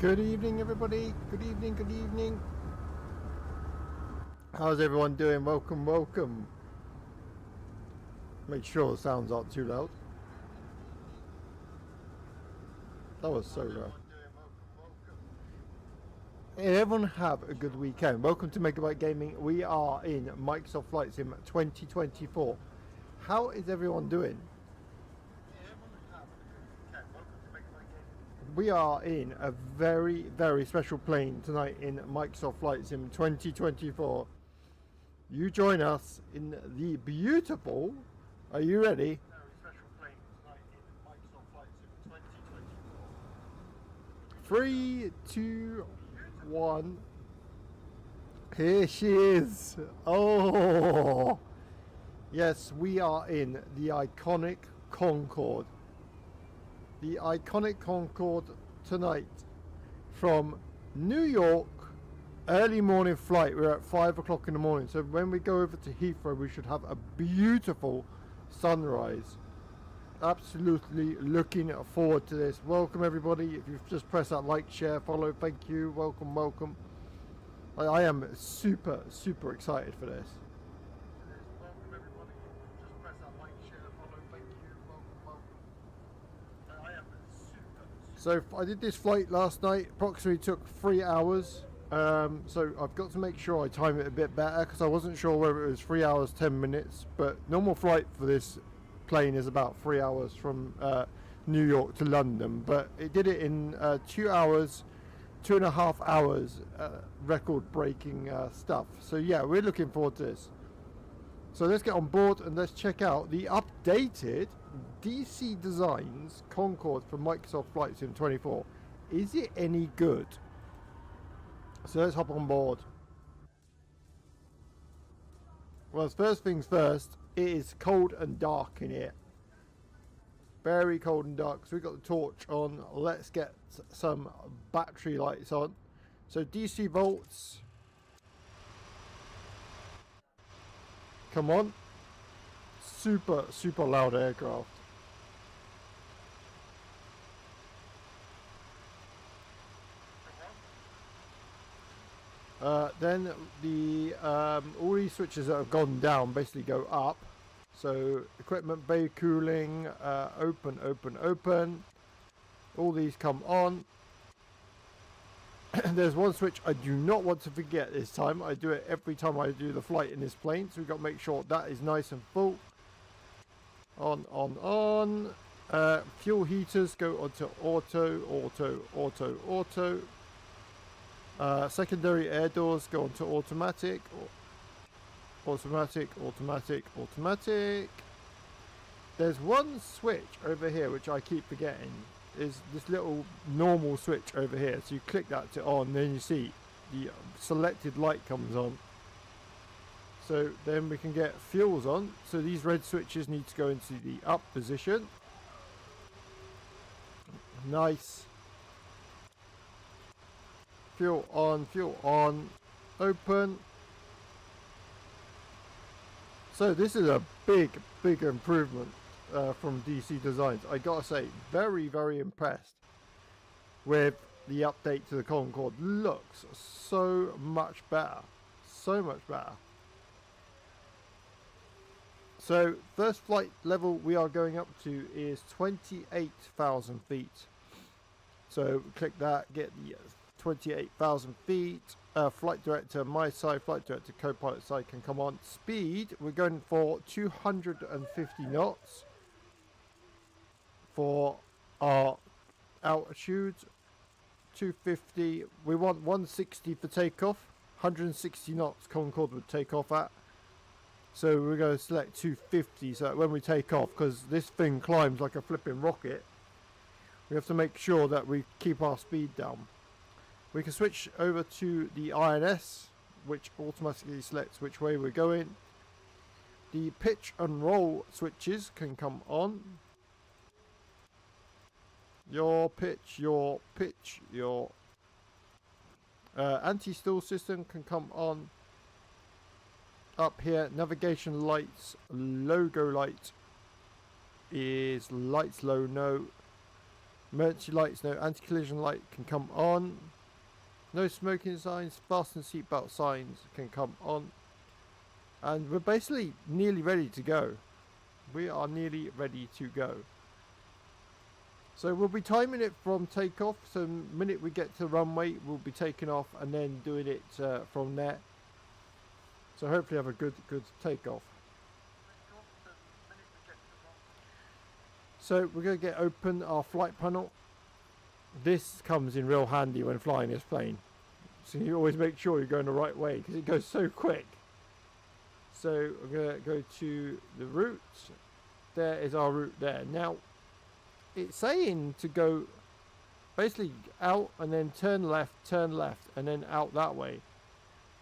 Good evening, everybody. Good evening, good evening. How's everyone doing? Welcome, welcome. Make sure the sounds aren't too loud. That was so loud. Hey, everyone have a good weekend. Welcome to Megabyte Gaming. We are in Microsoft Flight Sim 2024. How is everyone doing? We are in a very, very special plane tonight in Microsoft Flight Sim 2024. You join us in the beautiful, are you ready? Very special plane tonight in Microsoft Flight Sim 2024. 3, 2, 1. Here she is. Oh, yes, we are in the iconic Concord. The iconic Concord tonight from New York, early morning flight. We're at 5 o'clock in the morning, so when we go over to Heathrow we should have a beautiful sunrise. Absolutely looking forward to this. Welcome everybody. If you've just pressed that like, share, follow, thank you. Welcome, welcome. I am super excited for this. So I did this flight last night, approximately took 3 hours. So I've got to make sure I time it a bit better because I wasn't sure whether it was 3 hours 10 minutes, but normal flight for this plane is about 3 hours from New York to London, but it did it in 2 hours, 2.5 hours, record breaking stuff. So yeah, we're looking forward to this. So let's get on board and let's check out the updated DC Designs Concord from Microsoft Flight Sim 24. Is it any good? So let's hop on board. Well, first things first, it is cold and dark in here. Very cold and dark. So we've got the torch on. Let's get some battery lights on. So DC volts. Come on. Super loud aircraft. Then the all these switches that have gone down basically go up. So equipment bay cooling, open. All these come on. There's one switch I do not want to forget this time. I do it every time I do the flight in this plane, so we've got to make sure that is nice and full. On. Fuel heaters go onto auto. Secondary air doors go onto automatic. Automatic. There's one switch over here which I keep forgetting. Is this little normal switch over here. So you click that to on, then you see the selected light comes on. So then we can get fuels on. So these red switches need to go into the up position. Nice. Fuel on, open. So this is a big improvement from DC Designs. I gotta say, very impressed with the update to the Concord. Looks so much better. So first flight level we are going up to is 28,000 feet. So click that, get the 28,000 feet. Flight director, my side, flight director, co-pilot side can come on. Speed, we're going for 250 knots for our altitude. 250, we want 160 for takeoff. 160 knots Concord would take off at. So we're going to select 250 so that when we take off, because this thing climbs like a flipping rocket, we have to make sure that we keep our speed down. We can switch over to the INS, which automatically selects which way we're going. The pitch and roll switches can come on. Your anti-stall system can come on. Up here, navigation lights, logo light is lights low, no. Emergency lights, no anti-collision light can come on. No smoking signs, fasten seatbelt signs can come on. And we're basically nearly ready to go. We are nearly ready to go. So we'll be timing it from takeoff. So the minute we get to the runway, we'll be taking off and then doing it from there. So hopefully have a good takeoff. So we're going to get open our flight panel. This comes in real handy when flying this plane. So you always make sure you're going the right way because it goes so quick. So we're going to go to the route. There is our route there. Now, it's saying to go basically out and then turn left, and then out that way.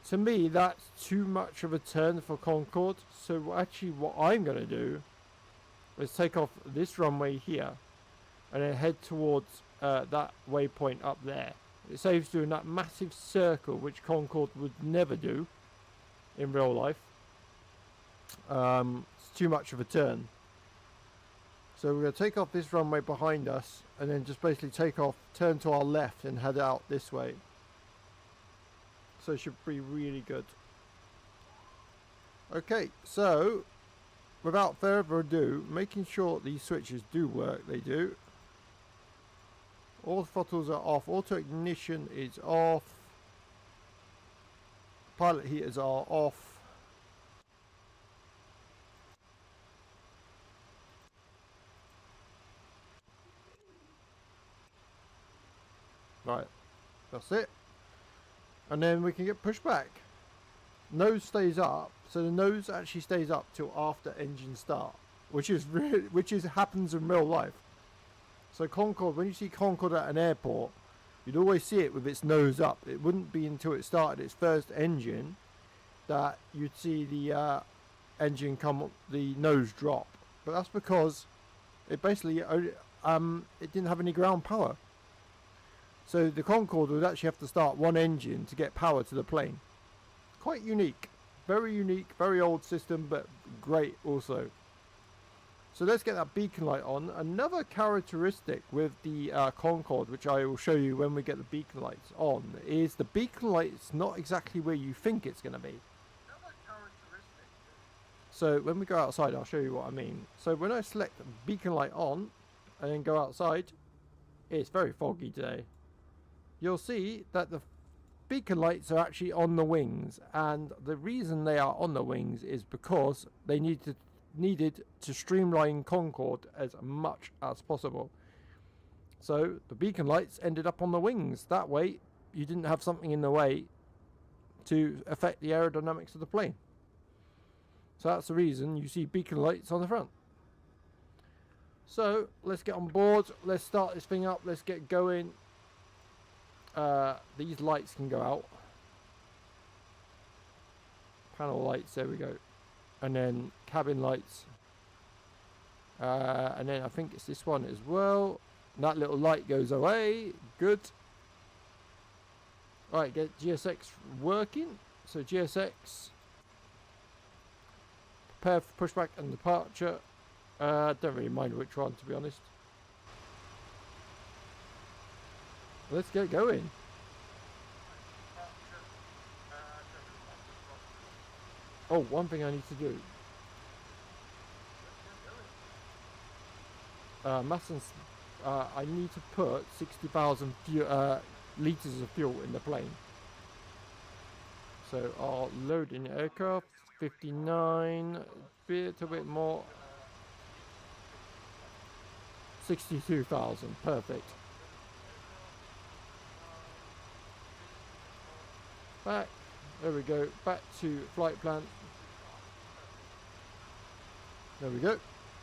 To me, that's too much of a turn for Concord. So actually what I'm going to do is take off this runway here and then head towards that waypoint up there. It saves doing that massive circle, which Concord would never do in real life. It's too much of a turn. So we're going to take off this runway behind us and then just basically take off, turn to our left and head out this way. So it should be really good. Okay, so without further ado, making sure these switches do work, they do. All throttles are off, auto ignition is off, pilot heaters are off. Right, that's it. And then we can get pushed back. Nose stays up, so the nose actually stays up till after engine start, which happens in real life. So Concord, when you see Concord at an airport, you'd always see it with its nose up. It wouldn't be until it started its first engine that you'd see the engine come up, the nose drop. But that's because it basically it didn't have any ground power. So the Concorde would actually have to start one engine to get power to the plane. Quite unique, very old system, but great also. So let's get that beacon light on. Another characteristic with the Concorde, which I will show you when we get the beacon lights on, is the beacon light's not exactly where you think it's going to be. So when we go outside, I'll show you what I mean. So when I select beacon light on and then go outside, it's very foggy today. You'll see that the beacon lights are actually on the wings, and the reason they are on the wings is because they needed to streamline Concorde as much as possible. So the beacon lights ended up on the wings. That way you didn't have something in the way to affect the aerodynamics of the plane. So that's the reason you see beacon lights on the front. So let's get on board, let's start this thing up, let's get going. These lights can go out. Panel lights, there we go. And then cabin lights. And then I think it's this one as well. That little light goes away. Good. Alright, get GSX working. So GSX. Prepare for pushback and departure. Don't really mind which one, to be honest. Let's get going. Oh, one thing I need to do. Msfs, I need to put 60,000 litres of fuel in the plane. So I'll load in the aircraft. 59, a bit more. 62,000, perfect. Back, there we go, back to flight plan. There we go.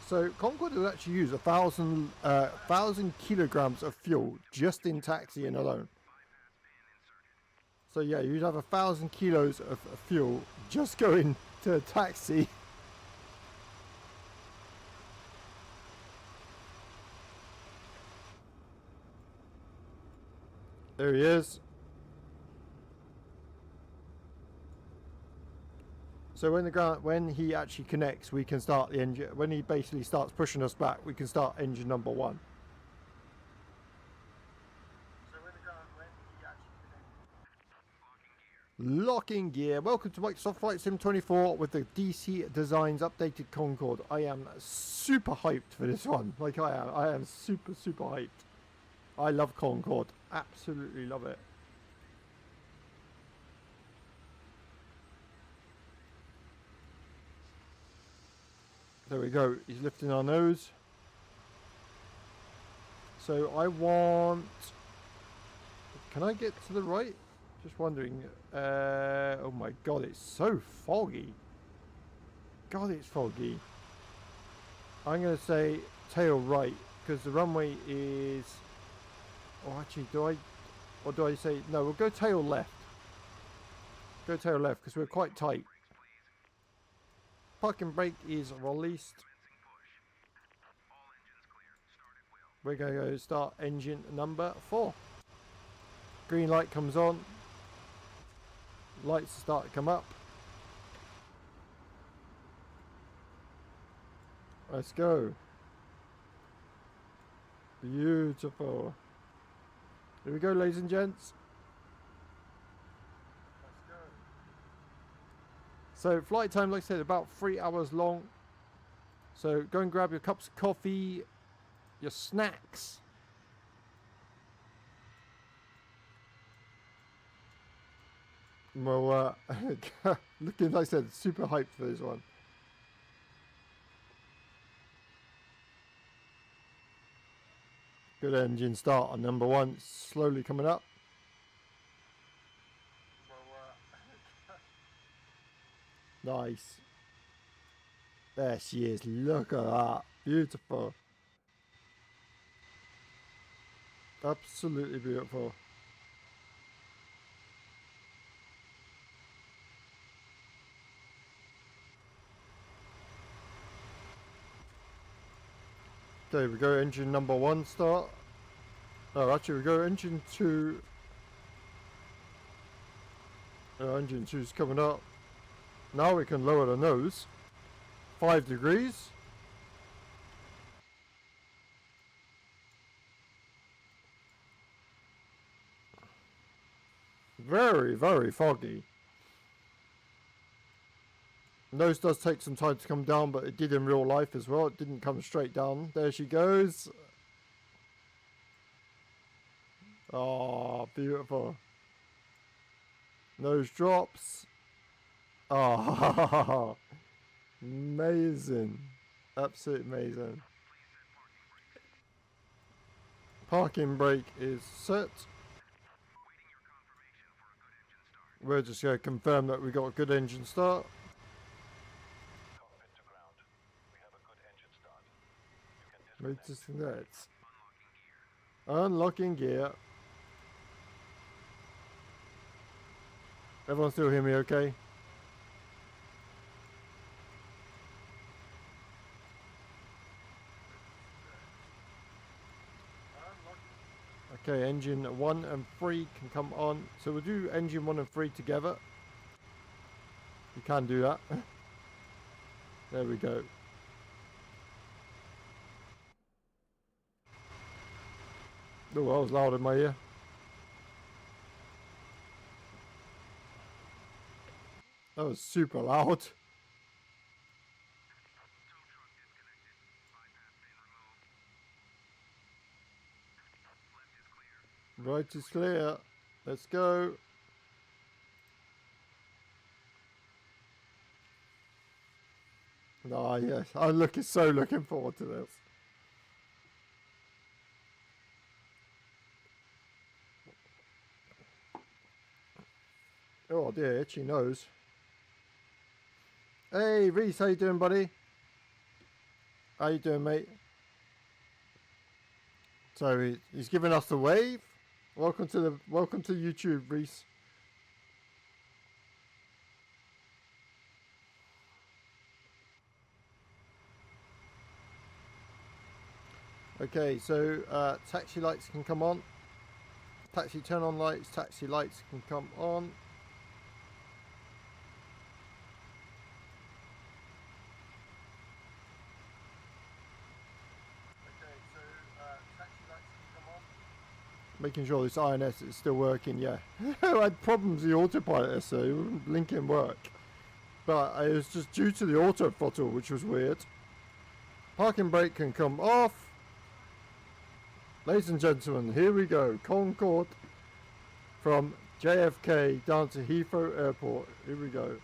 So Concord will actually use 1,000 kilograms of fuel just in taxiing alone. So yeah, you'd have 1,000 kilos of fuel just going to a taxi. There he is. So when he actually connects, we can start the engine. When he basically starts pushing us back, we can start engine number 1. Locking gear. Welcome to Microsoft Flight Sim 24 with the DC Designs updated Concord. I am super hyped for this one. Like I am super hyped. I love Concord. Absolutely love it. There we go. He's lifting our nose. So I want... Can I get to the right? Just wondering. Oh my god, it's so foggy. God, it's foggy. I'm going to say tail right because the runway is... Oh, actually, do I... Or do I say... No, we'll go tail left. Go tail left because we're quite tight. Parking brake is released. We're going to go start engine number 4. Green light comes on. Lights start to come up. Let's go. Beautiful. Here we go, ladies and gents. Let's go. So flight time, like I said, about 3 hours long. So go and grab your cups of coffee, your snacks. Well, looking, like I said, super hyped for this one. Good engine start on number 1, slowly coming up. Nice. There she is, look at that, beautiful. Absolutely beautiful. Okay, we go engine number 1 start. Oh, actually we go engine 2. Engine 2's coming up. Now we can lower the nose. 5 degrees. Very foggy. Nose does take some time to come down, but it did in real life as well. It didn't come straight down. There she goes. Oh, beautiful. Nose drops. Oh, amazing. Absolutely amazing. Parking brake is set. We're just going to confirm that we got a good engine start. Latest nets. Unlocking gear. Everyone still hear me okay? Okay, engine 1 and 3 can come on. So we'll do engine 1 and 3 together. You can do that. There we go. Oh, that was loud in my ear. That was super loud. Right is clear. Let's go. Ah, yes. I'm so looking forward to this. Oh dear, itchy nose. Hey Reese, how you doing, buddy? How you doing, mate? So he's giving us the wave. Welcome to YouTube, Reese. Okay, so taxi lights can come on. Taxi turn on lights, taxi lights can come on. making sure this INS is still working. Yeah, I had problems with the autopilot, so it wouldn't blink and work. But it was just due to the auto throttle, which was weird. Parking brake can come off. Ladies and gentlemen, here we go. Concord from JFK down to Heathrow Airport. Here we go.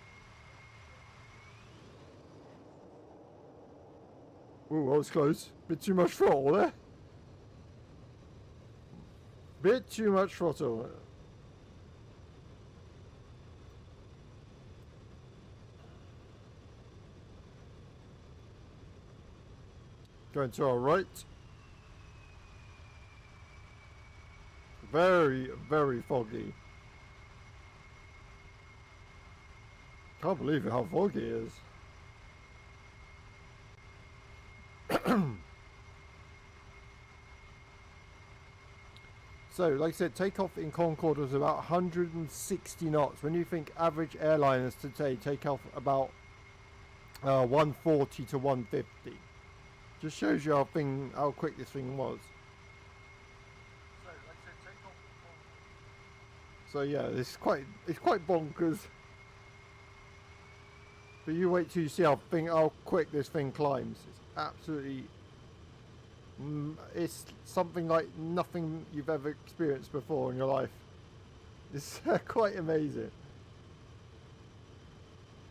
Ooh, that was close. Bit too much throttle there. Bit too much throttle. Going to our right. Very, very foggy. Can't believe how foggy it is. So, like I said, takeoff in Concord was about 160 knots. When you think average airliners today take off about 140 to 150. Just shows you how quick this thing was. So, like I said, takeoff in Concord. So yeah, it's quite bonkers. But you wait till you see how quick this thing climbs. It's absolutely. It's something like nothing you've ever experienced before in your life. It's quite amazing.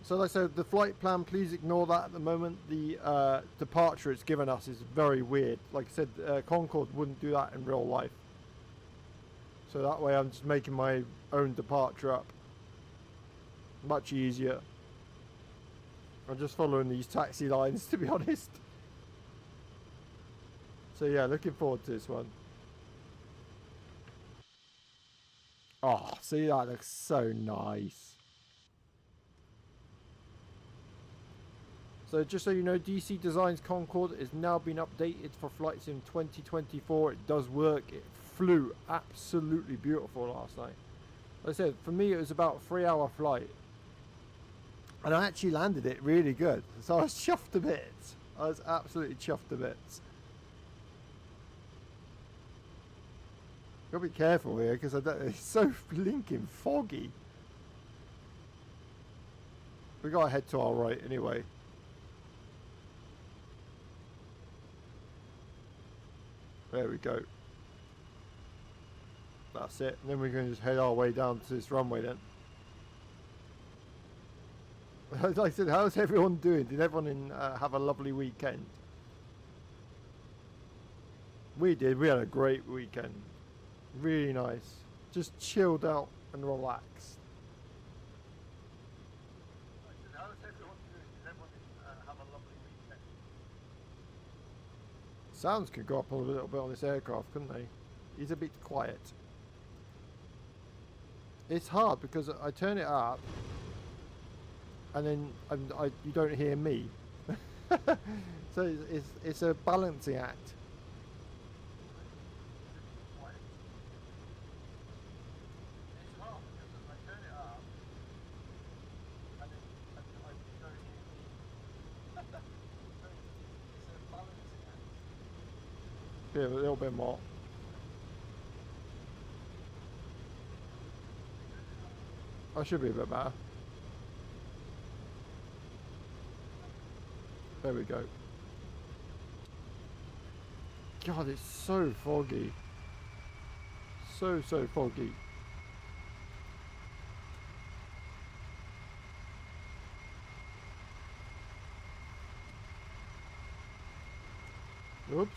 So like I said, the flight plan, please ignore that at the moment. The departure it's given us is very weird. Like I said, Concord wouldn't do that in real life. So that way I'm just making my own departure up. Much easier. I'm just following these taxi lines, to be honest. So yeah, looking forward to this one. Oh, see, that looks so nice. So just so you know, DC Designs Concord is now been updated for flights in 2024. It does work. It flew absolutely beautiful last night. Like I said, for me it was about a 3-hour flight. And I actually landed it really good. So I was chuffed a bit. I was absolutely chuffed a bit. Gotta be careful here because it's so blinking foggy. We gotta head to our right anyway. There we go. That's it. And then we're going to just head our way down to this runway then. Like I said, how's everyone doing? Did everyone have a lovely weekend? We did. We had a great weekend. Really nice. Just chilled out and relaxed. Like I said, how's everyone doing? Did everyone have a lovely weekend? Sounds could go up a little bit on this aircraft, couldn't they? He's a bit quiet. It's hard because I turn it up and then you don't hear me. So it's a balancing act. Yeah, a little bit more. I should be a bit better. There we go. God, it's so foggy. So foggy. Oops.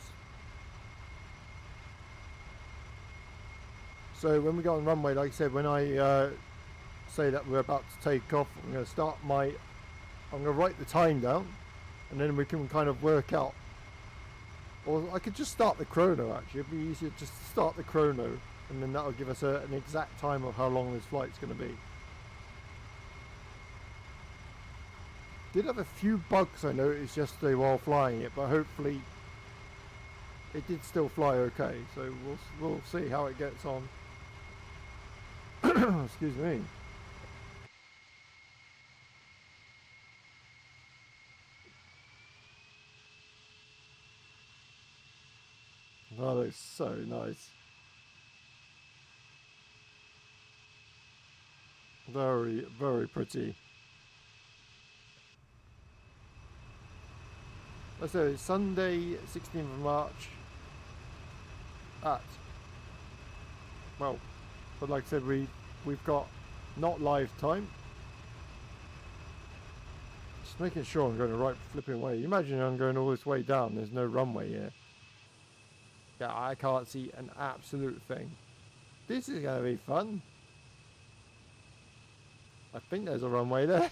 So when we go on runway, like I said, when I say that we're about to take off, I'm going to write the time down, and then we can kind of work out. Or I could just start the chrono actually. It'd be easier just to start the chrono, and then that'll give us an exact time of how long this flight's going to be. Did have a few bugs I noticed yesterday while flying it, but hopefully it did still fly okay. So we'll see how it gets on. Excuse me. Oh, that looks so nice. Very, very pretty. Let's say it's Sunday, 16th of March at, well, but like I said, we've got not live time. Just making sure I'm going the right flipping way. You imagine I'm going all this way down, there's no runway here. Yeah, I can't see an absolute thing. This is going to be fun. I think there's a runway there.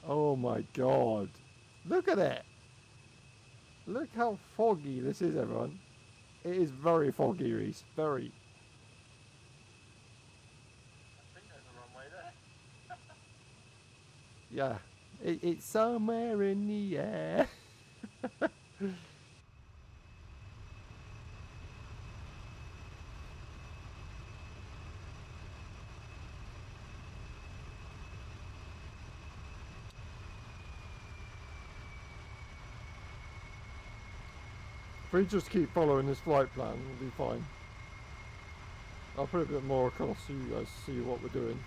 Oh my god. Look at it. Look how foggy this is, everyone. It is very foggy, Reese. Very. I think there's a runway there. Yeah. It's somewhere in the air. If we just keep following this flight plan, we'll be fine. I'll put a bit more across so you guys see what we're doing.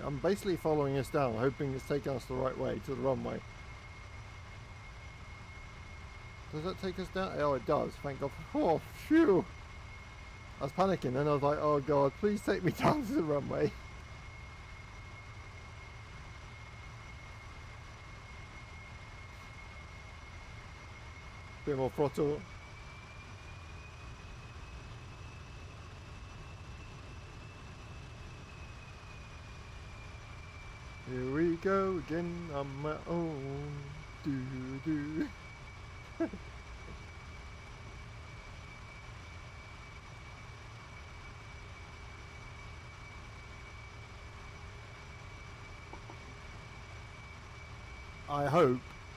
I'm basically following us down, hoping it's taking us the right way to the runway. Does that take us down? Oh, it does. Thank God. Oh, phew! I was panicking, and I was like, oh God, please take me down to the runway. Bit more throttle. Here we go again on my own. Do.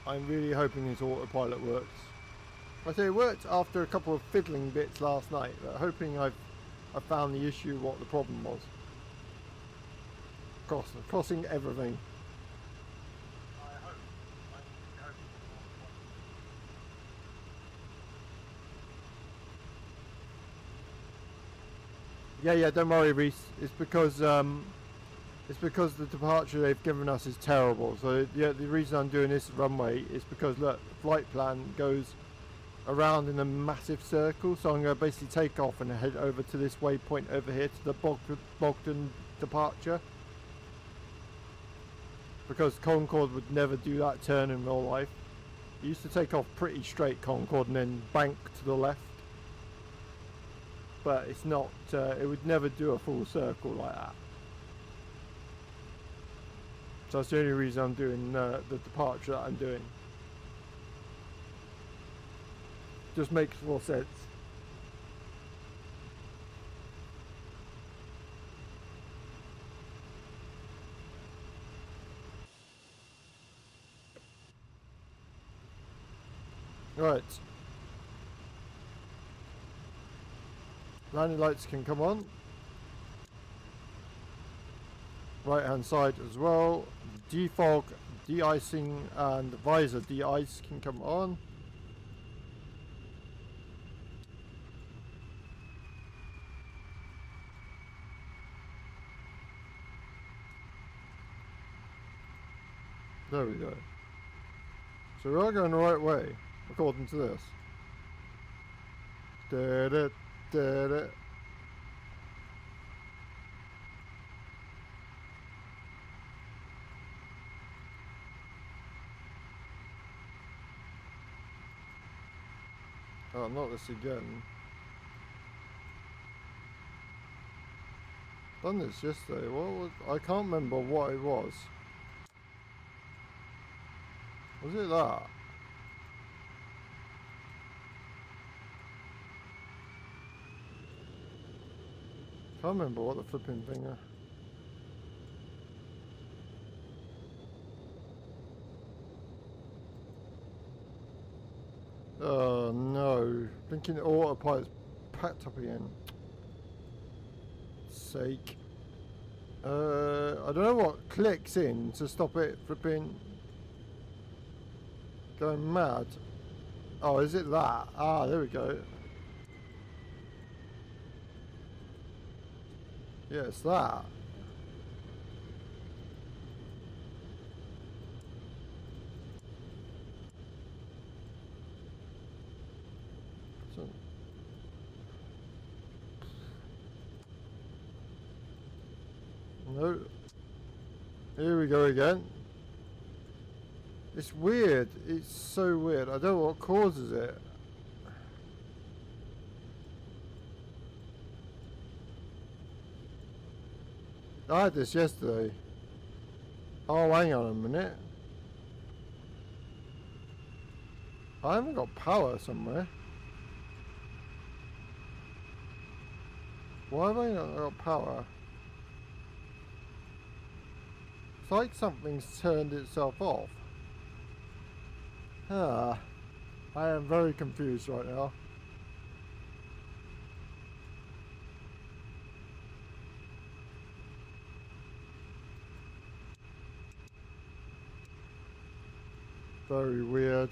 I'm really hoping this autopilot works. I say it worked after a couple of fiddling bits last night, but hoping I found the issue, what the problem was. Crossing everything. Yeah, don't worry, Reese. It's because the departure they've given us is terrible. So yeah, the reason I'm doing this runway is because look, the flight plan goes around in a massive circle. So I'm going to basically take off and head over to this waypoint over here to the Bogdan departure. Because Concord would never do that turn in real life. It used to take off pretty straight, Concord, and then bank to the left. But it's not, it would never do a full circle like that. So that's the only reason I'm doing the departure that I'm doing. Just makes more sense. Right. Landing lights can come on. Right hand side as well. Defog, de-icing and visor de-ice can come on. There we go. So we are going the right way, according to this. Da-da-da-da. Oh, not this again. Done this yesterday. What was, I can't remember what it was. Was it that? Can't remember what the flipping thing is. Oh no, thinking the autopilot's packed up again. Sake. I don't know what clicks in to stop it flipping going mad. Oh, is it that? Ah, there we go. Yeah, it's that. So, no. Here we go again. It's weird. It's so weird. I don't know what causes it. I had this yesterday. Oh, hang on a minute. I haven't got power somewhere. Why have I not got power? It's like something's turned itself off. Ah, I am very confused right now. Very weird.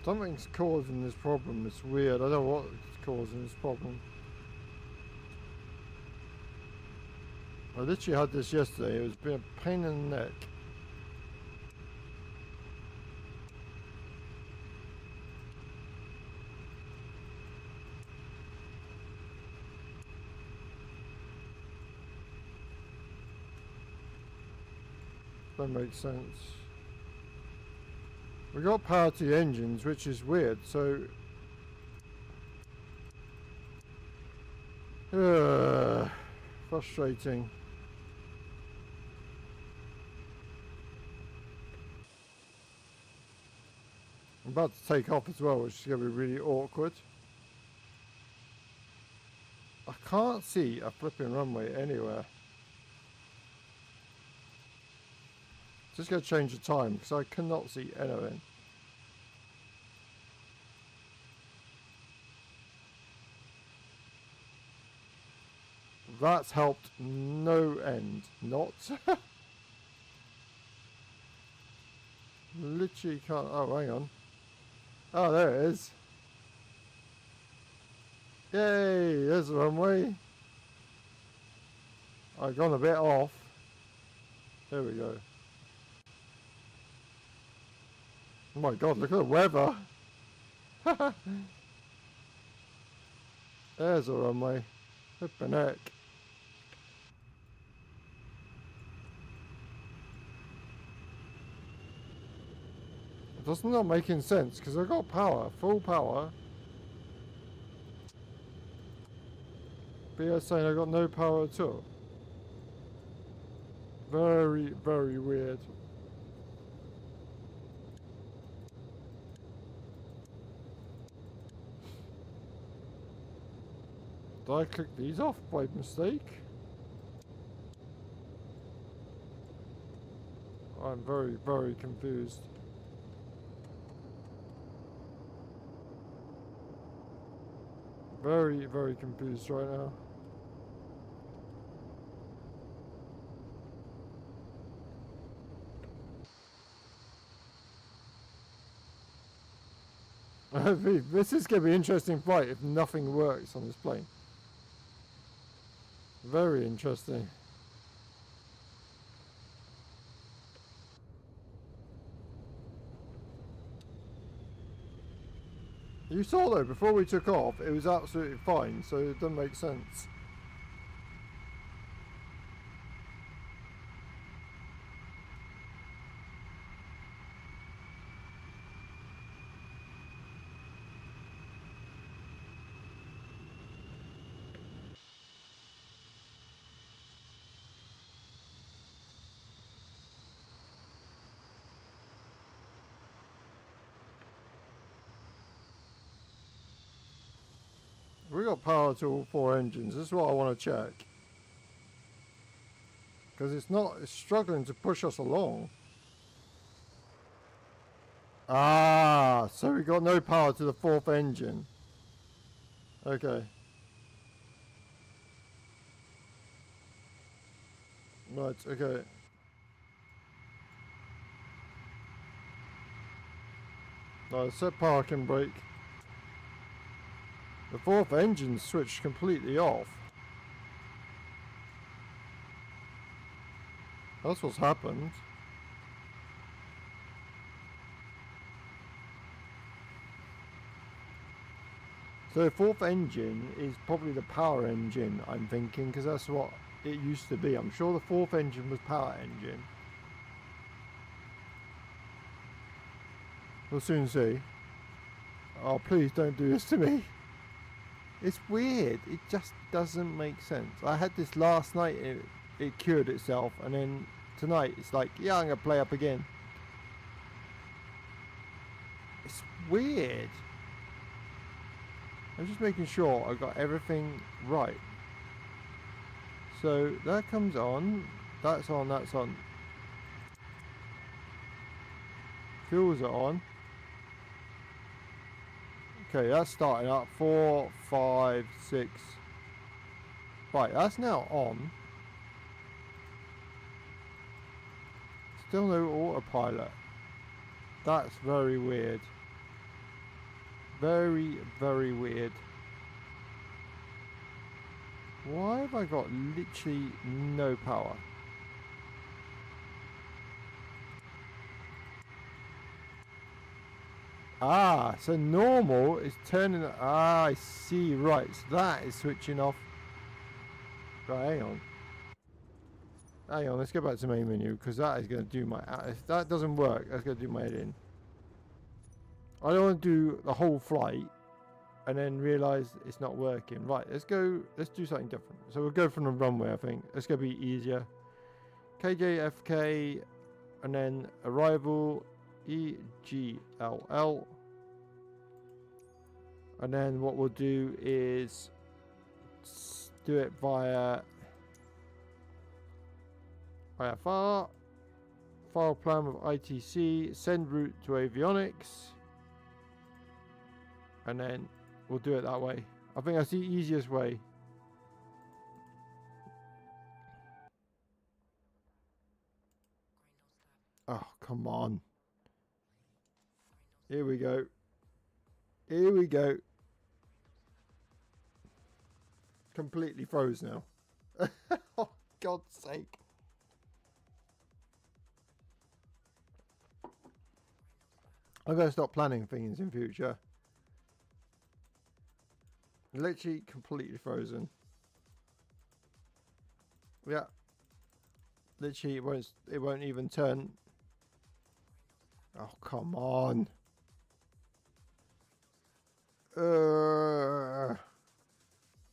Something's causing this problem. It's weird. I don't know what's causing this problem. I literally had this yesterday. It was been a pain in the neck. That makes sense. We got power to the engines, which is weird. So, frustrating. I'm about to take off as well, which is going to be really awkward. I can't see a flipping runway anywhere. Just going to change the time because I cannot see anything. That's helped no end. Not. Literally can't. Oh, hang on. Oh, there it is. Yay, there's the runway. I've gone a bit off. There we go. Oh my god, look at the weather. There's the runway. Flippin' heck. That's not making sense because I've got power, full power. But you're saying I got no power at all. Very, very weird. Did I click these off by mistake? I'm very, very confused. Very, very confused right now. This is going to be an interesting flight if nothing works on this plane. Very interesting. You saw though, before we took off, it was absolutely fine, so it doesn't make sense. We got power to all four engines. This is what I want to check. Because it's struggling to push us along. Ah, so we got no power to the fourth engine. Okay. Right, okay. No, set parking brake. The fourth engine switched completely off. That's what's happened. So the fourth engine is probably the power engine, I'm thinking, because that's what it used to be. I'm sure the fourth engine was power engine. We'll soon see. Oh, please don't do this to me. It's weird. It just doesn't make sense. I had this last night. It cured itself, and then tonight it's like, yeah, I'm gonna play up again. It's weird. I'm just making sure I got everything right. So that comes on. That's on. That's on. Fuels are on. Okay, that's starting up. 4, 5, 6. Right, that's now on. Still no autopilot. That's very weird. Very, very weird. Why have I got literally no power? Ah, so normal is turning. Ah, I see. Right, so that is switching off. Right, hang on. Hang on, let's go back to main menu, because that is going to do my... If that doesn't work, that's going to do my head in. I don't want to do the whole flight and then realise it's not working. Right, let's do something different. So we'll go from the runway, I think. It's going to be easier. KJFK, and then arrival, EGLL. And then what we'll do is do it via file plan with ITC, send route to avionics, and then we'll do it that way. I think that's the easiest way. Oh, come on. Here we go. Here we go. Completely froze now. Oh, God's sake. I'm going to stop planning things in future. Literally completely frozen. Yeah. Literally it won't even turn. Oh, come on.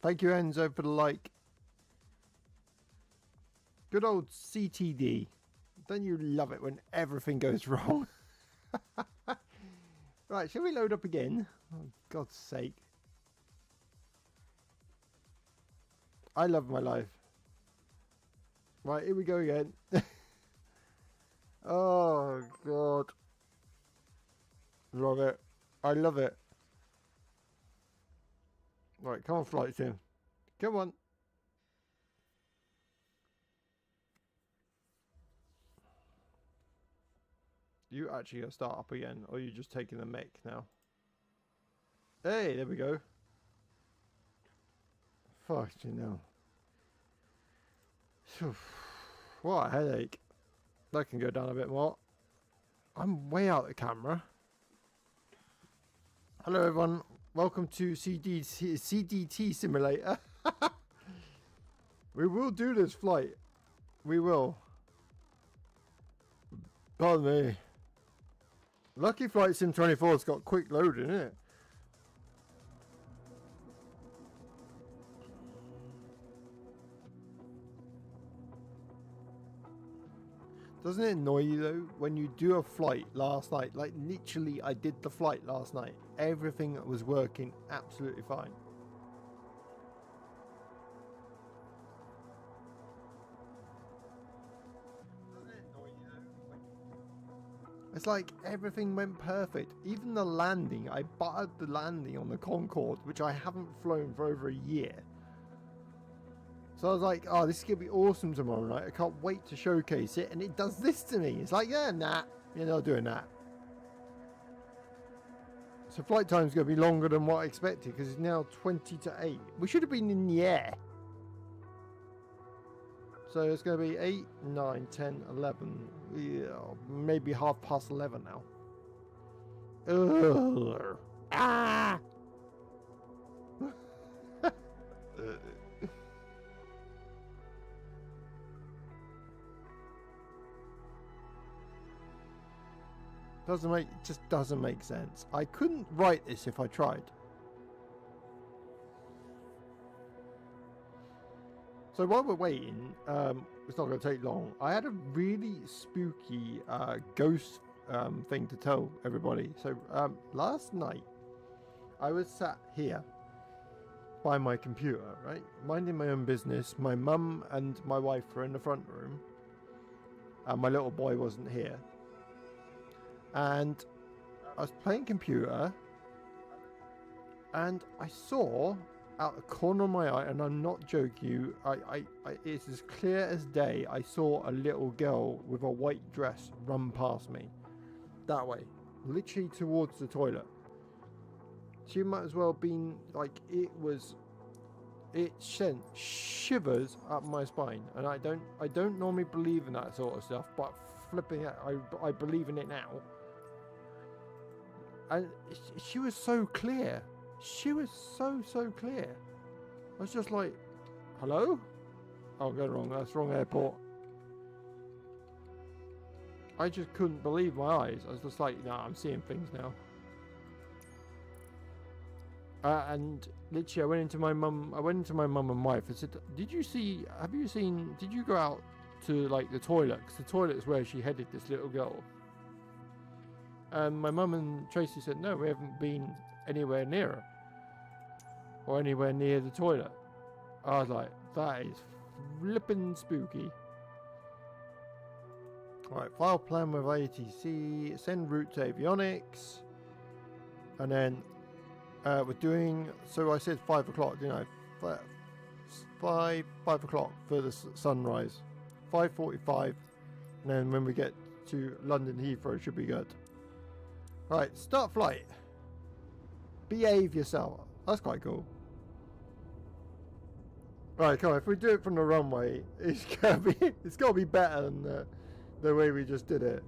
Thank you, Enzo, for the like. Good old CTD. Don't you love it when everything goes wrong? Right, shall we load up again? Oh, God's sake. I love my life. Right, here we go again. Oh, God. Love it. I love it. Right, come on, flight sim. Come on. You actually gonna start up again, or are you just taking the mech now? Hey, there we go. Fuck you know. What a headache. That can go down a bit more. I'm way out of the camera. Hello everyone, welcome to CDT Simulator. We will do this flight. We will. Pardon me. Lucky Flight Sim 24's got quick loading, isn't it? Doesn't it annoy you though when you do a flight last night? Like literally I did the flight last night. Everything was working absolutely fine. It's like everything went perfect. Even the landing, I buttered the landing on the Concord, which I haven't flown for over a year. So I was like, oh, this is going to be awesome tomorrow night. I can't wait to showcase it. And it does this to me. It's like, yeah, nah, you're not doing that. So flight time's going to be longer than what I expected because it's now 20 to 8. We should have been in the air. So it's going to be 8, 9, 10, 11. Yeah, maybe 11:30 now. Ugh. Ah! Just doesn't make sense. I couldn't write this if I tried. So while we're waiting, it's not going to take long. I had a really spooky ghost thing to tell everybody. So last night, I was sat here by my computer, right, minding my own business. My mum and my wife were in the front room, and my little boy wasn't here. And I was playing computer, and I saw out the corner of my eye, and I'm not joking you, it's as clear as day, I saw a little girl with a white dress run past me. That way. Literally towards the toilet. She might as well have been, like, it sent shivers up my spine. And I don't normally believe in that sort of stuff, but flipping it, I believe in it now. And she was so clear. She was so clear. I was just like, hello? Oh, I got it wrong. That's the wrong airport. I just couldn't believe my eyes. I was just like, no, I'm seeing things now. And literally, I went into my mum and wife. I said, did you go out to, like, the toilet? Because the toilet is where she headed, this little girl. And my mum and Tracy said, no, we haven't been anywhere near her. Or anywhere near the toilet. I was like, that is flippin' spooky. Alright, file plan with ATC, send route to avionics. And then we're doing, so I said 5 o'clock, didn't I? 5 o'clock for the sunrise. 5:45. And then when we get to London Heathrow, should be good. Right, start flight. Behave yourself. That's quite cool. Right, come on. If we do it from the runway, it's gotta be better than the way we just did it.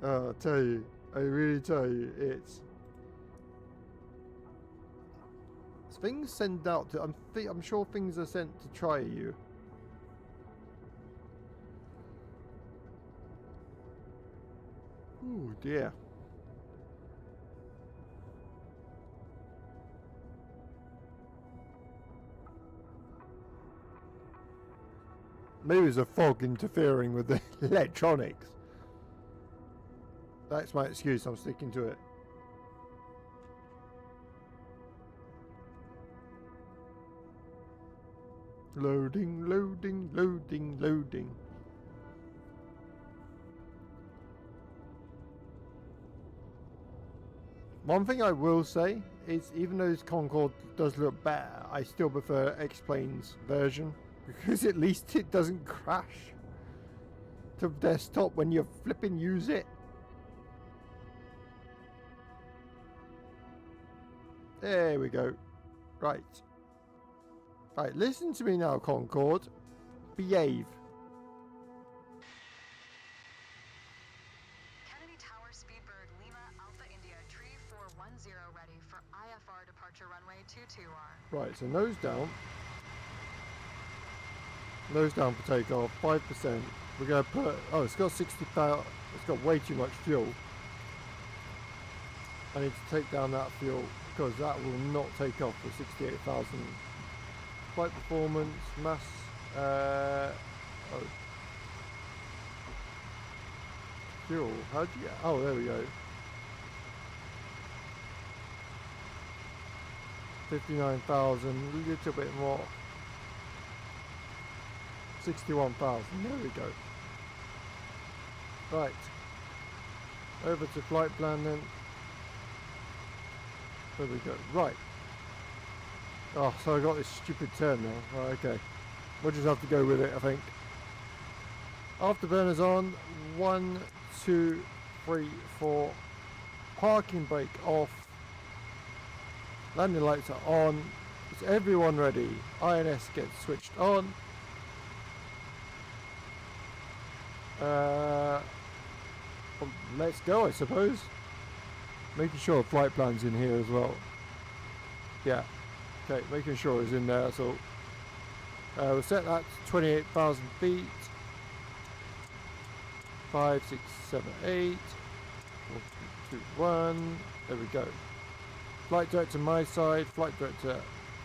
Oh, I tell you, I really tell you, it's things sent out to. I'm sure things are sent to try you. Oh dear. Maybe it's a fog interfering with the electronics. That's my excuse, I'm sticking to it. Loading, loading, loading, loading. One thing I will say is, even though this Concord does look better, I still prefer X-Plane's version, because at least it doesn't crash to desktop when you flipping use it. There we go. Right. Right, listen to me now, Concord. Behave. Kennedy Tower Speedbird Lima Alpha India Tree 410 ready for IFR departure runway 22R. Right, so nose down. Nose down for takeoff, 5%. We're going to put, oh, it's got 60,000, it's got way too much fuel. I need to take down that fuel because that will not take off for 68,000. Flight performance, mass, fuel, how'd you get, oh, there we go. 59,000, a little bit more. 61,000, there we go. Right, over to flight plan then. There we go, right. Oh, so I got this stupid turn now, right, okay. We'll just have to go with it, I think. Afterburners on, 1, 2, 3, 4, Parking brake off. Landing lights are on. Is everyone ready? INS gets switched on. Well, let's go, I suppose. Making sure flight plan's in here as well. Yeah. Okay, making sure it's in there, that's all. We'll set that to 28,000 feet. 5, 6, 7, 8. 4, 3, 2, 1. There we go. Flight director my side, flight director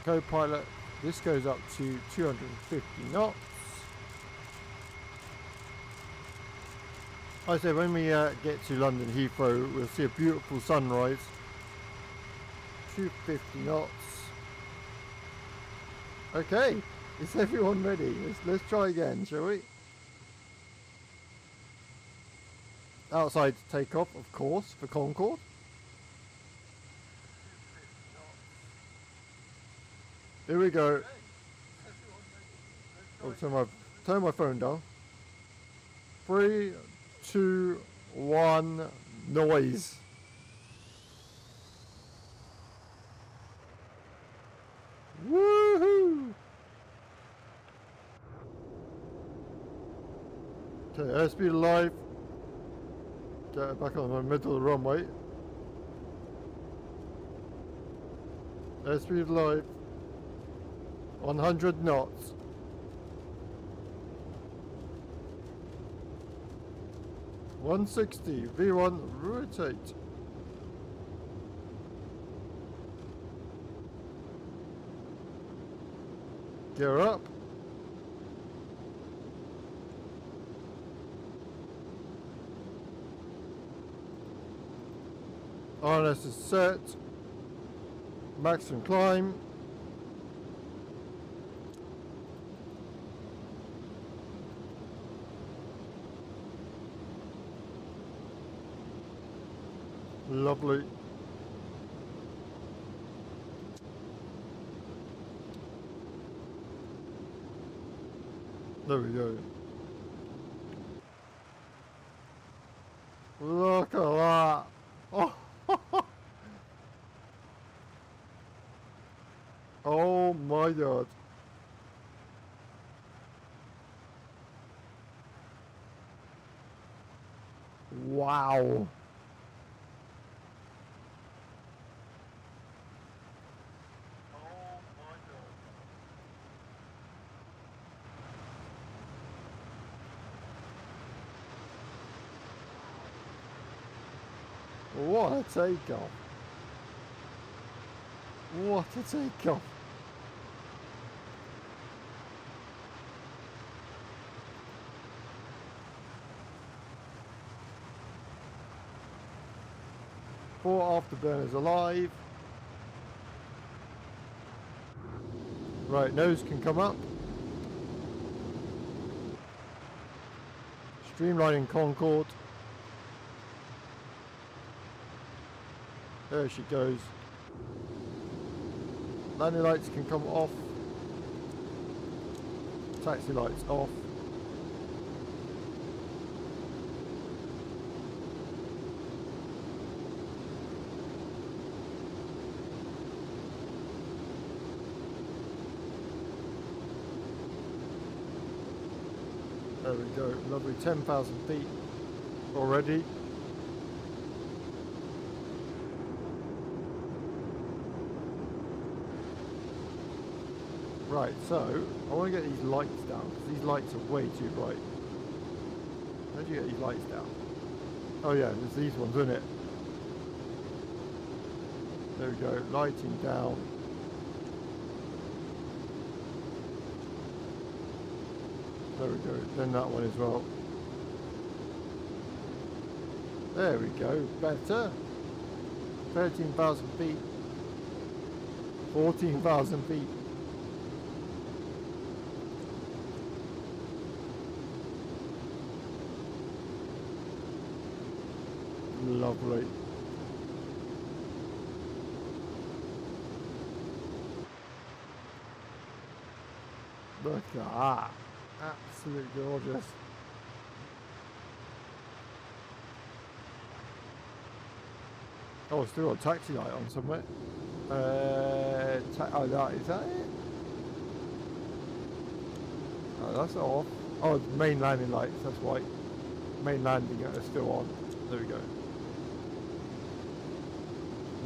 co-pilot. This goes up to 250 knots. I say when we get to London Heathrow, we'll see a beautiful sunrise. 250 knots. Okay, is everyone ready? Let's try again, shall we? Outside takeoff, of course, for Concord. Here we go. Oh, turn my phone down. 3, 2, 1, noise. Woohoo! Okay, airspeed alive. Get it back on the middle of the runway. Airspeed alive. 100 knots. (160) V1 rotate. Gear up. RNS is set. Maximum climb. Lovely. There we go. Look at that. Oh, oh my God. Wow. What a takeoff. What a takeoff. Four afterburners alive. Right, nose can come up. Streamlining Concord. There she goes. Landing lights can come off. Taxi lights off. There we go. Lovely 10,000 feet already. Right, so I want to get these lights down because these lights are way too bright. How do you get these lights down? Oh yeah, there's these ones, isn't it? There we go, lighting down. There we go, then that one as well. There we go, better. 13,000 feet. 14,000 feet. Lovely. Look at that. Absolutely gorgeous. Oh, still got a taxi light on somewhere. Oh, that is that it? Oh, that's off. Oh, it's main landing lights. That's white. Main landing are still on. There we go.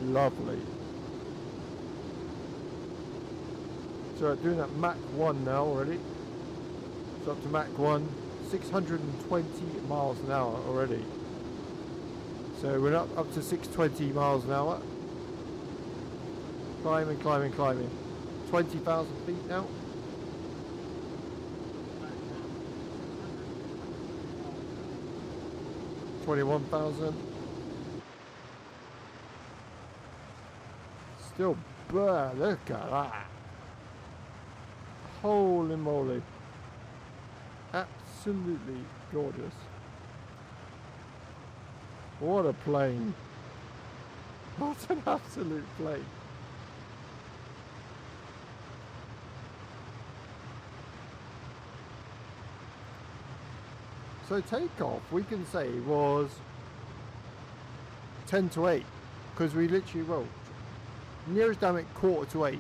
Lovely. So doing that Mach 1 now already. So up to Mach 1, 620 miles an hour already. So we're up to 620 miles an hour. Climbing, climbing, climbing. 20,000 feet now. $21,000. Still, look at that. Holy moly. Absolutely gorgeous. What a plane. What an absolute plane. So takeoff, we can say, was 10 to 8. Because we literally, well, nearest damn it, quarter to 8.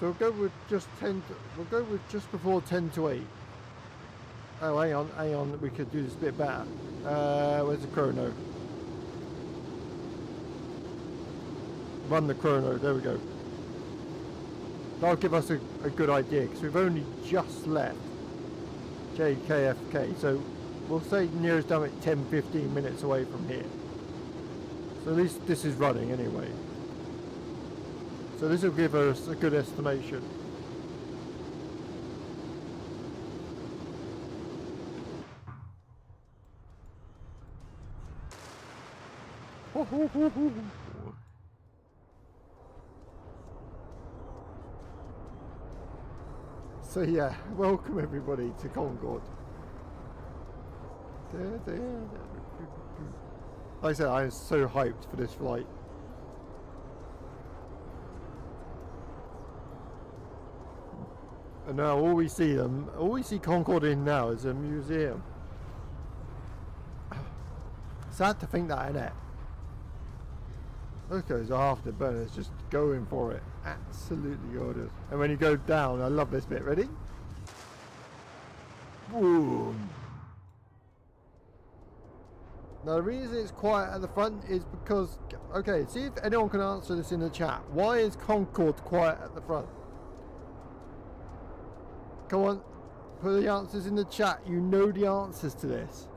So we'll go with just 10 to, we'll go with just before 10 to 8. Oh, hang on, we could do this a bit better. Where's the chrono? Run the chrono, there we go. That'll give us a good idea, because we've only just left KJFK, so we'll say nearest damn it 10-15 minutes away from here. So at least this is running anyway. So this will give us a good estimation. So yeah, welcome everybody to Concord. Like I said, I'm so hyped for this flight. And now all we see Concord in now is a museum. Sad to think that, innit? Look at those afterburners just going for it. Absolutely gorgeous. And when you go down, I love this bit. Ready? Boom. Now the reason it's quiet at the front is because, okay, see if anyone can answer this in the chat. Why is Concord quiet at the front? Come on, put the answers in the chat. You know the answers to this.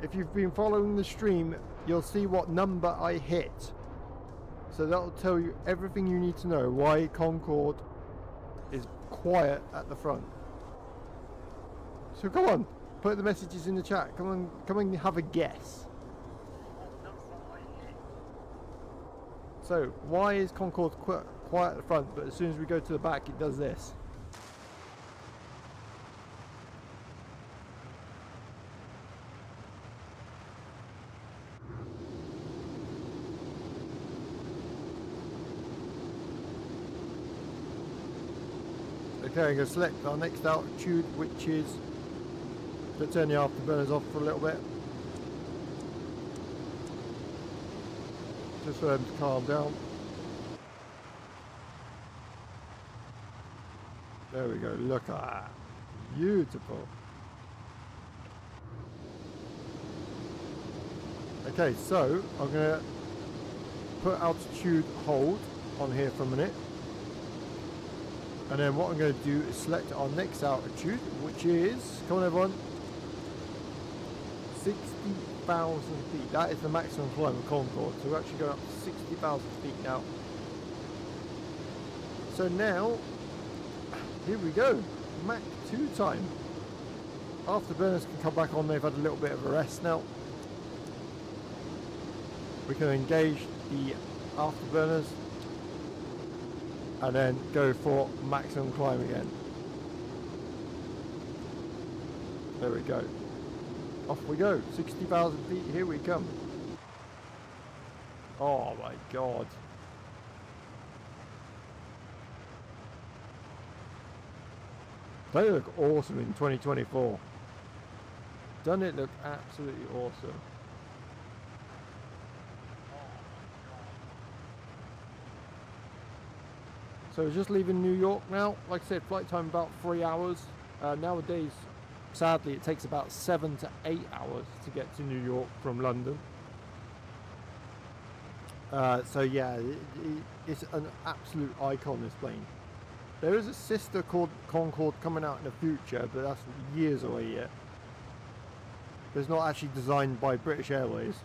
If you've been following the stream, you'll see what number I hit. So that'll tell you everything you need to know why Concord is quiet at the front. So come on, put the messages in the chat. Come on and have a guess. So why is Concord quiet at the front, but as soon as we go to the back it does this? Okay, I'm going to select our next altitude, which is, let's turn the afterburners off for a little bit. Just for them to calm down. There we go, look at that. Beautiful. Okay, so I'm going to put altitude hold on here for a minute. And then what I'm going to do is select our next altitude, which is, come on everyone, 60,000 feet. That is the maximum climb of Concord. So we're actually going up to 60,000 feet now. So now, here we go, Mach 2 time. Afterburners can come back on, they've had a little bit of a rest now. We can engage the afterburners and then go for maximum climb again. There we go. Off we go. 60,000 feet, here we come. Oh my god. They look awesome in 2024. Doesn't it look absolutely awesome? So just leaving New York now. Like I said, flight time about 3 hours. Nowadays, sadly, it takes about 7 to 8 hours to get to New York from London. So yeah, it's an absolute icon, this plane. There is a sister called Concord coming out in the future, but that's years away yet. It's not actually designed by British Airways.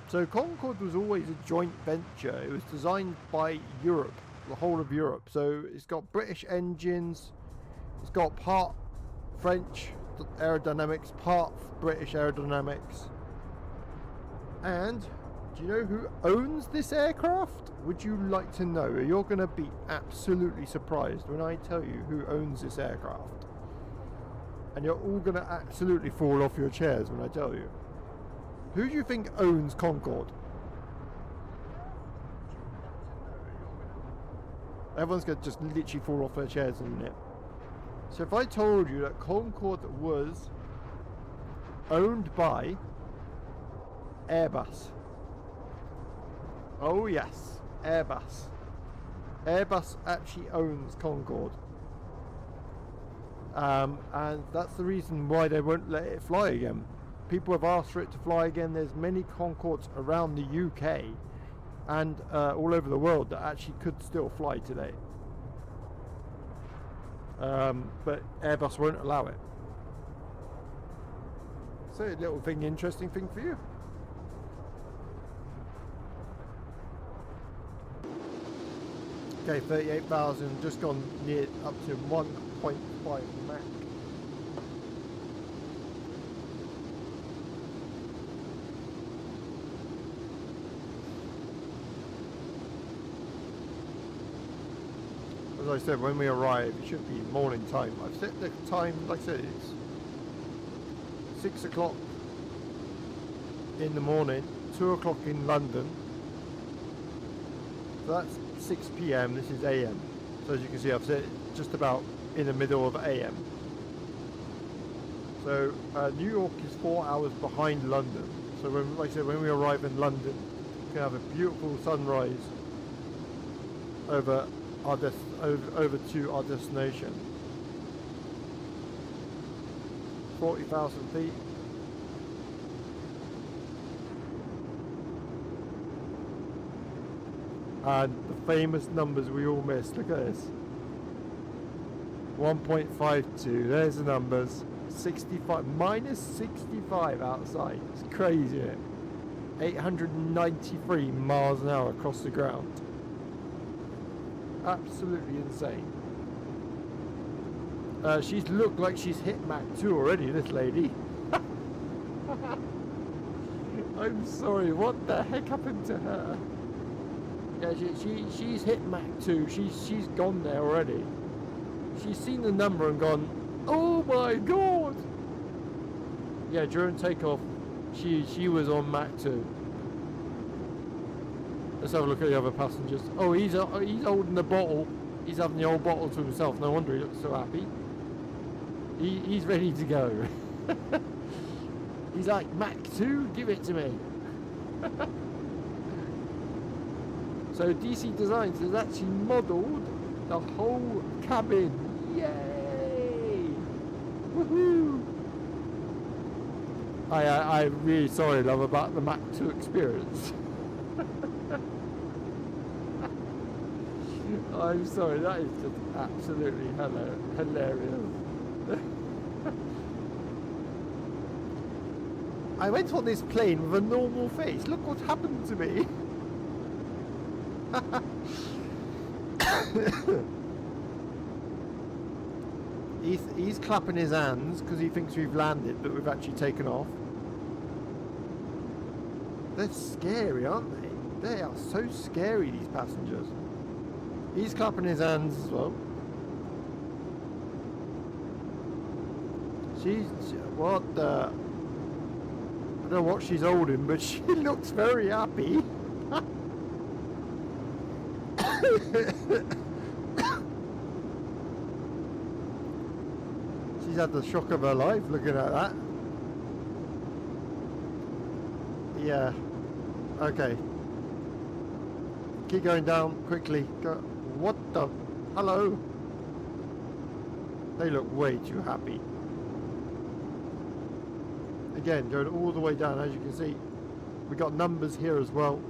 So Concord was always a joint venture. It was designed by Europe, the whole of Europe. So it's got British engines, it's got part French aerodynamics, part British aerodynamics. And do you know who owns this aircraft? Would you like to know? You're going to be absolutely surprised when I tell you who owns this aircraft. And you're all going to absolutely fall off your chairs when I tell you. Who do you think owns Concord? Everyone's going to just literally fall off their chairs in a minute. So if I told you that Concord was owned by Airbus. Oh yes, Airbus. Airbus actually owns Concord. And that's the reason why they won't let it fly again. People have asked for it to fly again. There's many Concords around the UK and all over the world that actually could still fly today. But Airbus won't allow it. So a little thing, interesting thing for you. Okay, 38,000, just gone near up to 1.5 Mach. As I said, when we arrive, it should be morning time. I've set the time, like I said, it's 6 o'clock in the morning, 2 o'clock in London. So that's 6 p.m, this is AM. So as you can see, I've set it just about in the middle of AM. So New York is 4 hours behind London. So when, like I said, when we arrive in London, we can have a beautiful sunrise over over to our destination. 40,000 feet. And the famous numbers we all miss. Look at this. 1.52. There's the numbers. 65 minus 65 outside. It's crazy, isn't it? 893 miles an hour across the ground. Absolutely insane. She's looked like she's hit Mach 2 already, this lady. I'm sorry, what the heck happened to her? Yeah, she's hit Mach 2. She's gone there already. She's seen the number and gone, oh my god! Yeah, during takeoff, she was on Mach 2. Let's have a look at the other passengers. Oh, he's holding the bottle. He's having the old bottle to himself. No wonder he looks so happy. He's ready to go. He's like, Mach 2, give it to me. So DC Designs has actually modelled the whole cabin. Yay! Woohoo! I'm really sorry, love, about the Mach 2 experience. I'm sorry, that is just absolutely hilarious. I went on this plane with a normal face. Look what happened to me. He's clapping his hands because he thinks we've landed, but we've actually taken off. They're scary, aren't they? They are so scary, these passengers. He's clapping his hands as well. What the... I don't know what she's holding, but she looks very happy. She's had the shock of her life looking at that. Yeah. Okay. Keep going down quickly. Go. What the? Hello? They look way too happy. Again, going all the way down, as you can see. We got numbers here as well.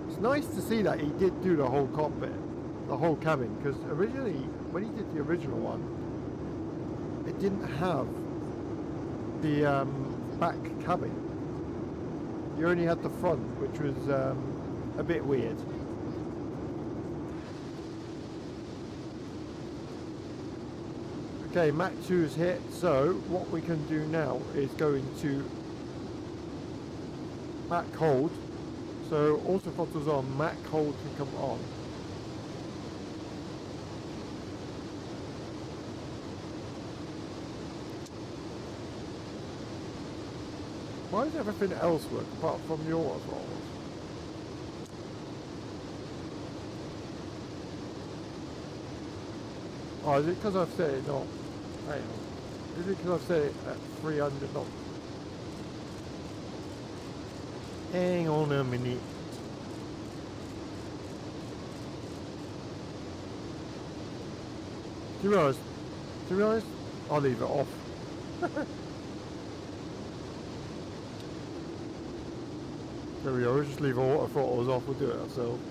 It's nice to see that he did do the whole cockpit, the whole cabin, because originally, when he did the original one, it didn't have the back cabin. You only had the front, which was a bit weird. Okay, Mach 2 is hit, so what we can do now is go into Mach hold. So autothrottle's on, Mach hold can come on. Why does everything else work apart from your throttles? Oh, is it because I've set it not? Hang on. Is it because I've set it at 300 knots? Hang on a minute. To be honest, I'll leave it off. There we go, we'll just leave our throttles off, we'll do it ourselves.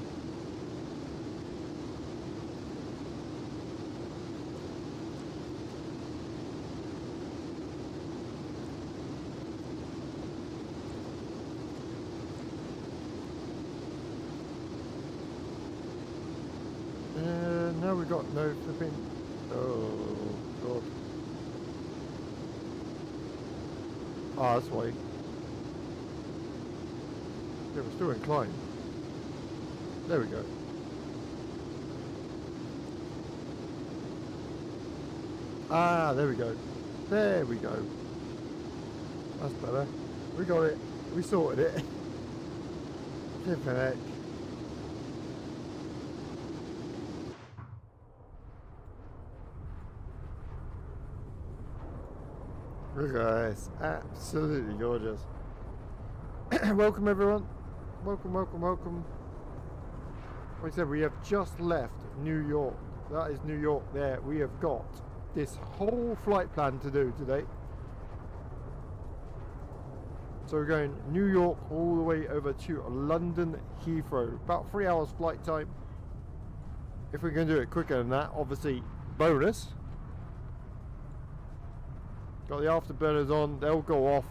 Now we got no flipping. Oh god. Ah, that's why. Yeah, we're still inclined. There we go. Ah, there we go. There we go. That's better. We got it. We sorted it. Flipping heck. Look at this. Absolutely gorgeous. Welcome everyone. Welcome, welcome, welcome. Like I said, we have just left New York. That is New York there. We have got this whole flight plan to do today. So we're going New York all the way over to London Heathrow. About 3 hours flight time. If we can do it quicker than that, obviously bonus. Got the afterburners on. They'll go off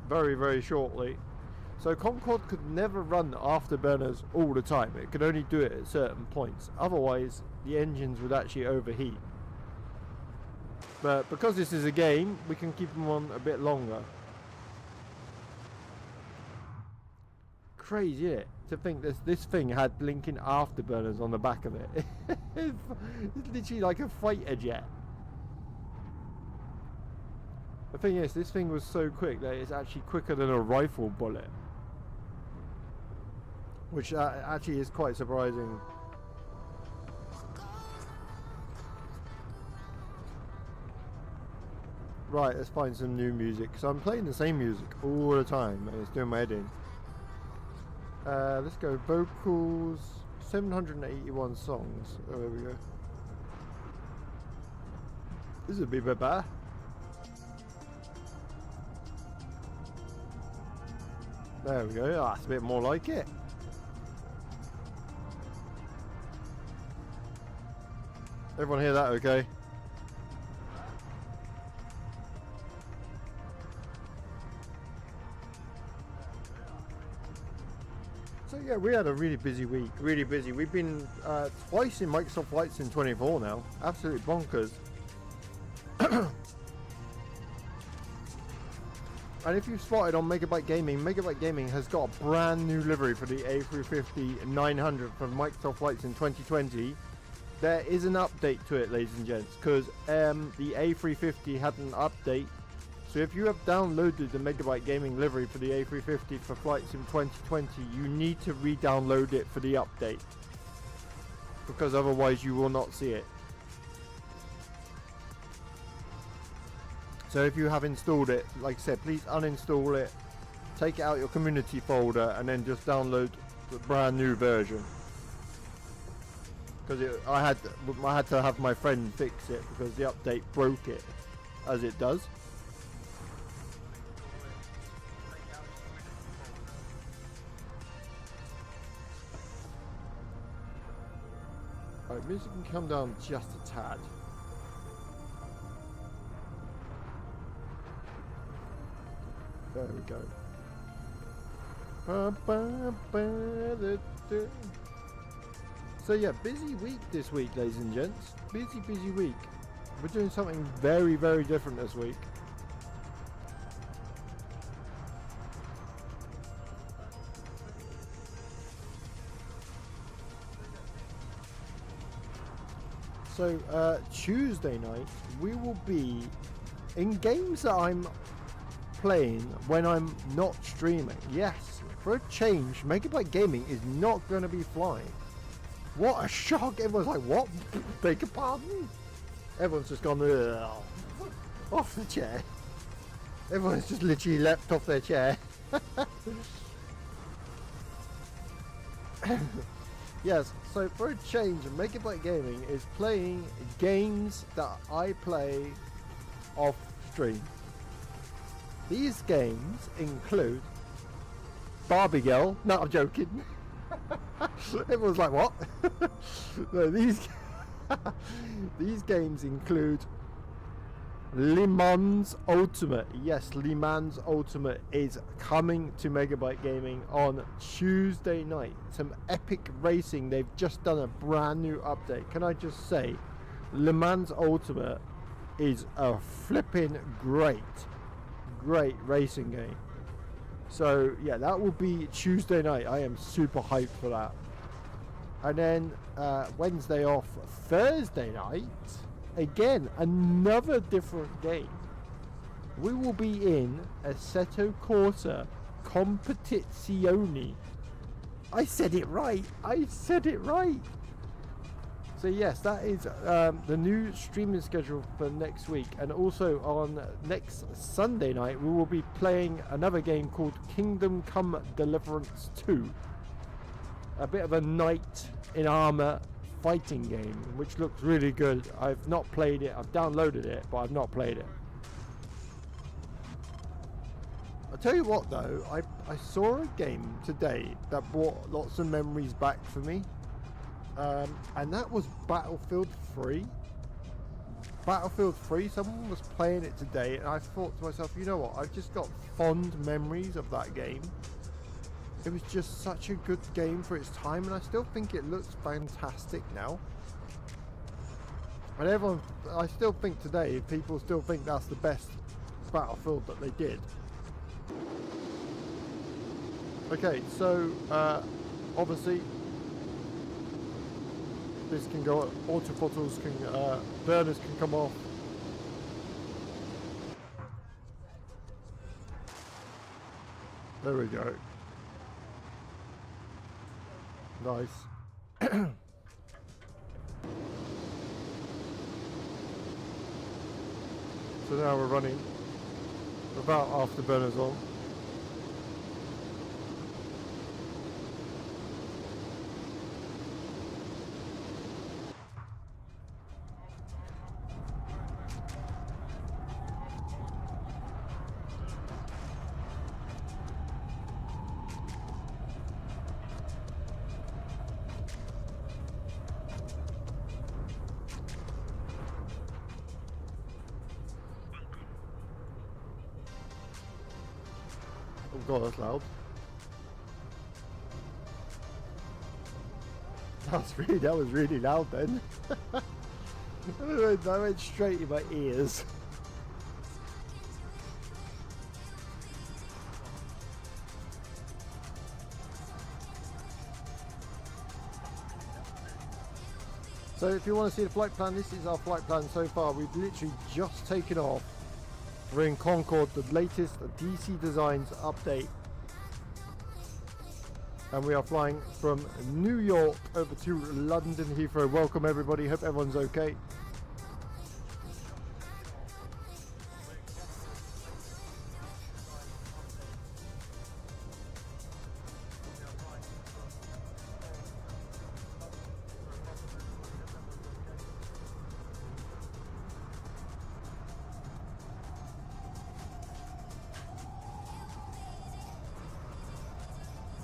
very, very shortly. So Concord could never run afterburners all the time. It could only do it at certain points. Otherwise, the engines would actually overheat. But because this is a game, we can keep them on a bit longer. Crazy, isn't it? To think this thing had blinking afterburners on the back of it. It's literally like a fighter jet. The thing is, this thing was so quick that it's actually quicker than a rifle bullet. Which actually is quite surprising. Right, let's find some new music. So I'm playing the same music all the time and it's doing my head in. Let's go vocals, 781 songs. Oh, there we go. This would be a bit better. There we go, that's a bit more like it. Everyone hear that okay? So yeah, we had a really busy week, really busy. We've been twice in Microsoft Flight Sim 24 now. Absolutely bonkers. And if you've spotted on Megabyte Gaming has got a brand new livery for the A350-900 from Microsoft Flight Sim 2020. There is an update to it, ladies and gents, because the A350 had an update. So if you have downloaded the Megabyte Gaming livery for the A350 for Flight Sim 2020, you need to re-download it for the update, because otherwise you will not see it. So if you have installed it, like I said, please uninstall it, take it out your community folder, and then just download the brand new version. Because I had to have my friend fix it because the update broke it, as it does. Alright, music can come down just a tad. There we go. So yeah, busy week this week, ladies and gents. Busy week. We're doing something very, very different this week. So Tuesday night we will be in games that I'm playing when I'm not streaming. Yes, for a change, Megabyte Gaming is not going to be flying. What a shock! Everyone's like, what? Beg your pardon? Everyone's just gone off the chair. Everyone's just literally leapt off their chair. Yes, so for a change, Megabyte Gaming is playing games that I play off stream. These games include Barbie Girl. No, I'm joking. Everyone's like, what? No, these games include Le Mans Ultimate. Yes, Le Mans Ultimate is coming to Megabyte Gaming on Tuesday night. Some epic racing. They've just done a brand new update. Can I just say, Le Mans Ultimate is a flipping great racing game. So yeah, that will be Tuesday night. I am super hyped for that. And then Wednesday off. Thursday night, again, another different game. We will be in Assetto Corsa Competizione. I said it right. So yes, that is the new streaming schedule for next week. And also on next Sunday night, we will be playing another game called Kingdom Come Deliverance 2. A bit of a knight in armor fighting game, which looks really good. I've not played it. I've downloaded it, but I've not played it. I'll tell you what though, I saw a game today that brought lots of memories back for me. And that was Battlefield 3. Battlefield 3, someone was playing it today, and I thought to myself, you know what, I've just got fond memories of that game. It was just such a good game for its time, and I still think it looks fantastic now. And I still think today, people still think that's the best Battlefield that they did. Okay, so obviously this can go, autobottles can, burners can come off. There we go. Nice. So now we're running without afterburners on. Oh god, that's loud. That was really loud then. That went straight in my ears. So if you want to see the flight plan, this is our flight plan so far. We've literally just taken off. We're in Concord, the latest DC Designs update. And we are flying from New York over to London Heathrow. Welcome everybody, hope everyone's okay.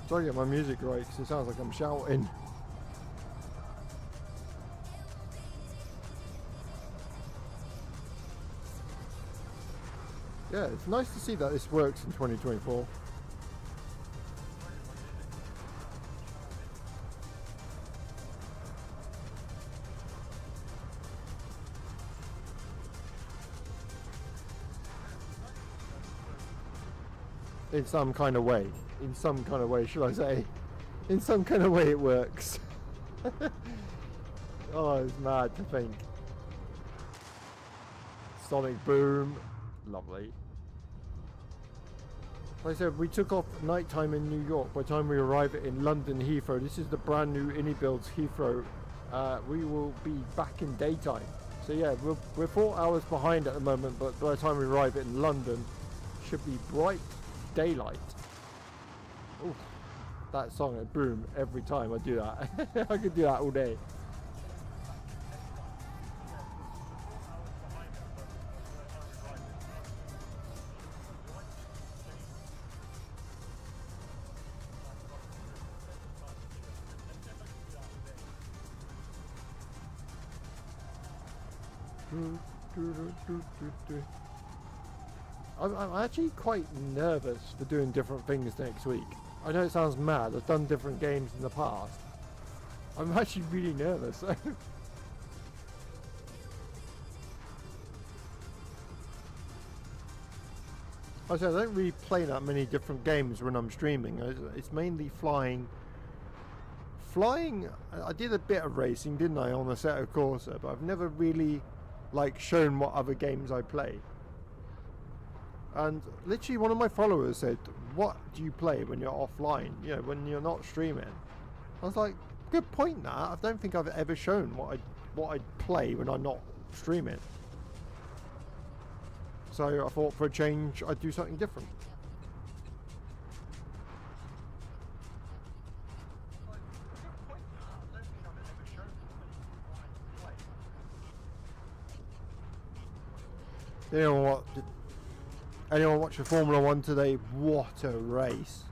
Try to get my music right because it sounds like I'm shouting. Yeah, it's nice to see that this works in 2024. In some kind of way. In some kind of way, should I say. In some kind of way it works. Oh, it's mad to think. Sonic Boom. Lovely. Like I said, we took off nighttime in New York. By the time we arrive in London Heathrow, this is the brand new Builds Heathrow. We will be back in daytime. So yeah, we're 4 hours behind at the moment, but by the time we arrive in London, should be bright daylight. Ooh, that song, boom, every time I do that. I could do that all day. I'm actually quite nervous for doing different things next week. I know it sounds mad, I've done different games in the past. I'm actually really nervous. I said I don't really play that many different games when I'm streaming. It's mainly flying. I did a bit of racing, didn't I, on the Assetto Corsa, but I've never really shown what other games I play. And literally one of my followers said, what do you play when you're offline, you know, when you're not streaming? I was like, good point that. I don't think I've ever shown what I play when I'm not streaming. So I thought for a change I'd do something different. Anyone watch the Formula 1 today? What a race.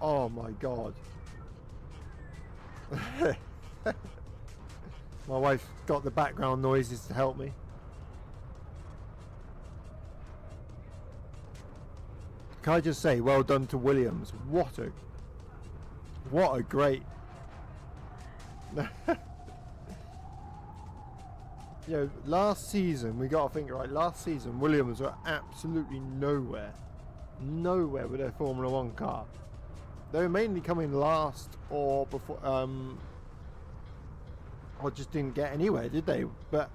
Oh my god. My wife got the background noises to help me. Can I just say, well done to Williams. What a great... You know, last season, we got to think, right, last season Williams were absolutely nowhere with their Formula 1 car. They were mainly coming last or before, or just didn't get anywhere, did they? But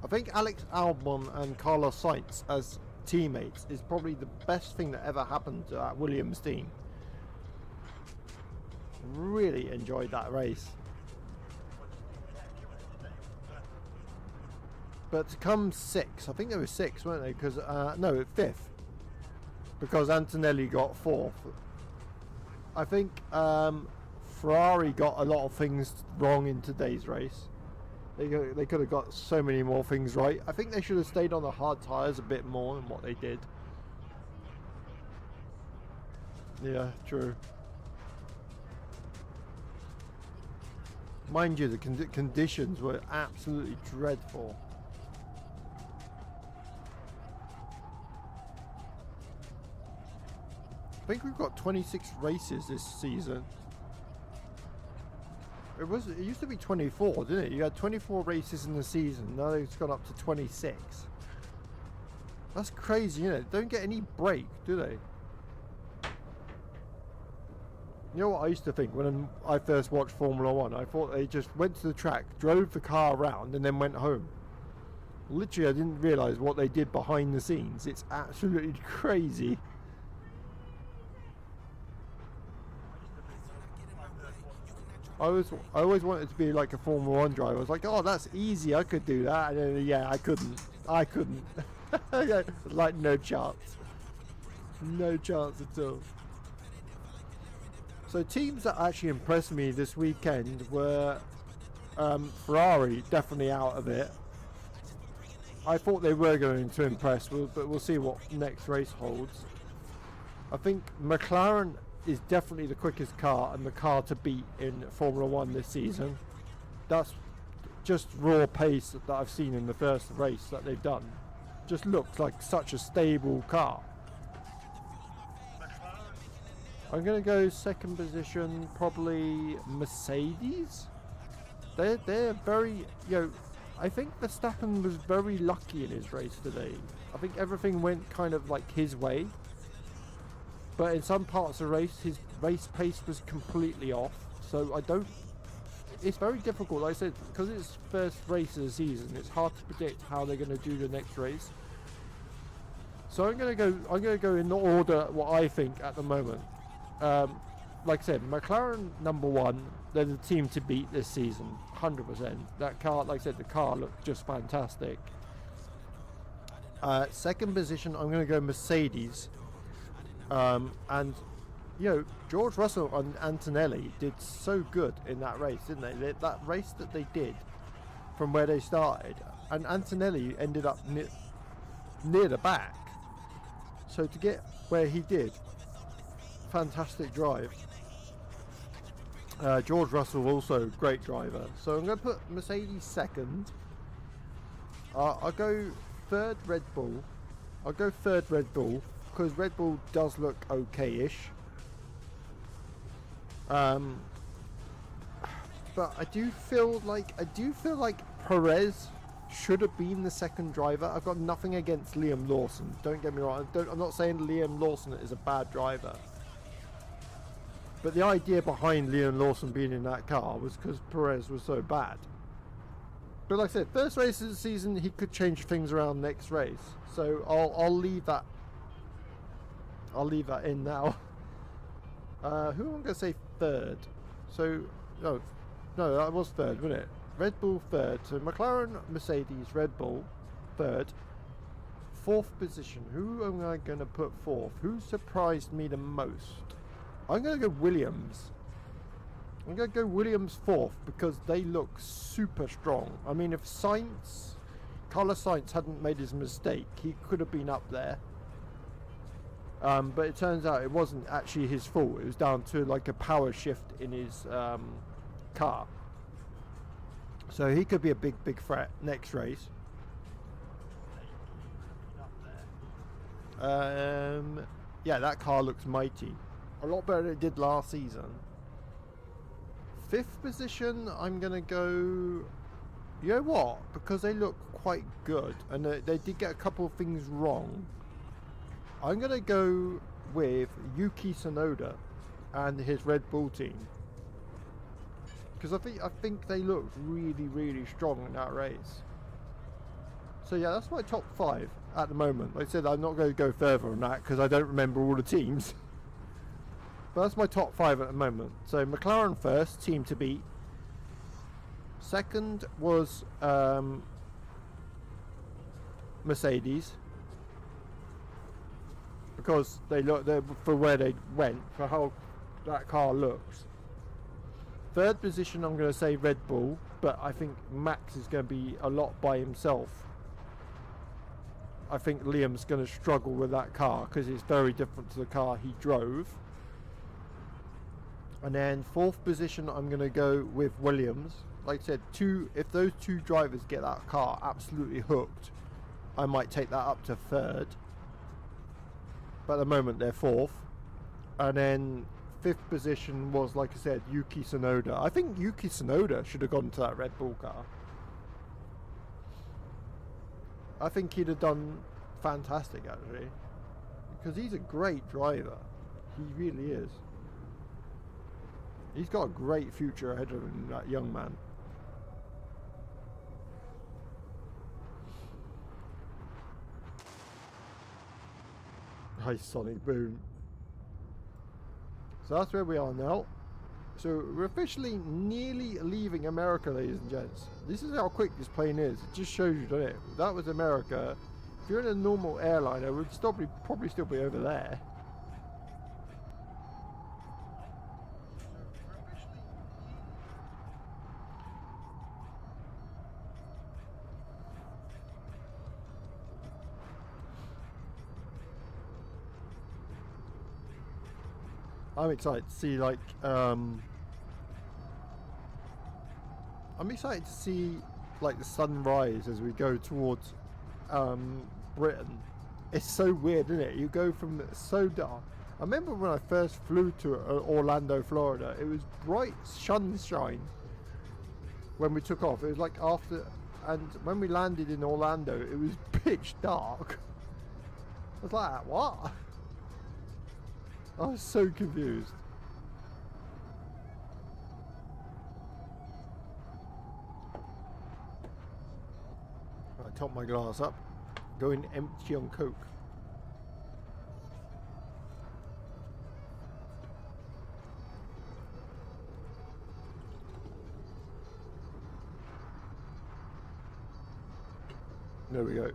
I think Alex Albon and Carlos Sainz as teammates is probably the best thing that ever happened to that Williams team. Really enjoyed that race. But to come sixth, I think they were sixth, weren't they? Because no, fifth, because Antonelli got fourth. I think Ferrari got a lot of things wrong in today's race. They could have got so many more things right. I think they should have stayed on the hard tyres a bit more than what they did. Yeah, true. Mind you, the conditions were absolutely dreadful. I think we've got 26 races this season. It used to be 24, didn't it? You had 24 races in the season. Now it's gone up to 26. That's crazy, isn't it? They don't get any break, do they? You know what I used to think when I first watched Formula 1? I thought they just went to the track, drove the car around, and then went home. Literally, I didn't realise what they did behind the scenes. It's absolutely crazy. I always wanted to be like a Formula 1 driver. I was like, oh, that's easy, I could do that. And then, yeah, I couldn't. Like, no chance. No chance at all. So teams that actually impressed me this weekend were Ferrari, definitely out of it. I thought they were going to impress, but we'll see what next race holds. I think McLaren is definitely the quickest car and the car to beat in Formula 1 this season. That's just raw pace that I've seen in the first race that they've done. Just looks like such a stable car. I'm going to go second position, probably Mercedes. They're very, I think Verstappen was very lucky in his race today. I think everything went kind of like his way. But in some parts of the race, his race pace was completely off. So it's very difficult, like I said, because it's first race of the season, it's hard to predict how they're going to do the next race. So I'm going to go in the order what I think at the moment. Like I said, McLaren number 1, they're the team to beat this season, 100%. That car, like I said, the car looked just fantastic. Second position, I'm going to go Mercedes. And, George Russell and Antonelli did so good in that race, didn't they? That race that they did from where they started, and Antonelli ended up near the back. So to get where he did, fantastic drive. George Russell also great driver. So I'm going to put Mercedes second. I'll go third Red Bull. Because Red Bull does look okay-ish. But I do feel like Perez should have been the second driver. I've got nothing against Liam Lawson. Don't get me wrong. I'm not saying Liam Lawson is a bad driver. But the idea behind Liam Lawson being in that car was because Perez was so bad. But like I said, first race of the season, he could change things around next race. So I'll leave that. I'll leave that in now. Who am I going to say third? So no, that was third, wasn't it? Red Bull third. So McLaren, Mercedes, Red Bull third. Fourth position. Who am I going to put fourth? Who surprised me the most? I'm going to go Williams. I'm going to go Williams fourth because they look super strong. I mean, if Carlos Sainz hadn't made his mistake, he could have been up there. But it turns out it wasn't actually his fault. It was down to like a power shift in his car. So he could be a big threat next race. Yeah, that car looks mighty. A lot better than it did last season. Fifth position, I'm going to go... You know what? Because they look quite good, and they did get a couple of things wrong, I'm going to go with Yuki Tsunoda and his Red Bull team. Because I think they looked really, really strong in that race. So yeah, that's my top 5 at the moment. Like I said, I'm not going to go further on that because I don't remember all the teams. But that's my top 5 at the moment. So McLaren first, team to beat. Second was Mercedes. Because they look for where they went, for how that car looks. Third position, I'm going to say Red Bull, but I think Max is going to be a lot by himself. I think Liam's going to struggle with that car because it's very different to the car he drove. And then fourth position, I'm going to go with Williams. Like I said, if those 2 drivers get that car absolutely hooked, I might take that up to third. But at the moment, they're fourth. And then fifth position was, like I said, Yuki Tsunoda. I think Yuki Tsunoda should have gone to that Red Bull car. I think he'd have done fantastic, actually. Because he's a great driver. He really is. He's got a great future ahead of him, that young man. Nice sonic boom. So that's where we are now. So we're officially nearly leaving America, ladies and gents. This is how quick this plane is. It just shows you, doesn't it? That was America. If you're in a normal airliner, we'd probably still be over there. I'm excited to see like I'm excited to see like the sunrise as we go towards Britain. It's so weird, isn't it? You go from so dark. I remember when I first flew to Orlando, Florida, it was bright sunshine when we took off. It was like after, and when we landed in Orlando, it was pitch dark. I was like, what? I was so confused. I top my glass up, going empty on Coke. There we go.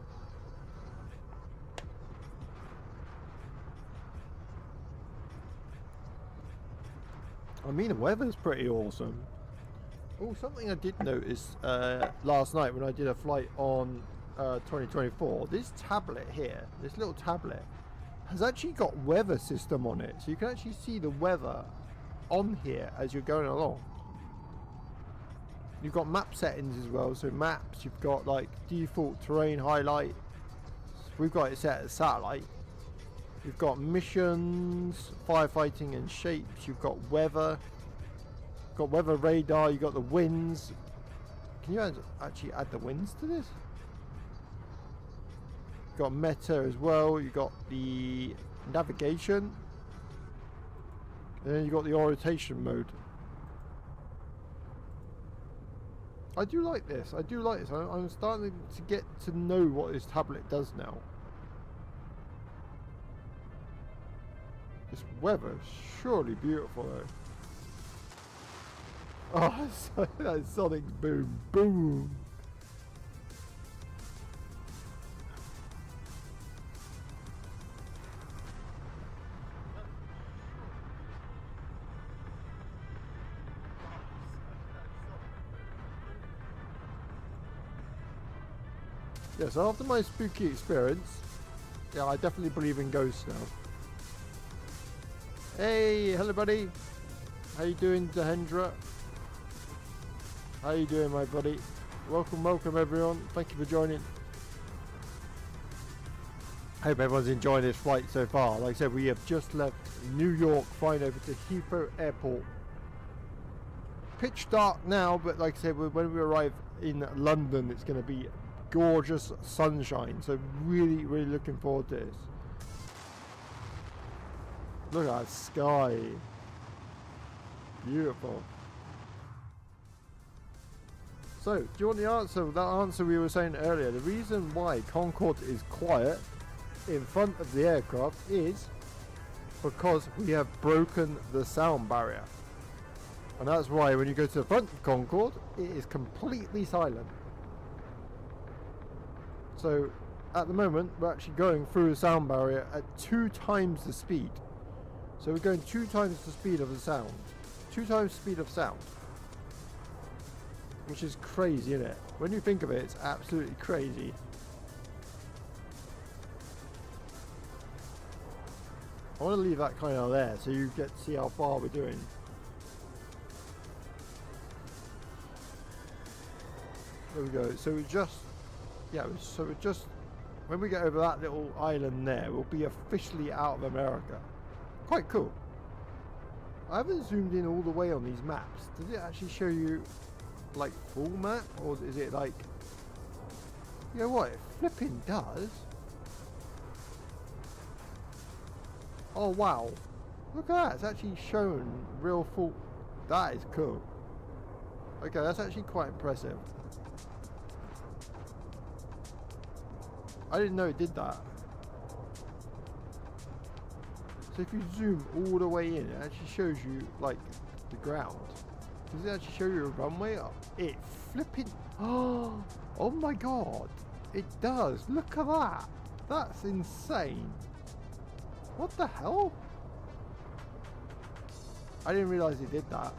I mean, the weather's pretty awesome. Oh, something I did notice last night when I did a flight on 2024. This tablet here, this little tablet, has actually got weather system on it. So you can actually see the weather on here as you're going along. You've got map settings as well, so maps, you've got like default terrain highlight. We've got it set as satellite. You've got missions, firefighting and shapes, you've got weather radar, you've got the winds. Can you actually add the winds to this? You've got meta as well, you've got the navigation, and then you've got the orientation mode. I do like this. I do like this. I'm starting to get to know what this tablet does now. This weather is surely beautiful though. Oh, that sonic boom, boom. Yeah, so after my spooky experience, yeah, I definitely believe in ghosts now. Hey, hello buddy. How you doing, Dehendra? How you doing, my buddy? Welcome, welcome everyone. Thank you for joining. Hope everyone's enjoying this flight so far. Like I said, we have just left New York, flying over to Heathrow Airport. Pitch dark now, but like I said, when we arrive in London, it's going to be gorgeous sunshine, so really looking forward to this. Look at that sky, beautiful. So do you want the answer? That answer we were saying earlier, the reason why Concord is quiet in front of the aircraft is because we have broken the sound barrier, and that's why when you go to the front of Concord, it is completely silent. So at the moment we're actually going through the sound barrier at 2 times the speed. So we're going 2 times the speed of the sound. 2 times the speed of sound. Which is crazy, isn't it? When you think of it, it's absolutely crazy. I want to leave that kind of there so you get to see how far we're doing. There we go. So we just... yeah, so we're just... when we get over that little island there, we'll be officially out of America. Quite cool. I haven't zoomed in all the way on these maps. Does it actually show you like full map, or is it like, you know what, it flipping does. Oh wow, look at that, it's actually shown real full. That is cool. Okay, that's actually quite impressive. I didn't know it did that. So if you zoom all the way in, it actually shows you like the ground. Does it actually show you a runway? It flipping... oh my god, it does. Look at that. That's insane. What the hell? I didn't realize it did that.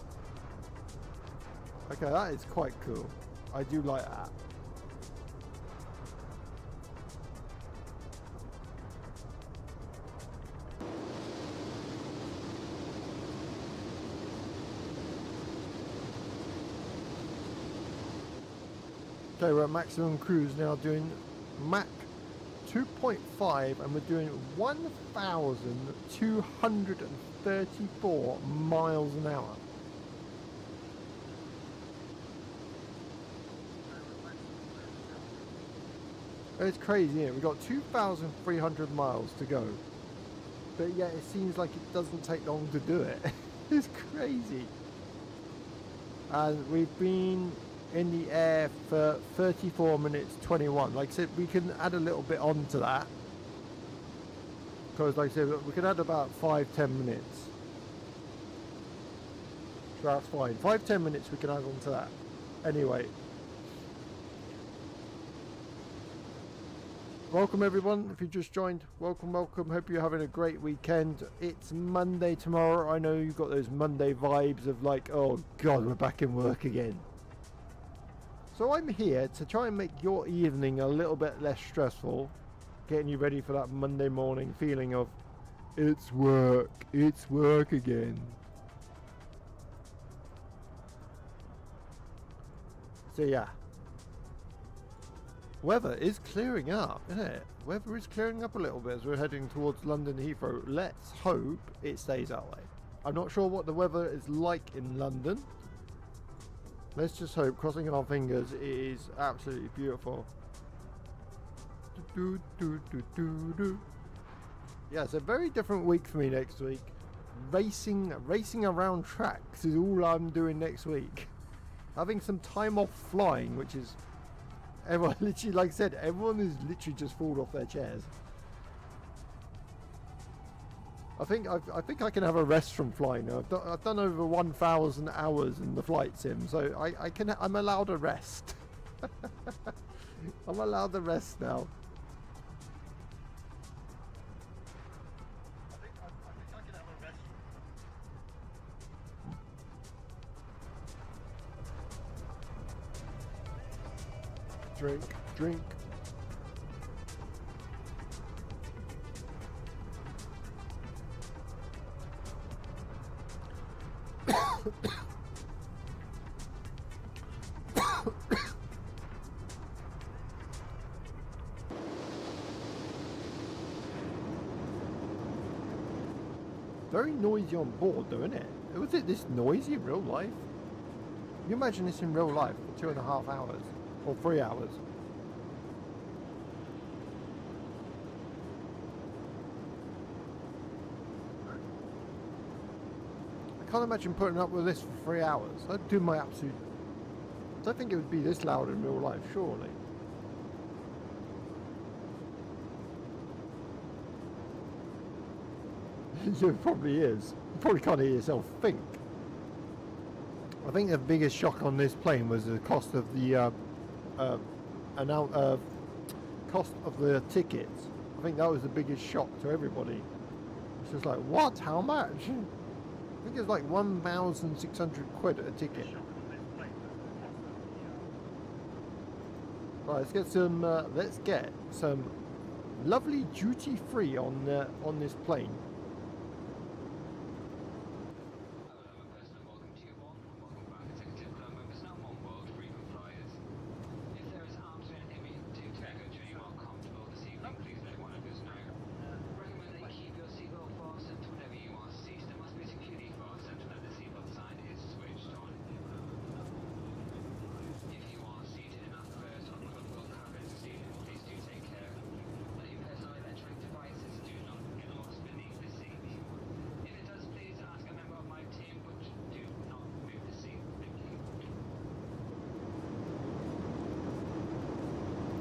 Okay, that is quite cool. I do like that. Okay, we're at maximum cruise now, doing Mach 2.5, and we're doing 1,234 miles an hour. It's crazy, isn't it? We've got 2,300 miles to go. But yet it seems like it doesn't take long to do it. It's crazy. And we've been in the air for 34 minutes 21. Like I said, we can add a little bit on to that. Because like I said, we can add about 5-10 minutes. So that's fine. 5-10 minutes we can add on to that. Anyway. Welcome everyone, if you just joined, welcome. Hope you're having a great weekend. It's Monday tomorrow. I know you've got those Monday vibes of like, oh god, we're back in work again. So I'm here to try and make your evening a little bit less stressful, getting you ready for that Monday morning feeling of it's work again. So yeah. Weather is clearing up, isn't it? Weather is clearing up a little bit as we're heading towards London Heathrow. Let's hope it stays that way. I'm not sure what the weather is like in London. Let's just hope, crossing our fingers, it is absolutely beautiful. Yeah, it's a very different week for me next week. Racing around tracks is all I'm doing next week. Having some time off flying, which is... Everyone, literally, like I said, everyone is literally just fallen off their chairs. I think I can have a rest from flying now. I've done over 1,000 hours in the flight sim, so I'm allowed a rest. I'm allowed the rest now. I think I can have a rest. Drink. Very noisy on board though, isn't it? Was it this noisy in real life? Can you imagine this in real life for 2.5 hours? Or 3 hours. I can't imagine putting up with this for 3 hours. I'd do my absolute... I don't think it would be this loud in real life, surely. It probably is. You probably can't hear yourself think. I think the biggest shock on this plane was the cost of the cost of the tickets. I think that was the biggest shock to everybody. It's just like, what? How much? I think it's like 1,600 quid a ticket. Right, let's get some lovely duty free on this plane.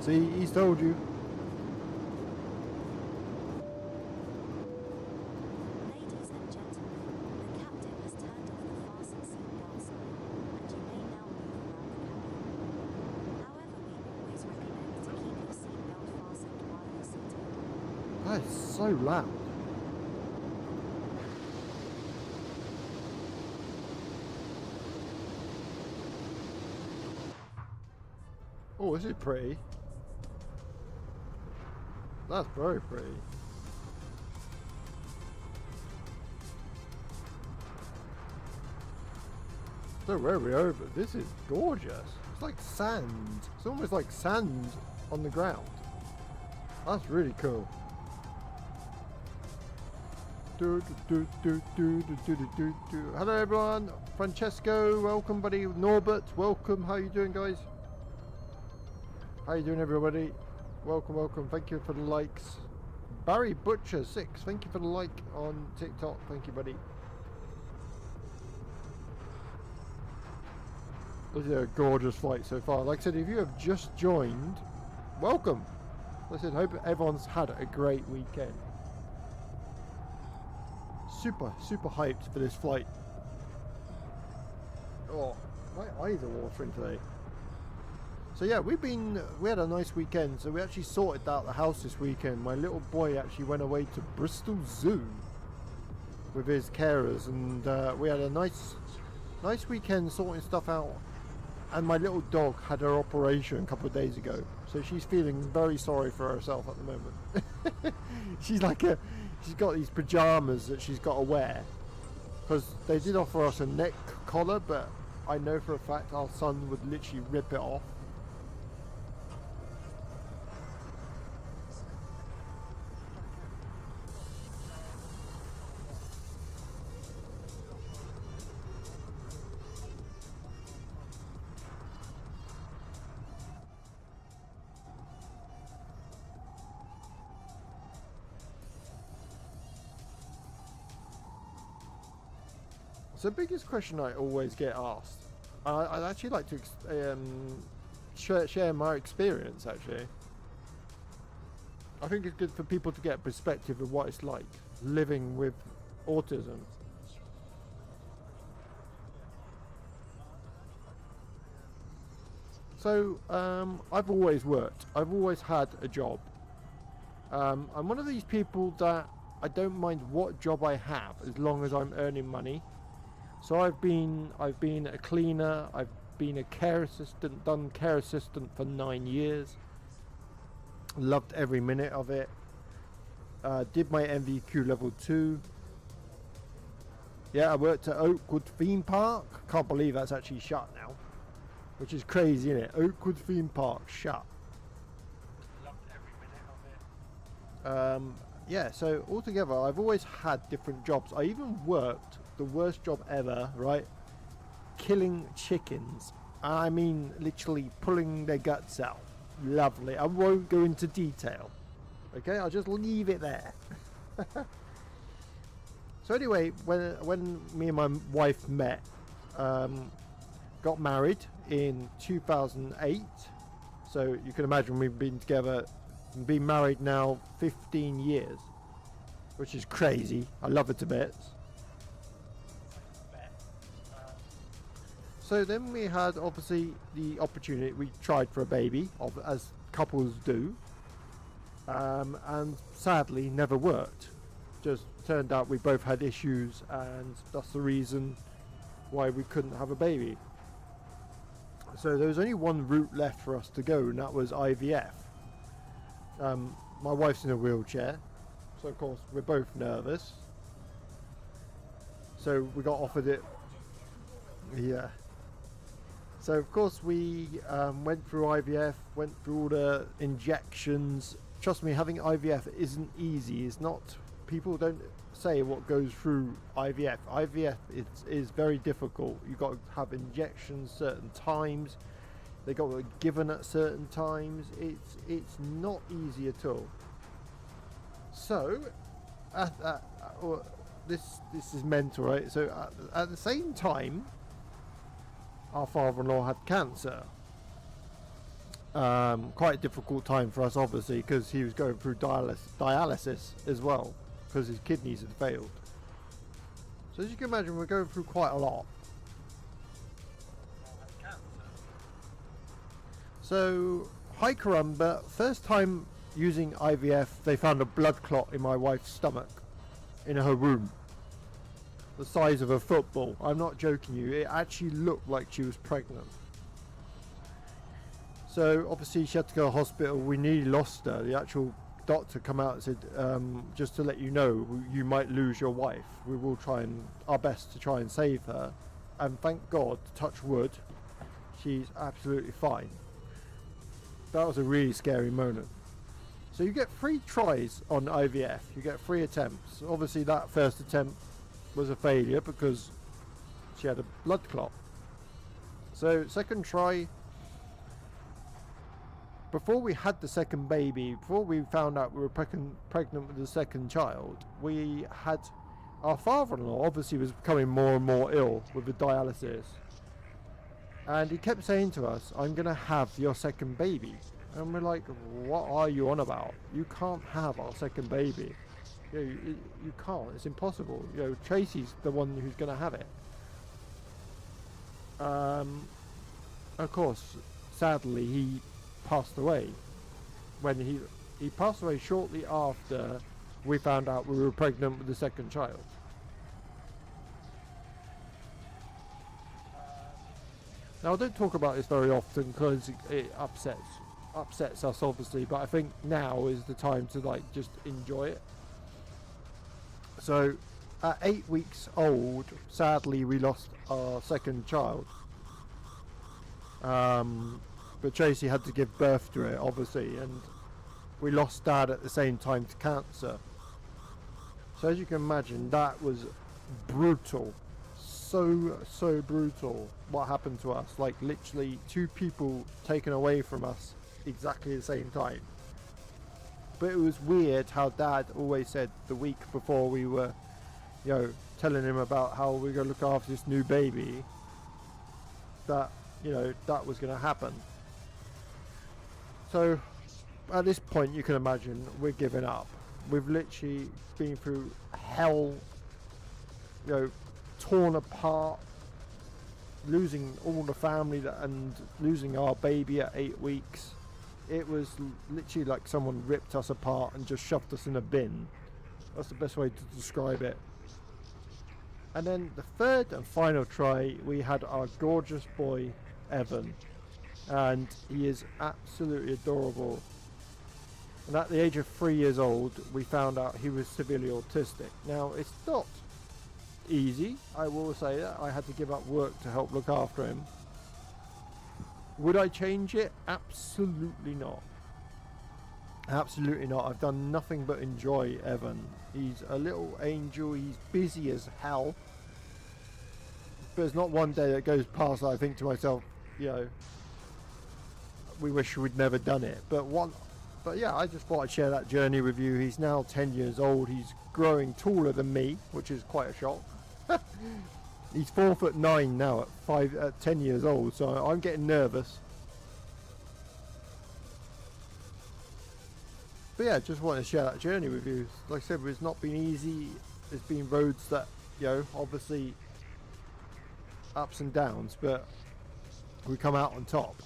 See, he's told you. Ladies and gentlemen, the captain has turned off the fasten seatbelt sign, and you may now move around the cabin. However, we always recommend to keep your seatbelt fastened while you're seated. That is so loud. Oh, this is pretty. That's very pretty. So where are we over? This is gorgeous. It's like sand. It's almost like sand on the ground. That's really cool. Hello everyone. Francesco, welcome buddy. Norbert, welcome. How you doing guys? How you doing everybody? Welcome, welcome. Thank you for the likes. Barry Butcher 6, thank you for the like on TikTok. Thank you buddy. This is a gorgeous flight so far. Like I said, if you have just joined, welcome. Like I said, hope everyone's had a great weekend. Super hyped for this flight. Oh, my eyes are watering today. So yeah, we had a nice weekend. So we actually sorted out the house this weekend. My little boy actually went away to Bristol Zoo with his carers, and we had a nice weekend sorting stuff out. And my little dog had her operation a couple of days ago, so she's feeling very sorry for herself at the moment. she's got these pajamas that she's got to wear, because they did offer us a neck collar, but I know for a fact our son would literally rip it off. So the biggest question I always get asked, I'd actually like to share my experience actually. I think it's good for people to get a perspective of what it's like living with autism. So I've always worked, I've always had a job. I'm one of these people that I don't mind what job I have as long as I'm earning money. So I've been a cleaner, I've been a care assistant, done care assistant for 9 years. Loved every minute of it. Did my MVQ level 2. Yeah, I worked at Oakwood Theme Park. Can't believe that's actually shut now. Which is crazy, isn't it? Oakwood Theme Park shut. Loved every minute of it. Yeah, so altogether I've always had different jobs. I even worked the worst job ever, right? Killing chickens. I mean, literally pulling their guts out. Lovely. I won't go into detail. Okay, I'll just leave it there. So anyway, when me and my wife met, got married in 2008. So you can imagine we've been together, been married now 15 years, which is crazy. I love it to bits. So then we had obviously the opportunity, we tried for a baby, as couples do, and sadly never worked. Just turned out we both had issues, and that's the reason why we couldn't have a baby. So there was only one route left for us to go, and that was IVF. My wife's in a wheelchair, so of course we're both nervous. So we got offered it. Yeah. So of course we went through IVF, went through all the injections. Trust me, having IVF isn't easy. It's not. People don't say what goes through IVF. IVF is very difficult. You've got to have injections certain times. They got to be given at certain times. It's not easy at all. So this is mental, right? So at the same time, our father-in-law had cancer. Quite a difficult time for us, obviously, because he was going through dialysis as well, because his kidneys had failed. So as you can imagine, we're going through quite a lot. So, hi caramba, first time using IVF, they found a blood clot in my wife's stomach, in her womb. The size of a football. I'm not joking you, it actually looked like she was pregnant. So obviously she had to go to hospital. We nearly lost her. The actual doctor come out and said, just to let you know, you might lose your wife. We will try and our best to try and save her. And thank God, touch wood, she's absolutely fine. That was a really scary moment. So you get 3 tries on IVF. You get 3 attempts. Obviously that first attempt was a failure because she had a blood clot. So second try, before we had the second baby, before we found out we were pregnant with the second child, we had our father-in-law obviously was becoming more and more ill with the dialysis. And he kept saying to us, I'm going to have your second baby. And we're like, what are you on about? You can't have our second baby. You can't. It's impossible. Tracy's the one who's going to have it. Of course, sadly, he passed away. When he passed away shortly after we found out we were pregnant with the second child. Now I don't talk about this very often because it upsets us obviously, but I think now is the time to just enjoy it. So at 8 weeks old, sadly we lost our second child. But Tracy had to give birth to it obviously, and we lost Dad at the same time to cancer. So as you can imagine, that was brutal. So brutal what happened to us. Like literally 2 people taken away from us exactly the same time. But it was weird how Dad always said the week before we were telling him about how we're going to look after this new baby, that that was going to happen. So at this point you can imagine we're giving up. We've literally been through hell, torn apart, losing all the family and losing our baby at 8 weeks. It was literally like someone ripped us apart and just shoved us in a bin. That's the best way to describe it. And then the third and final try, we had our gorgeous boy Evan, and he is absolutely adorable. And at the age of 3 years old, we found out he was severely autistic. Now, it's not easy, I will say that. I had to give up work to help look after him. Would I change it? Absolutely not. Absolutely not. I've done nothing but enjoy Evan. He's a little angel. He's busy as hell. But there's not one day that goes past that I think to myself, we wish we'd never done it. But yeah, I just thought I'd share that journey with you. He's now 10 years old. He's growing taller than me, which is quite a shock. He's 4'9" now at 10 years old, so I'm getting nervous. But yeah, just wanted to share that journey with you. Like I said, it's not been easy. There's been roads that, obviously ups and downs, but we come out on top.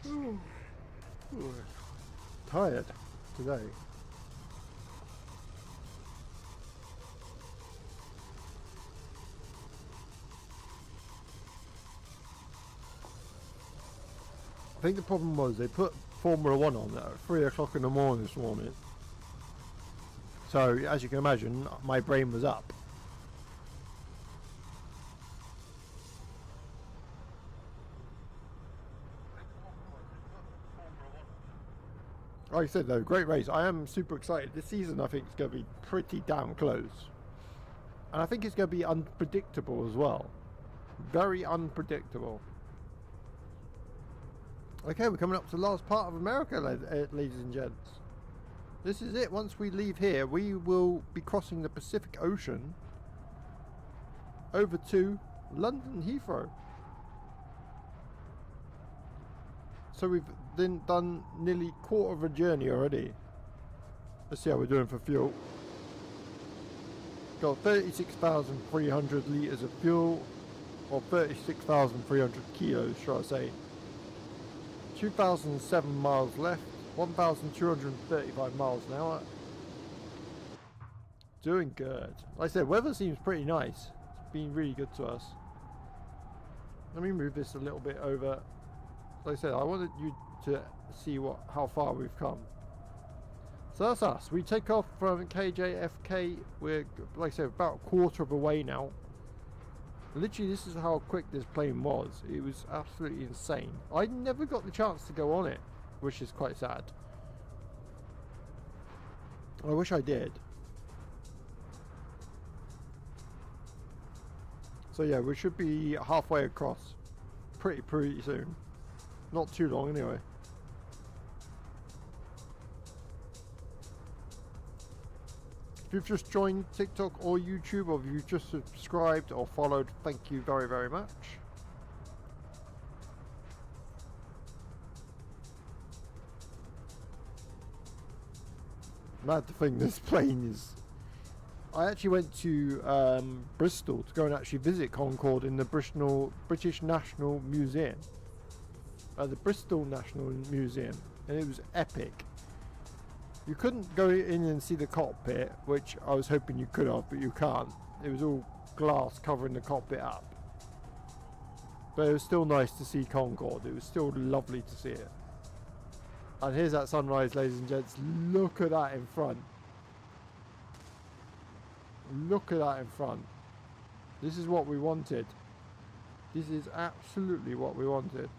Ooh. Tired today. I think the problem was they put Formula 1 on at 3 o'clock in the morning this morning. So as you can imagine, my brain was up. Like I said though, great race. I am super excited. This season I think it's going to be pretty damn close. And I think it's going to be unpredictable as well. Very unpredictable. Okay, we're coming up to the last part of America, ladies and gents. This is it. Once we leave here, we will be crossing the Pacific Ocean over to London Heathrow. So we've then done nearly quarter of a journey already. Let's see how we're doing for fuel. Got 36,300 litres of fuel, or 36,300 kilos, shall I say. 2,007 miles left, 1,235 miles an hour. Doing good. Like I said, weather seems pretty nice. It's been really good to us. Let me move this a little bit over. Like I said, I wanted you to see how far we've come. So that's us. We take off from KJFK. We're, like I said, about a quarter of a way now. Literally, this is how quick this plane was. It was absolutely insane. I never got the chance to go on it, which is quite sad. I wish I did. So yeah, we should be halfway across pretty soon. Not too long anyway. If you've just joined TikTok or YouTube, or if you've just subscribed or followed, thank you very, very much. Mad to think this plane is... I actually went to Bristol to go and actually visit Concord in the British National Museum. The Bristol National Museum. And it was epic. You couldn't go in and see the cockpit, which I was hoping you could have, but you can't. It was all glass covering the cockpit up. But it was still nice to see Concord. It was still lovely to see it. And here's that sunrise, ladies and gents. Look at that in front. Look at that in front. This is what we wanted. This is absolutely what we wanted.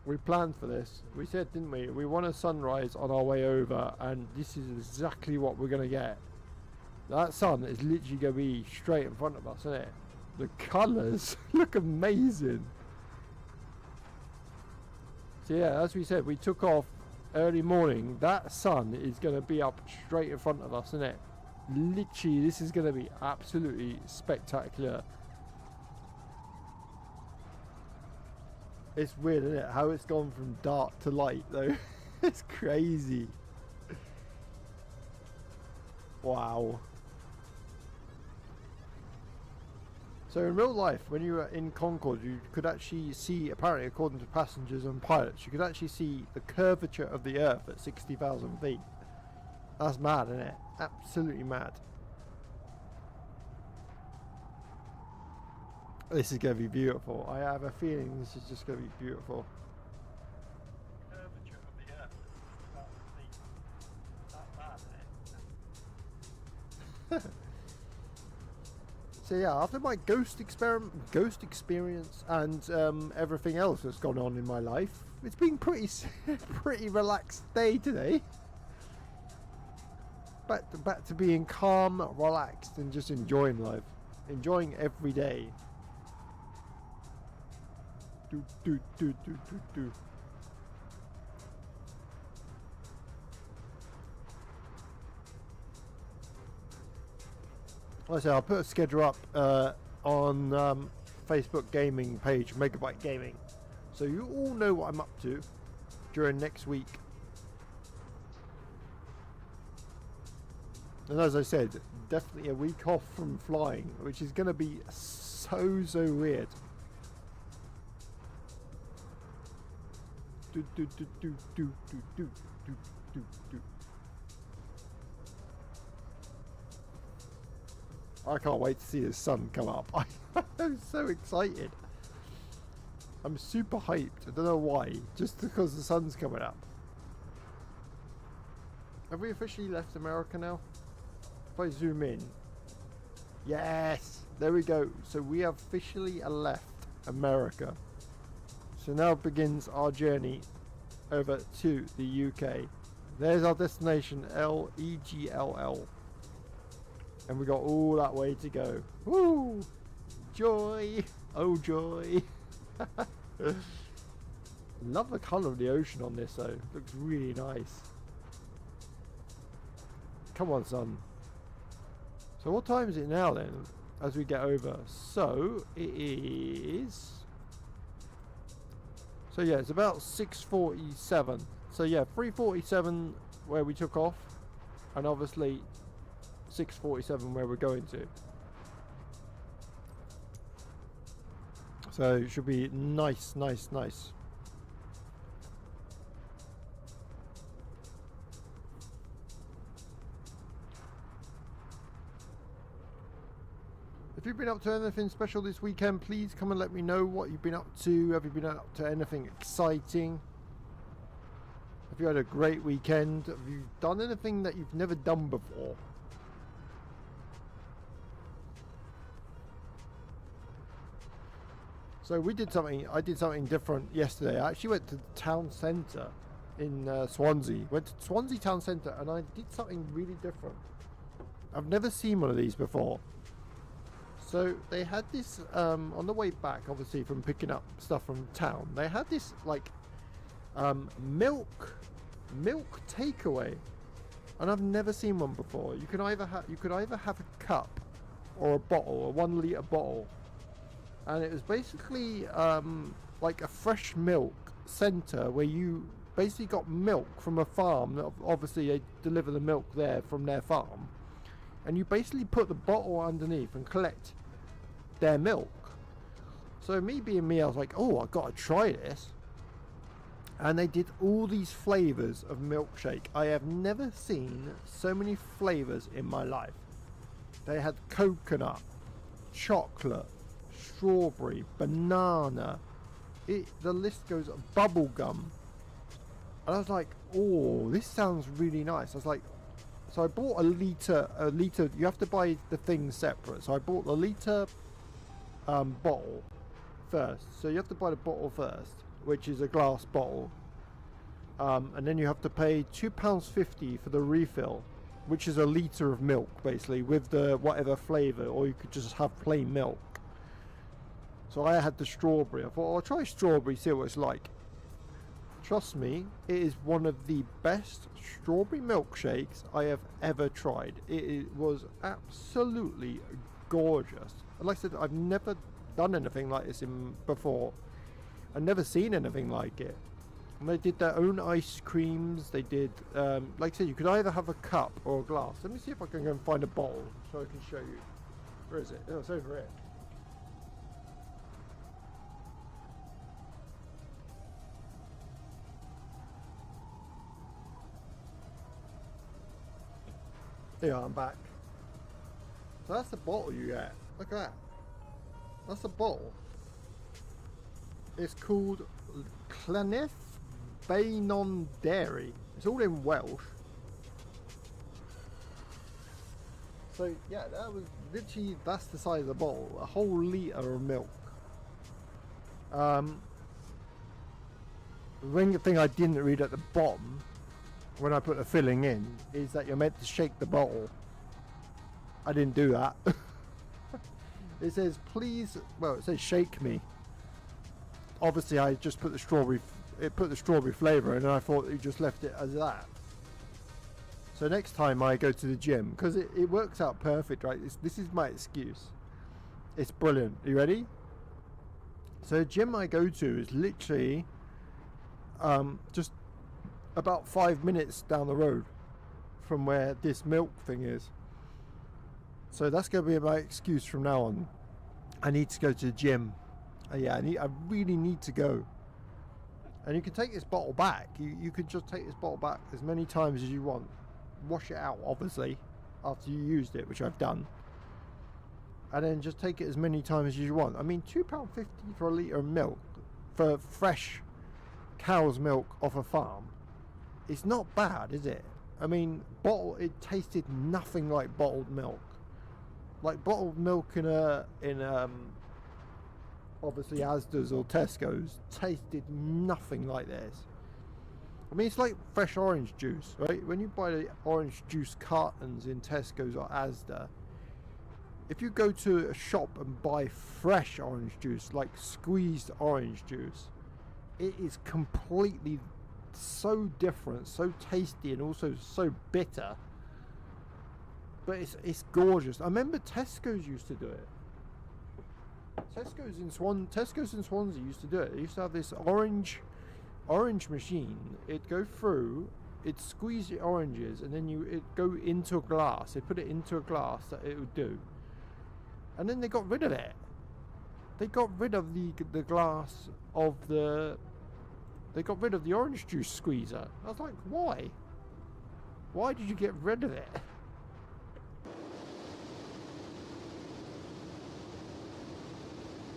We planned for this. We said, didn't we? We want a sunrise on our way over, and this is exactly what we're going to get. That sun is literally going to be straight in front of us, isn't it? The colours look amazing. So yeah, as we said, we took off early morning. That sun is going to be up straight in front of us, isn't it? Literally, this is going to be absolutely spectacular. It's weird, isn't it? How it's gone from dark to light, though. It's crazy. Wow. So in real life, when you were in Concord, you could actually see, apparently according to passengers and pilots, you could actually see the curvature of the Earth at 60,000 feet. That's mad, isn't it? Absolutely mad. This is going to be beautiful. I have a feeling this is just going to be beautiful. Curvature of the Earth at 60,000 feet. That's mad, isn't it? So yeah, after my ghost experience and everything else that's gone on in my life, it's been pretty relaxed day today. Back to being calm, relaxed, and just enjoying life, enjoying every day. Like I say, I'll put a schedule up on Facebook gaming page, Megabyte Gaming, so you all know what I'm up to during next week. And as I said, definitely a week off from flying, which is going to be so weird. I can't wait to see the sun come up. I'm so excited. I'm super hyped. I don't know why. Just because the sun's coming up. Have we officially left America now? If I zoom in. Yes! There we go. So we have officially left America. So now begins our journey over to the UK. There's our destination, EGLL. And we got all that way to go. Woo! Joy! Oh joy! Love the colour of the ocean on this though. Looks really nice. Come on, sun. So what time is it now then, as we get over? So it is... So yeah, it's about 6:47. So yeah, 3:47 where we took off, and obviously 6:47 where we're going to. So it should be nice. If you've been up to anything special this weekend, please come and let me know what you've been up to. Have you been up to anything exciting? Have you had a great weekend? Have you done anything that you've never done before? So we did something, I did something different yesterday. I actually went to the town centre in Swansea. Went to Swansea town centre and I did something really different. I've never seen one of these before. So they had this, on the way back, obviously from picking up stuff from town, they had this like milk takeaway. And I've never seen one before. You could either have a cup or a bottle, a 1 litre bottle. And it was basically like a fresh milk centre where you basically got milk from a farm. Obviously they deliver the milk there from their farm, and you basically put the bottle underneath and collect their milk. So me being me, I was like, oh, I've got to try this. And they did all these flavours of milkshake. I have never seen so many flavours in my life. They had coconut, chocolate, strawberry, banana, the list goes, bubble gum. And I was like, oh, this sounds really nice. I was like, so I bought a litre, you have to buy the things separate. So I bought the litre bottle first. So you have to buy the bottle first, which is a glass bottle. And then you have to pay £2.50 for the refill, which is a litre of milk, basically, with the whatever flavour, or you could just have plain milk. So I had the strawberry. I thought, I'll try strawberry, see what it's like. Trust me, it is one of the best strawberry milkshakes I have ever tried. It was absolutely gorgeous. And like I said, I've never done anything like this before. I've never seen anything like it. And they did their own ice creams. They did, like I said, you could either have a cup or a glass. Let me see if I can go and find a bowl so I can show you. Where is it? Oh, it's over here. Here, I'm back. So that's the bottle you get. Look at that. That's the bottle. It's called Llaneth Bainon Dairy. It's all in Welsh. So yeah, that was literally, that's the size of the bottle. A whole litre of milk. The one thing I didn't read at the bottom when I put the filling in is that you're meant to shake the bottle. I didn't do that. It says please, well, it says shake me. Obviously I just put the strawberry, it put the strawberry flavour in, and I thought you just left it as that. So next time I go to the gym, because it works out perfect, right? This is my excuse. It's brilliant. Are you ready? So the gym I go to is literally just about 5 minutes down the road from where this milk thing is. So that's going to be my excuse from now on. I need to go to the gym. Yeah, I really need to go. And you can take this bottle back. You could just take this bottle back as many times as you want. Wash it out, obviously, after you used it, which I've done. And then just take it as many times as you want. I mean, £2.50 for a litre of milk, for fresh cow's milk off a farm. It's not bad, is it? I mean, it tasted nothing like bottled milk. Like bottled milk in obviously Asda's or Tesco's tasted nothing like this. I mean, it's like fresh orange juice, right? When you buy the orange juice cartons in Tesco's or Asda, if you go to a shop and buy fresh orange juice, like squeezed orange juice, it is completely so different, so tasty, and also so bitter. But it's gorgeous. I remember Tesco's used to do it. Tesco's in Swansea used to do it. They used to have this orange machine. It'd go through, it'd squeeze the oranges, and then it'd go into a glass. They'd put it into a glass that it would do. And then they got rid of it. They got rid of the glass of the... They got rid of the orange juice squeezer. I was like, why? Why did you get rid of it?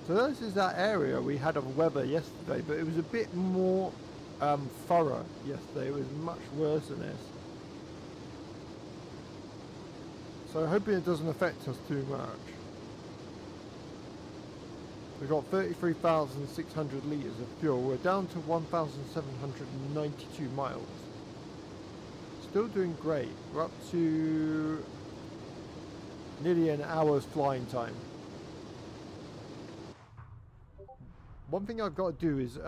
So this is that area we had of weather yesterday, but it was a bit more thorough yesterday. It was much worse than this. So hoping it doesn't affect us too much. We've got 33,600 litres of fuel. We're down to 1,792 miles. Still doing great. We're up to nearly an hour's flying time. One thing I've got to do is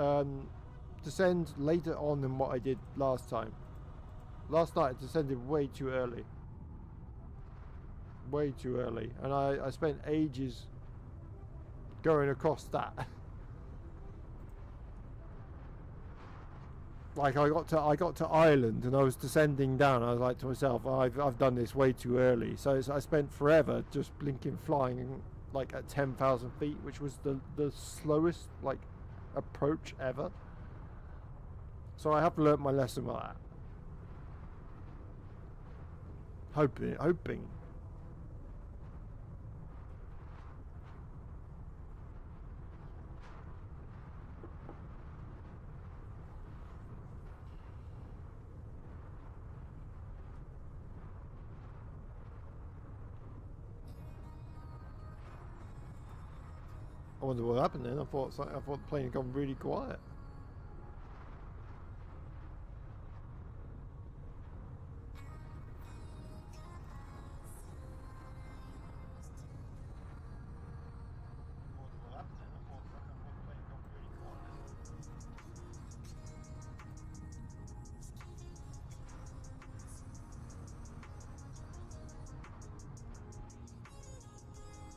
descend later on than what I did last time. Last night I descended way too early. Way too early. And I spent ages going across that. Like I got to Ireland and I was descending down. I was like to myself, I've done this way too early. So I spent forever just blinking flying like at 10,000 feet, which was the slowest like approach ever. So I have learnt my lesson with that. Hoping. I wonder what happened then. I thought the plane had gone really quiet.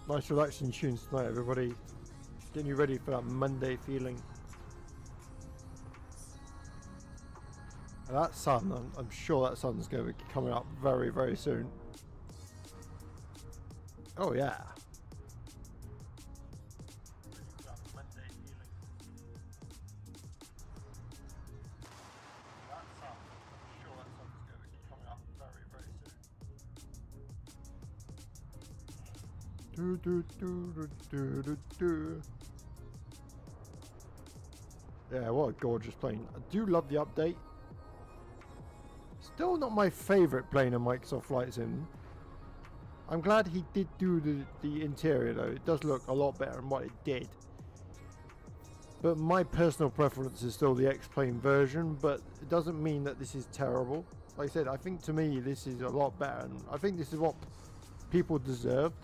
Nice relaxing tunes tonight, everybody. Getting you ready for that Monday feeling. And that sun, I'm sure that sun's going to be coming up very, very soon. Oh yeah. Do, do, do, do, do, do. Yeah, what a gorgeous plane. I do love the update. Still not my favourite plane on Microsoft Flight Sim. I'm glad he did do the interior though. It does look a lot better than what it did. But my personal preference is still the X-Plane version, but it doesn't mean that this is terrible. Like I said, I think to me this is a lot better, and I think this is what people deserved.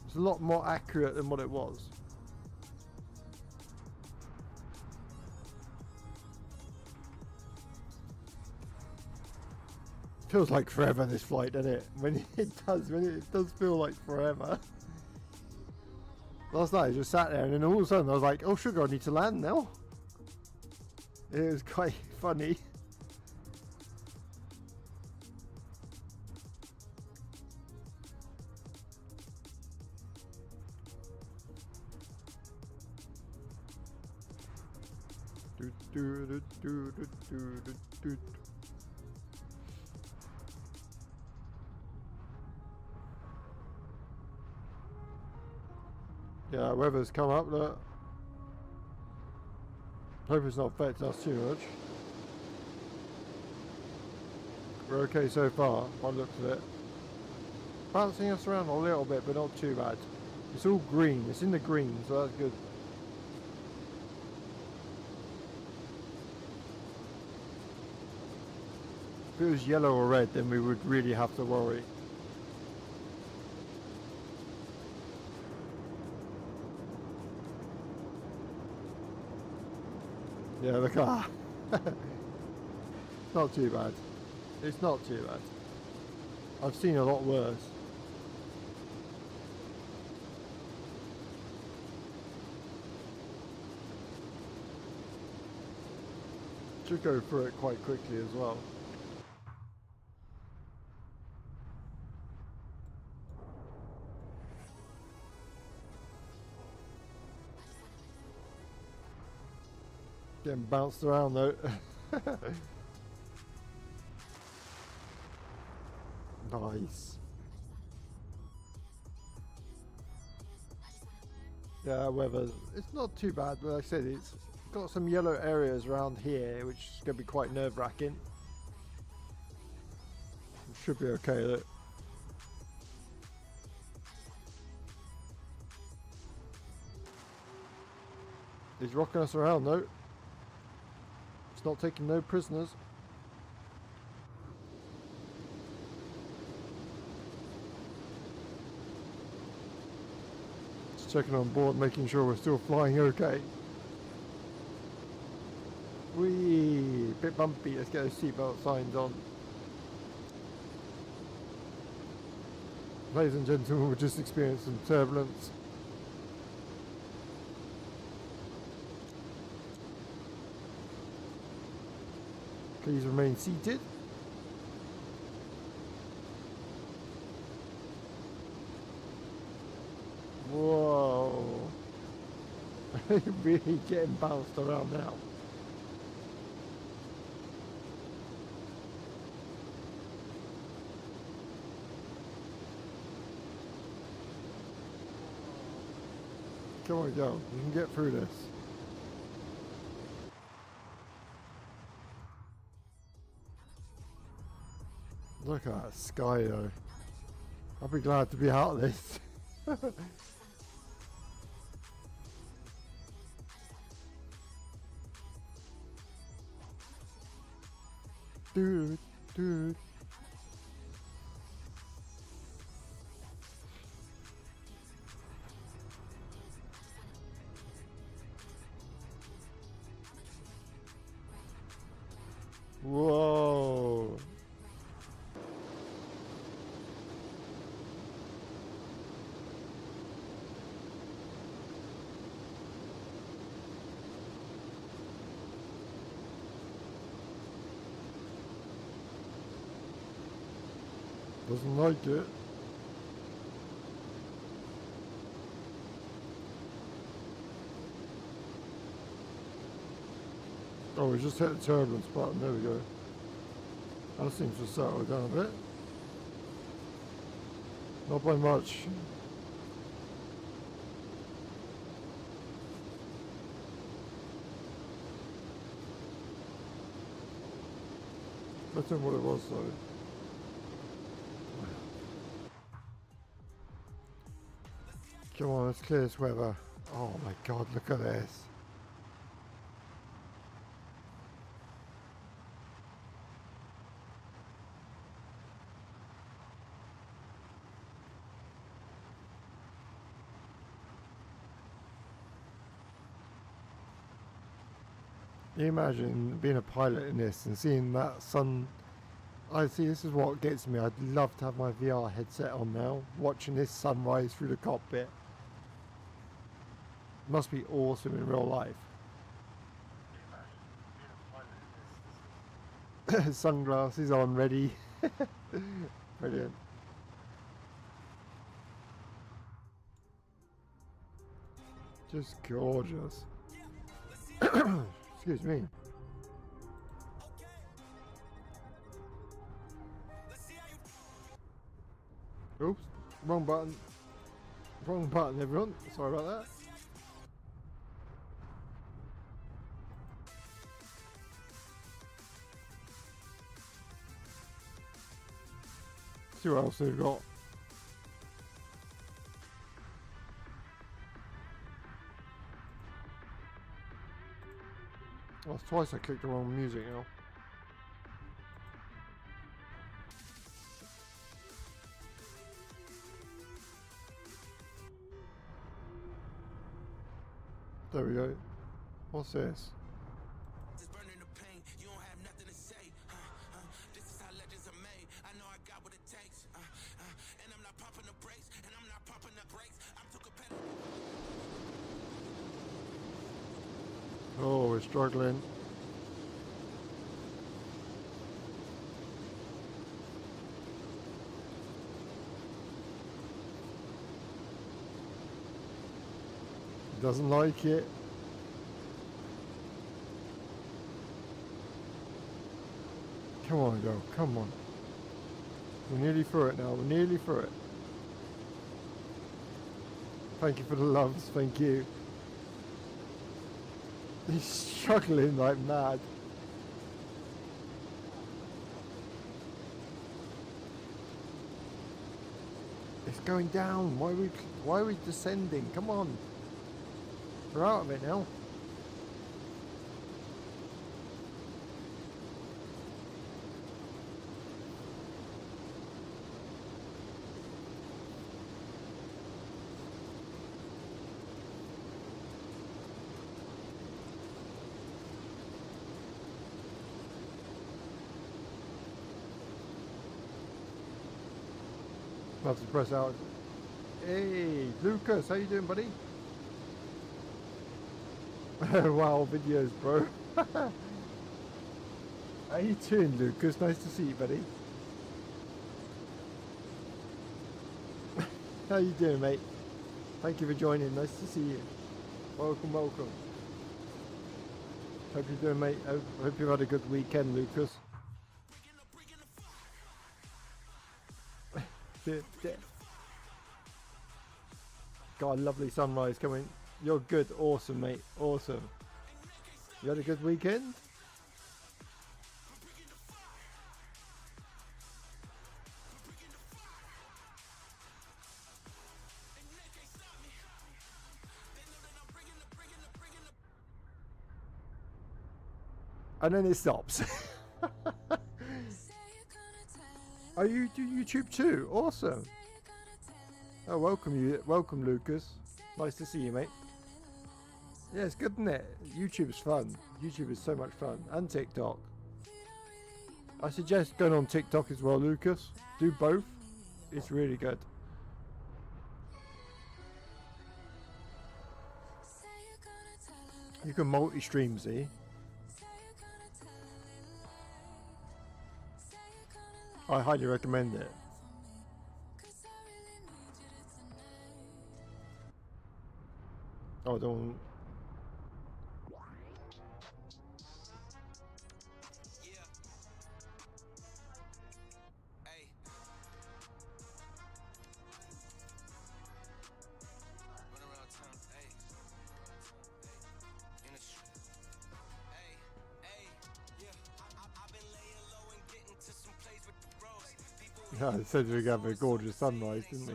It's a lot more accurate than what it was. Feels like forever this flight, doesn't it? When it does feel like forever. Last night I just sat there and then all of a sudden I was like, oh sugar, I need to land now. It was quite funny. Yeah, weather's come up. Look. Hope it's not affecting us too much. We're okay so far, by the looks of it. Bouncing us around a little bit, but not too bad. It's all green. It's in the green, so that's good. If it was yellow or red, then we would really have to worry. Yeah, look at that. Not too bad. It's not too bad. I've seen a lot worse. Should go through it quite quickly as well. Getting bounced around though. Nice. Yeah, weather. It's not too bad, but like I said, got some yellow areas around here, which is going to be quite nerve-wracking. Should be okay though. He's rocking us around though. It's not taking no prisoners. Just checking on board, making sure we're still flying okay. Whee! Bit bumpy, let's get those seatbelt signs on. Ladies and gentlemen, we just experienced some turbulence. Please remain seated. Whoa. Really getting bounced around now. Come on, go. You can get through this. Look at that sky though. I'll be glad to be out of this. Dude, dude. Whoa. Doesn't like it. Oh, we just hit the turbulence button. There we go. That seems to settle down a bit. Not by much. Better than what it was though. Come on, let's clear this weather. Oh my god, look at this. Can you imagine being a pilot in this and seeing that sun? I see, this is what gets me. I'd love to have my VR headset on now, watching this sunrise through the cockpit. Must be awesome in real life. Sunglasses on, ready. Brilliant. Just gorgeous. Excuse me. Oops, wrong button. Wrong button, everyone. Sorry about that. See what else they've got. Oh, that's twice I clicked the wrong music now. There we go. What's this? Oh, we're struggling. Doesn't like it. Come on, go. Come on. We're nearly through it now. We're nearly through it. Thank you for the loves. Thank you. He's struggling like mad. It's going down. Why are we descending? Come on. We're out of it now. I'll have to press out. Hey, Lucas, how you doing, buddy? Wow, videos, bro. How you doing, Lucas? Nice to see you, buddy. How you doing, mate? Thank you for joining. Nice to see you. Welcome, welcome. Hope you're doing, mate. Hope you've had a good weekend, Lucas. Got a lovely sunrise coming. You're good. Awesome, mate. Awesome. You had a good weekend? And then it stops. Oh, you do YouTube too? Awesome. Oh, welcome, Lucas. Nice to see you, mate. Yeah, it's good, isn't it? YouTube's fun. YouTube is so much fun, and TikTok. I suggest going on TikTok as well, Lucas. Do both. It's really good. You can multi-stream, see? I highly recommend it. Oh, don't. Yeah, I said we have a gorgeous sunrise, didn't we?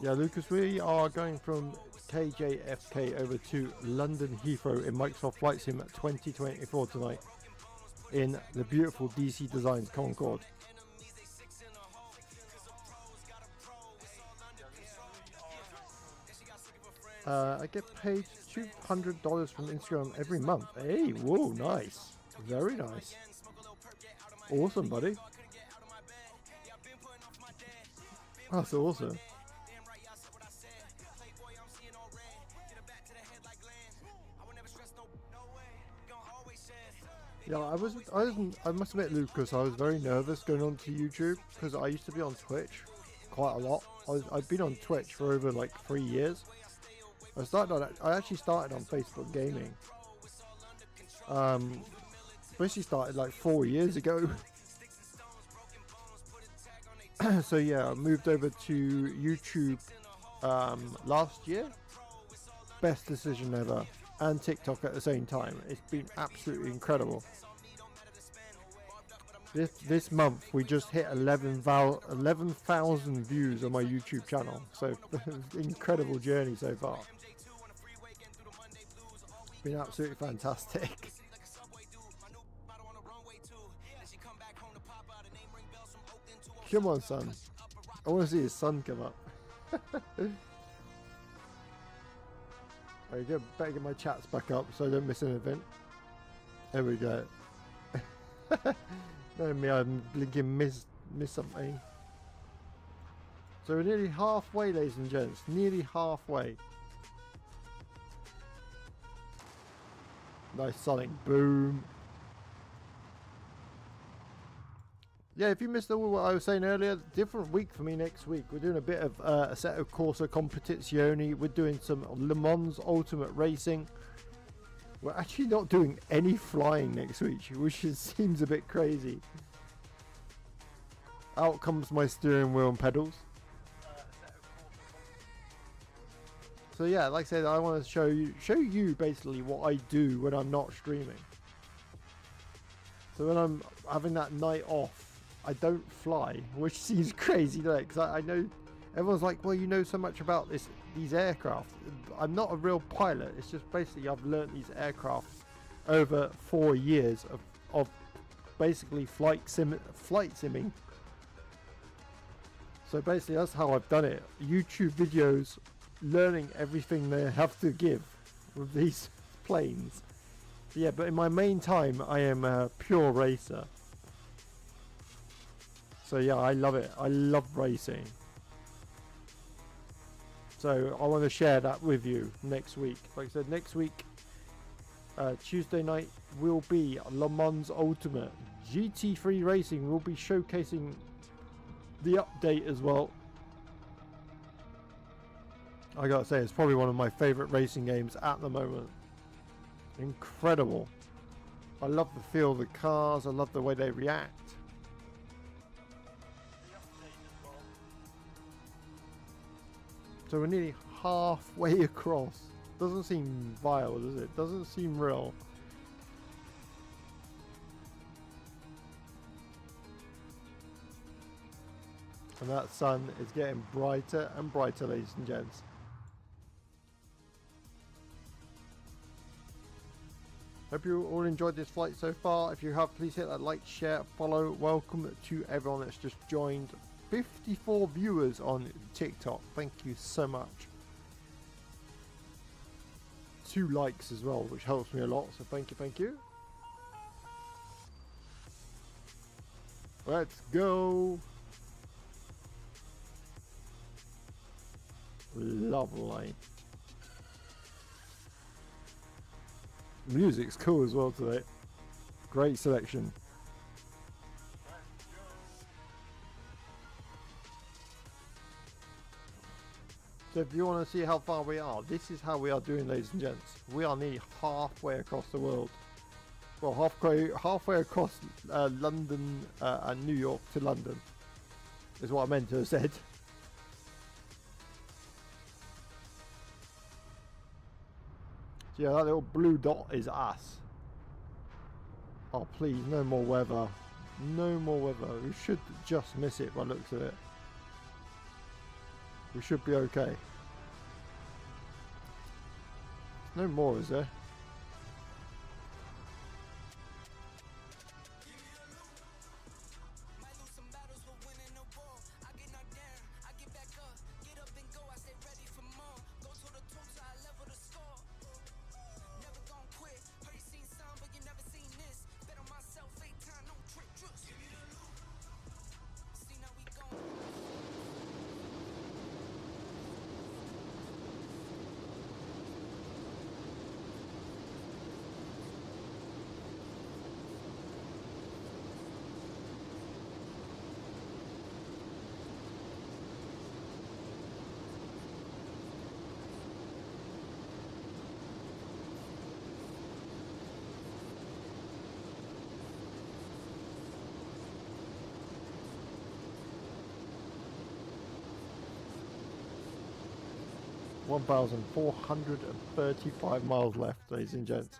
Yeah, Lucas, we are going from KJFK over to London Heathrow in Microsoft Flight Sim 2024 tonight in the beautiful DC Designs Concord. I get paid $200 from Instagram every month. Hey, whoa, nice. Very nice. Awesome, buddy. That's awesome. Yeah, I must admit, Lucas, I was very nervous going on to YouTube because I used to be on Twitch quite a lot. I've been on Twitch for over like 3 years. I actually started on Facebook Gaming. Basically started like 4 years ago. So yeah, I moved over to YouTube last year. Best decision ever. And TikTok at the same time. It's been absolutely incredible. This month we just hit 11,000 views on my YouTube channel. So incredible journey so far. It's been absolutely fantastic. Come on, son. I want to see his son come up. There you go. Better get my chats back up so I don't miss anything. There we go. No, me, I'm blinking miss something. So we're nearly halfway, ladies and gents. Nearly halfway. Nice sonic boom. Yeah, if you missed all what I was saying earlier, different week for me next week. We're doing a bit of a set of Corsa Competizioni. We're doing some Le Mans Ultimate Racing. We're actually not doing any flying next week, which seems a bit crazy. Out comes my steering wheel and pedals. So yeah, like I said, I want to show you basically what I do when I'm not streaming. So when I'm having that night off, I don't fly, which seems crazy, doesn't it? Because I know everyone's like, well, you know so much about these aircraft. I'm not a real pilot. It's just basically I've learnt these aircraft over 4 years of basically flight simming. So basically that's how I've done it. YouTube videos, learning everything they have to give with these planes. Yeah, but in my main time, I am a pure racer. So yeah, I love it. I love racing. So I want to share that with you next week. Like I said, next week, Tuesday night, will be Le Mans Ultimate. GT3 Racing will be showcasing the update as well. I gotta say, it's probably one of my favourite racing games at the moment. Incredible. I love the feel of the cars. I love the way they react. So we're nearly halfway across. Doesn't seem vile, does it? Doesn't seem real. And that sun is getting brighter and brighter, ladies and gents. Hope you all enjoyed this flight so far. If you have, please hit that like, share, follow. Welcome to everyone that's just joined. 54 viewers on TikTok. Thank you so much. 2 likes as well, which helps me a lot. So thank you, thank you. Let's go. Lovely. Music's cool as well today. Great selection. So if you want to see how far we are, this is how we are doing, ladies and gents. We are nearly halfway across the world. Well, halfway across London and New York to London is what I meant to have said. So yeah, that little blue dot is us. Oh please, no more weather. No more weather. We should just miss it by the looks of it. We should be okay. No more, is there? $1,435 miles left, ladies and gents.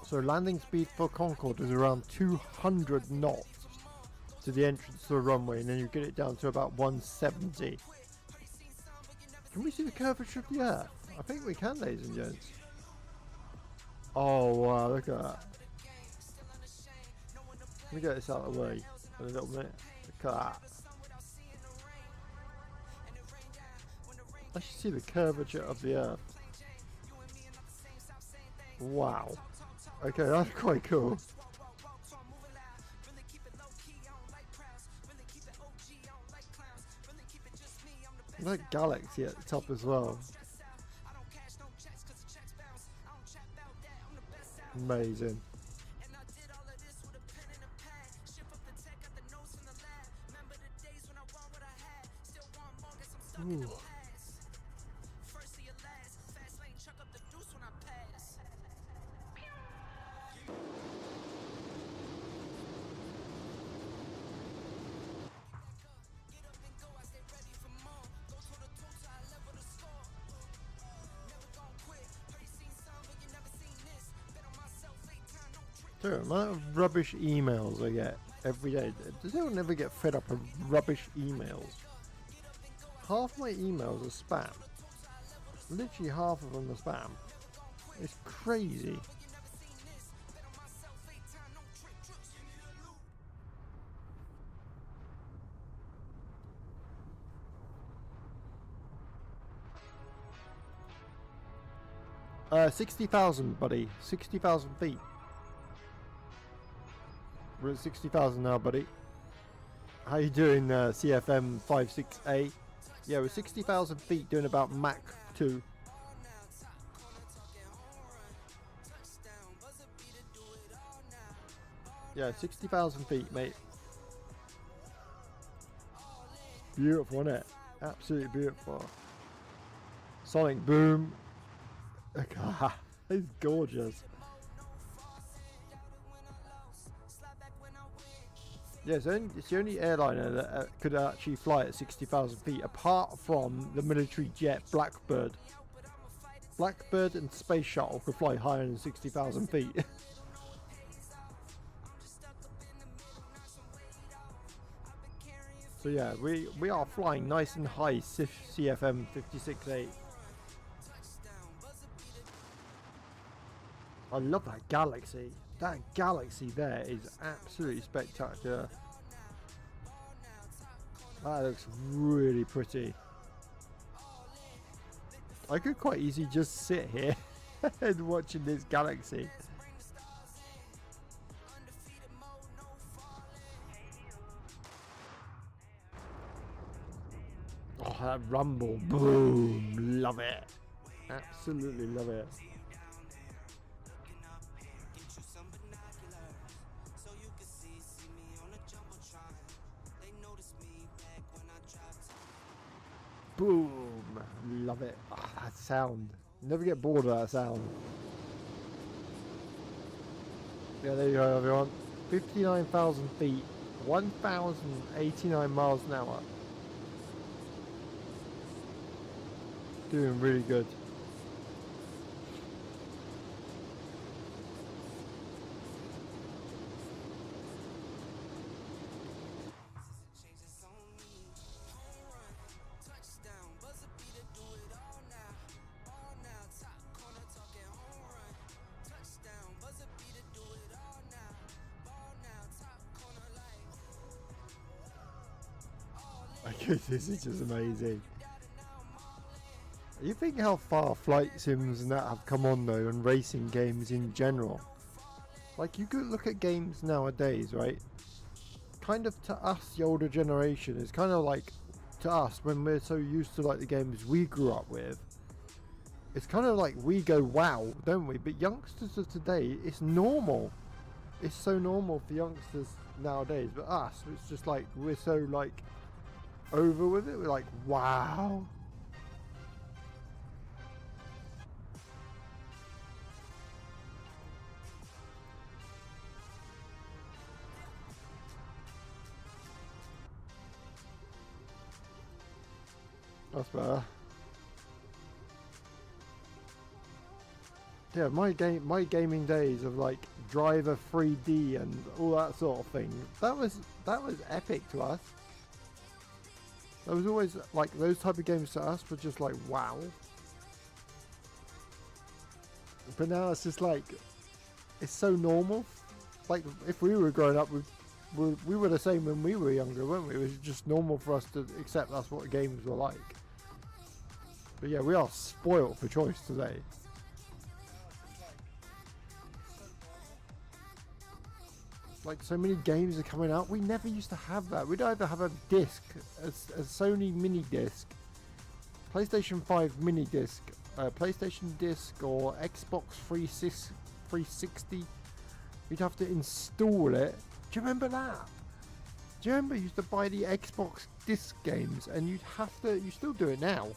So landing speed for Concord is around 200 knots to the entrance to the runway, and then you get it down to about 170. Can we see the curvature of the Earth? I think we can, ladies and gents. Oh wow, look at that. Let me get this out of the way in a little minute. Look at that. I should see the curvature of the Earth. Wow. Okay, that's quite cool. That galaxy at the top as well. Amazing. Ooh. The amount of rubbish emails I get every day. Does anyone ever get fed up of rubbish emails? Half my emails are spam. Literally half of them are spam. It's crazy. Uh, 60,000, buddy. 60,000 feet. We're at 60,000 now, buddy. How you doing, CFM 56A? Yeah, we're 60,000 feet, doing about Mach 2. Yeah, 60,000 feet, mate. Beautiful, isn't it? Absolutely beautiful. Sonic boom. It's gorgeous. Yeah, it's the only airliner that could actually fly at 60,000 feet, apart from the military jet Blackbird. Blackbird and Space Shuttle could fly higher than 60,000 feet. So yeah, we are flying nice and high, CFM 56A. I love that galaxy. That galaxy there is absolutely spectacular. That looks really pretty. I could quite easily just sit here and watching this galaxy. Oh, that rumble. Boom. Love it. Absolutely love it. Boom! Love it. Oh, that sound. Never get bored of that sound. Yeah, there you go, everyone. 59,000 feet, 1,089 miles an hour. Doing really good. Okay, this is just amazing. You think how far flight sims and that have come on though, and racing games in general. Like, you could look at games nowadays, right? Kind of to us, the older generation, it's kind of like to us when we're so used to like the games we grew up with. It's kind of like we go wow, don't we? But youngsters of today, it's normal. It's so normal for youngsters nowadays. But us, it's just like we're so like over with it. We're like, wow. That's better. Yeah, my gaming days of like Driver 3D and all that sort of thing. That was epic to us. There was always like those type of games to us were just like wow. But now it's just like it's so normal. Like if we were growing up, we were the same when we were younger, weren't we? It was just normal for us to accept that's what games were like. But yeah, we are spoiled for choice today. Like so many games are coming out. We never used to have that. We'd either have a disc, a Sony mini disc, PlayStation 5 mini disc, PlayStation disc, or Xbox 360. You'd have to install it. Do you remember that? Do you remember you used to buy the Xbox disc games and you'd have to, you still do it now.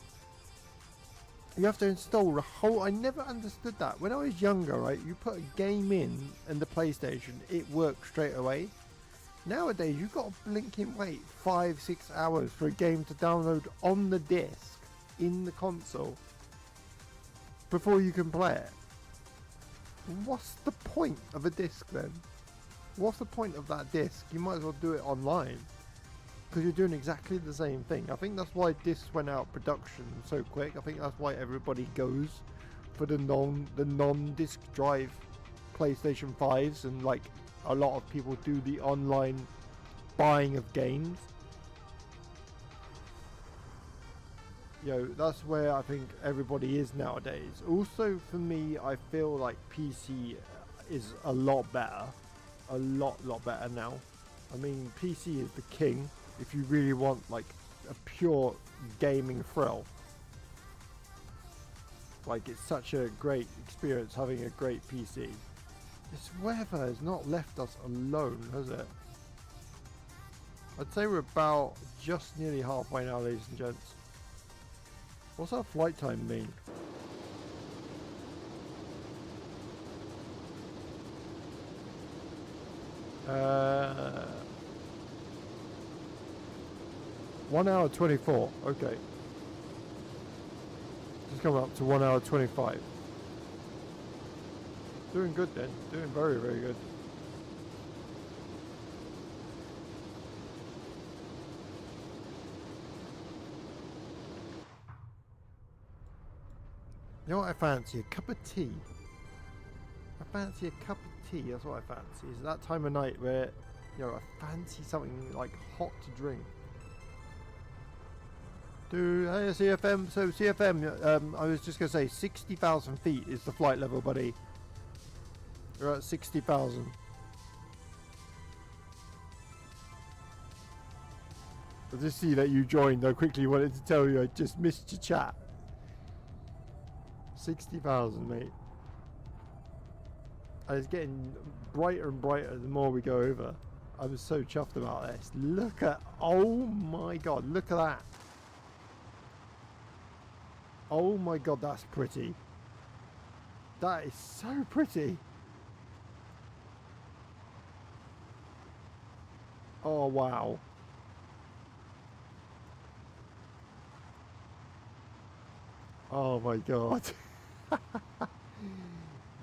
You have to install the whole, I never understood that. When I was younger, right, you put a game in the PlayStation, it worked straight away. Nowadays, you've got to blinking wait 5-6 hours for a game to download on the disc in the console before you can play it. what's the point of a disc then? What's the point of that disc? You might as well do it online, because you're doing exactly the same thing. I think that's why discs went out production so quick. I think that's why everybody goes for the non-disc drive PlayStation 5s, and like a lot of people do the online buying of games. You know, that's where I think everybody is nowadays. Also, for me, I feel like PC is a lot better. A lot better now. I mean, PC is the king if you really want like a pure gaming thrill. Like, it's such a great experience having a great PC. This weather has not left us alone, has it? I'd say we're about just nearly halfway now, ladies and gents. What's our flight time mean? Uh, 1 hour 24. Okay. Just coming up to 1 hour 25. Doing good then. Doing very, very good. You know what I fancy? A cup of tea. I fancy a cup of tea. That's what I fancy. It's that time of night where, you know, I fancy something like hot to drink. Dude, hey, CFM. So CFM, I was just gonna say 60,000 feet is the flight level, buddy. We're at 60,000. I just see that you joined. I quickly wanted to tell you I just missed your chat. 60,000, mate. And it's getting brighter and brighter the more we go over. I was so chuffed about this. Look at, oh my god, look at that. Oh my god, that's pretty. That is so pretty. Oh wow. Oh my god.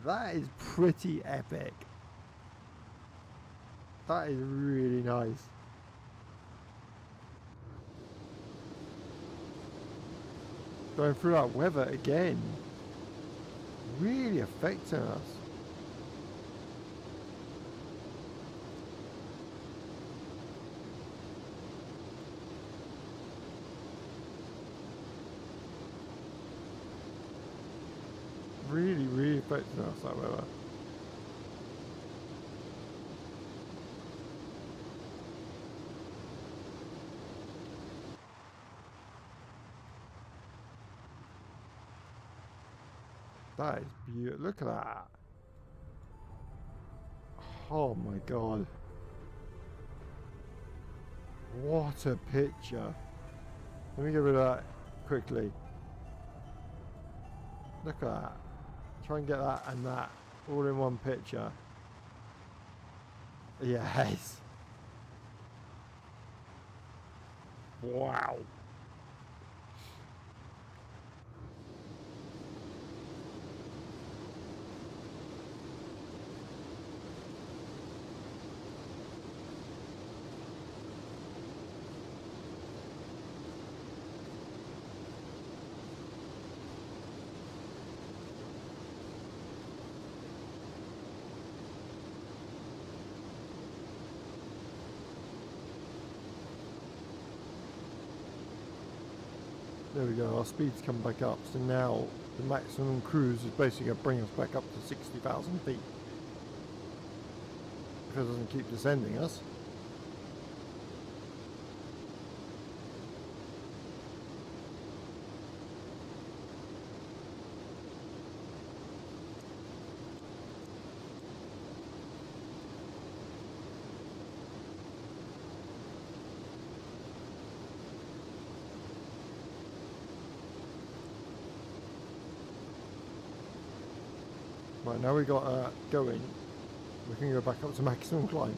That is pretty epic. That is really nice. Going through that weather again. Really affecting us. Really affecting us, that weather. That is beautiful. Look at that. Oh my god. What a picture. Let me get rid of that quickly. Look at that. Try and get that and that all in one picture. Yes. Wow. There we go, our speed's come back up, so now the maximum cruise is basically going to bring us back up to 60,000 feet. If it doesn't keep descending us. Right, now we got going, we can go back up to maximum climb.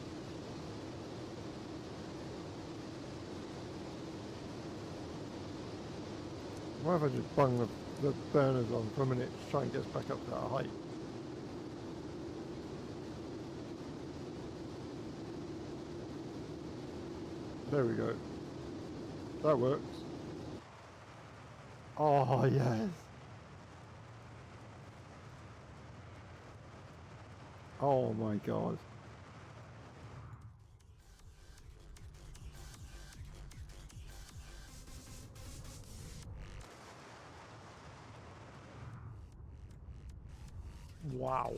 Why if I just bung the burners on for a minute to try and get us back up to that height? There we go. That works. Oh, yes. Oh my god. Wow.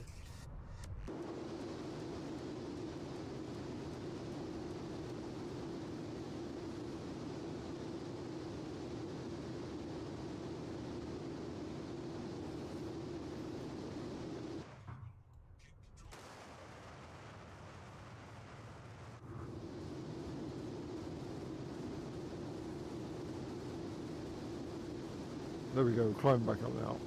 There we go, climb back up now.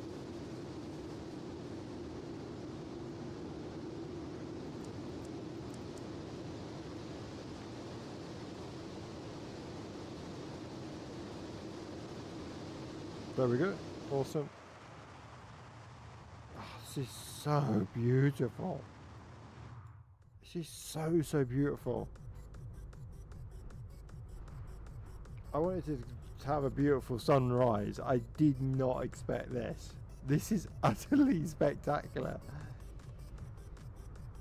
There we go, awesome. Oh, this is so beautiful. This is so beautiful. I wanted to have a beautiful sunrise. I did not expect this. This is utterly spectacular.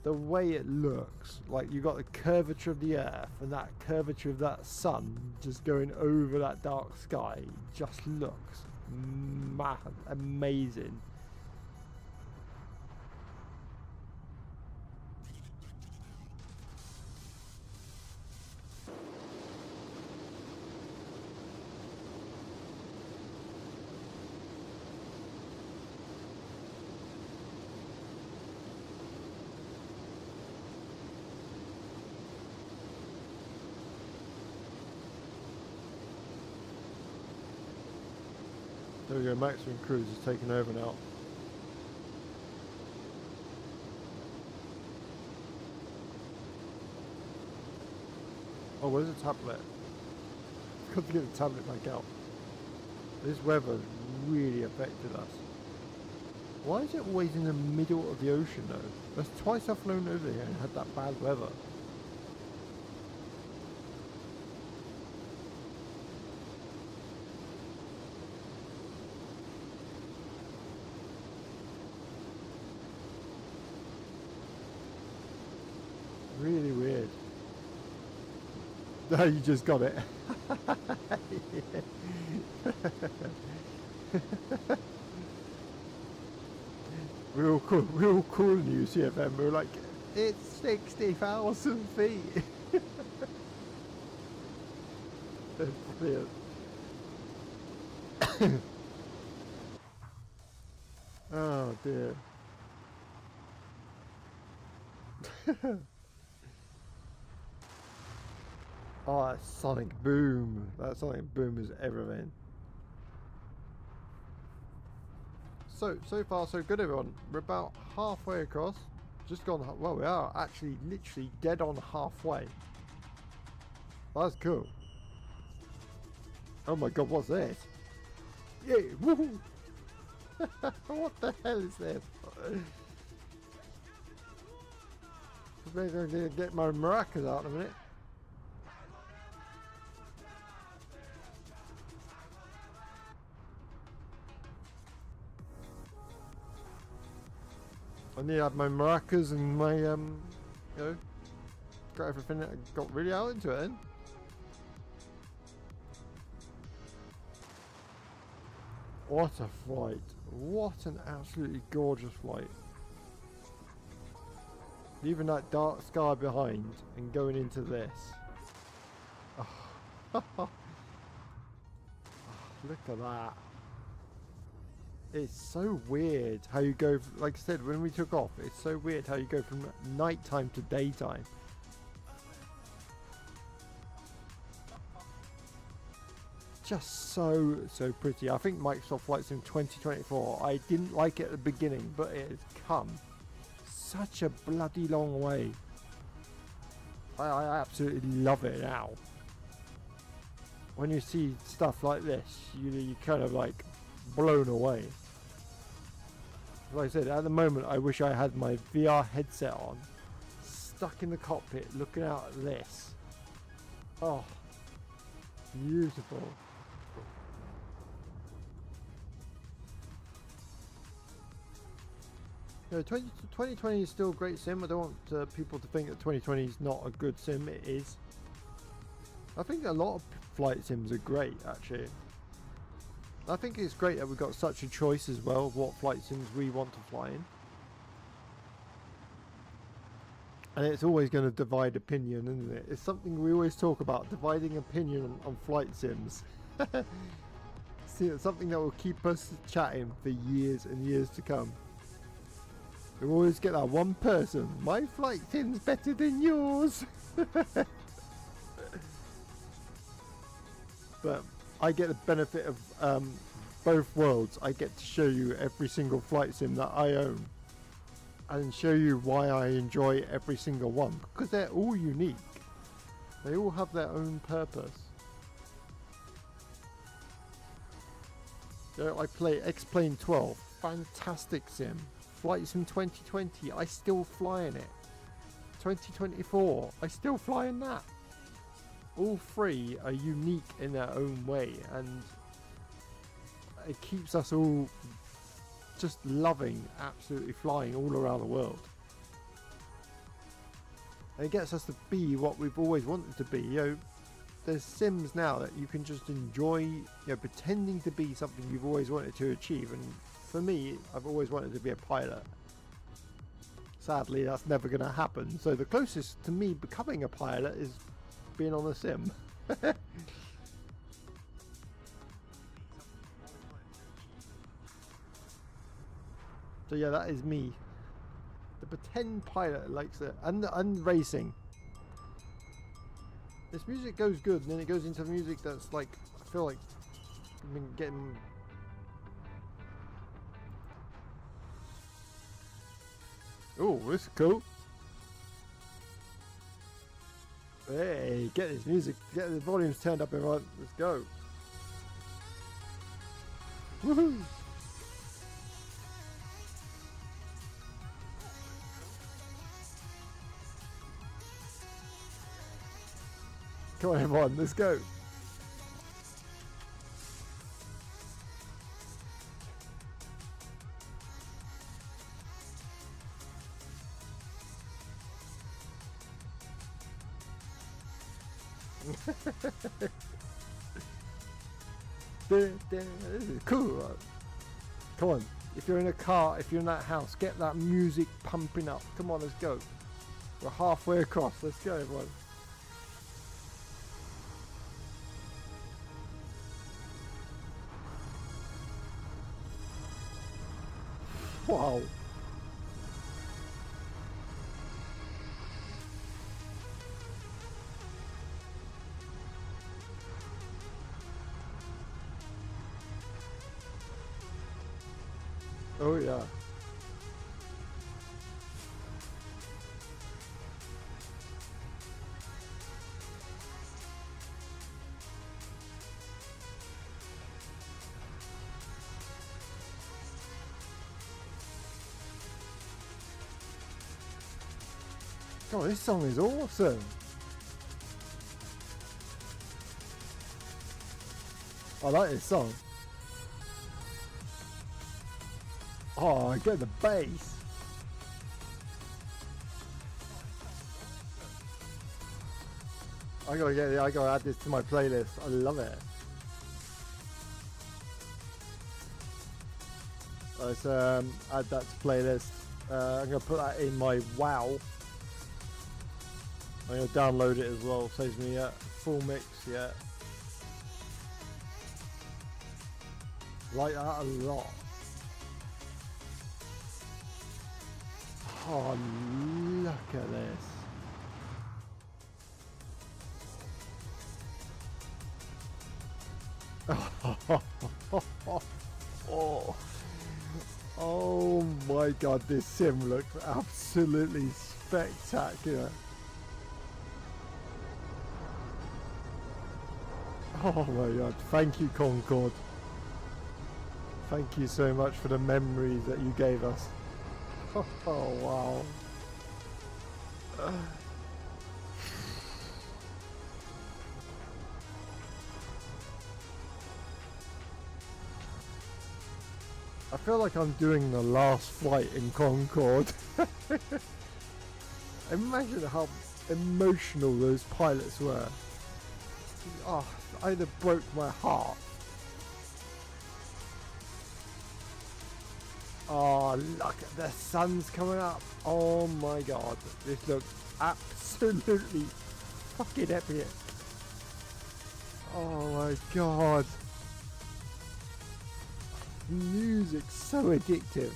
The way it looks, like you've got the curvature of the earth and that curvature of that sun just going over that dark sky, just looks mad, amazing. There we go, maximum cruise is taking over now. Oh, where's the tablet? I've got to get the tablet back out. This weather really affected us. Why is it always in the middle of the ocean though? That's twice I've flown over here and had that bad weather. Really weird. No, you just got it. we were calling you CFM. We were like, it's 60,000 feet. That's brilliant. Oh dear. Oh, that sonic boom. That sonic boom is everything. So far so good everyone. We're about halfway across. Just gone, well we are actually literally dead on halfway. That's cool. Oh my god, what's this? Yeah, woohoo! What the hell is this? I'm gonna get my maracas out in a minute. I need to have my maracas and my, you know, got everything that I got really out into it then. What a flight. What an absolutely gorgeous flight. Leaving that dark sky behind and going into this. Oh. Oh, look at that. It's so weird how you go, like I said, when we took off, it's so weird how you go from nighttime to daytime. Just so pretty. I think Microsoft Flight Sim 2024, I didn't like it at the beginning, but it has come such a bloody long way. I absolutely love it now. When you see stuff like this, you kind of like blown away. Like I said, at the moment I wish I had my VR headset on, stuck in the cockpit looking out at this. Oh, Beautiful. You know, 2020 is still a great sim. I don't want people to think that 2020 is not a good sim. It is. I think a lot of flight sims are great, actually. I think it's great that we've got such a choice as well of what flight sims we want to fly in. And it's always going to divide opinion, isn't it? It's something we always talk about, dividing opinion on flight sims. See, it's something that will keep us chatting for years and years to come. We always get that one person, my flight sim's better than yours. But I get the benefit of both worlds. I get to show you every single flight sim that I own and show you why I enjoy every single one, because they're all unique. They all have their own purpose. So I play X-Plane 12, fantastic sim. Flight Sim 2020, I still fly in it. 2024, I still fly in that. All three are unique in their own way, and it keeps us all just loving absolutely flying all around the world. And it gets us to be what we've always wanted to be. You know, there's sims now that you can just enjoy, you know, pretending to be something you've always wanted to achieve. And for me, I've always wanted to be a pilot. Sadly, that's never going to happen. So the closest to me becoming a pilot is being on a sim. So yeah, that is me. The pretend pilot likes it. And racing. This music goes good, and then it goes into music that's like, I feel like I've been getting... Oh, this is cool. Hey, get this music, get the volumes turned up, everyone. Let's go. Woohoo! Come on, everyone, let's go. This is cool. Come on, if you're in a car, if you're in that house, get that music pumping up. Come on, let's go. We're halfway across. Let's go, everyone. Wow. Oh yeah. Oh, this song is awesome. I like this song. Oh, I get the bass. I gotta add this to my playlist. I love it. Let's add that to playlist. I'm gonna put that in my WoW. I'm gonna download it as well. Saves me full mix. Yeah, like that a lot. Oh, look at this. Oh my god, this sim looks absolutely spectacular. Oh my god, thank you Concord. Thank you so much for the memories that you gave us. Oh wow. I feel like I'm doing the last flight in Concord. Imagine how emotional those pilots were. Oh, either broke my heart. Oh, look, the sun's coming up. Oh my god, this looks absolutely fucking epic. Oh my god. Music's so addictive.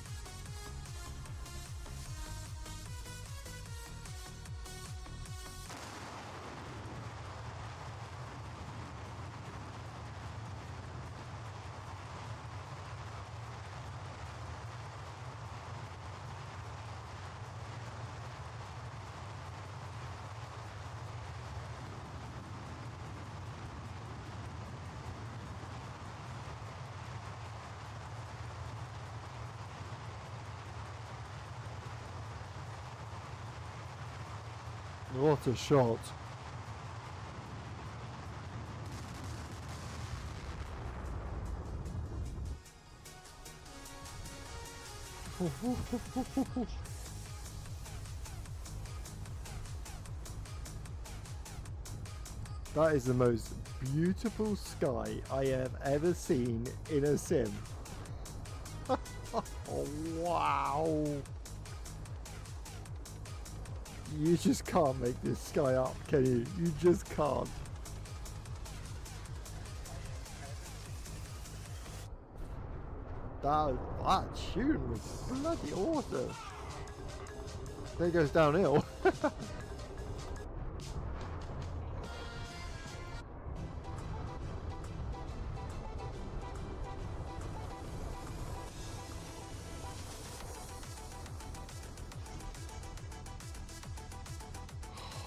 What a shot. That is the most beautiful sky I have ever seen in a sim. Oh, wow. You just can't make this sky up, can you? You just can't. That tune was bloody awesome. There it goes downhill.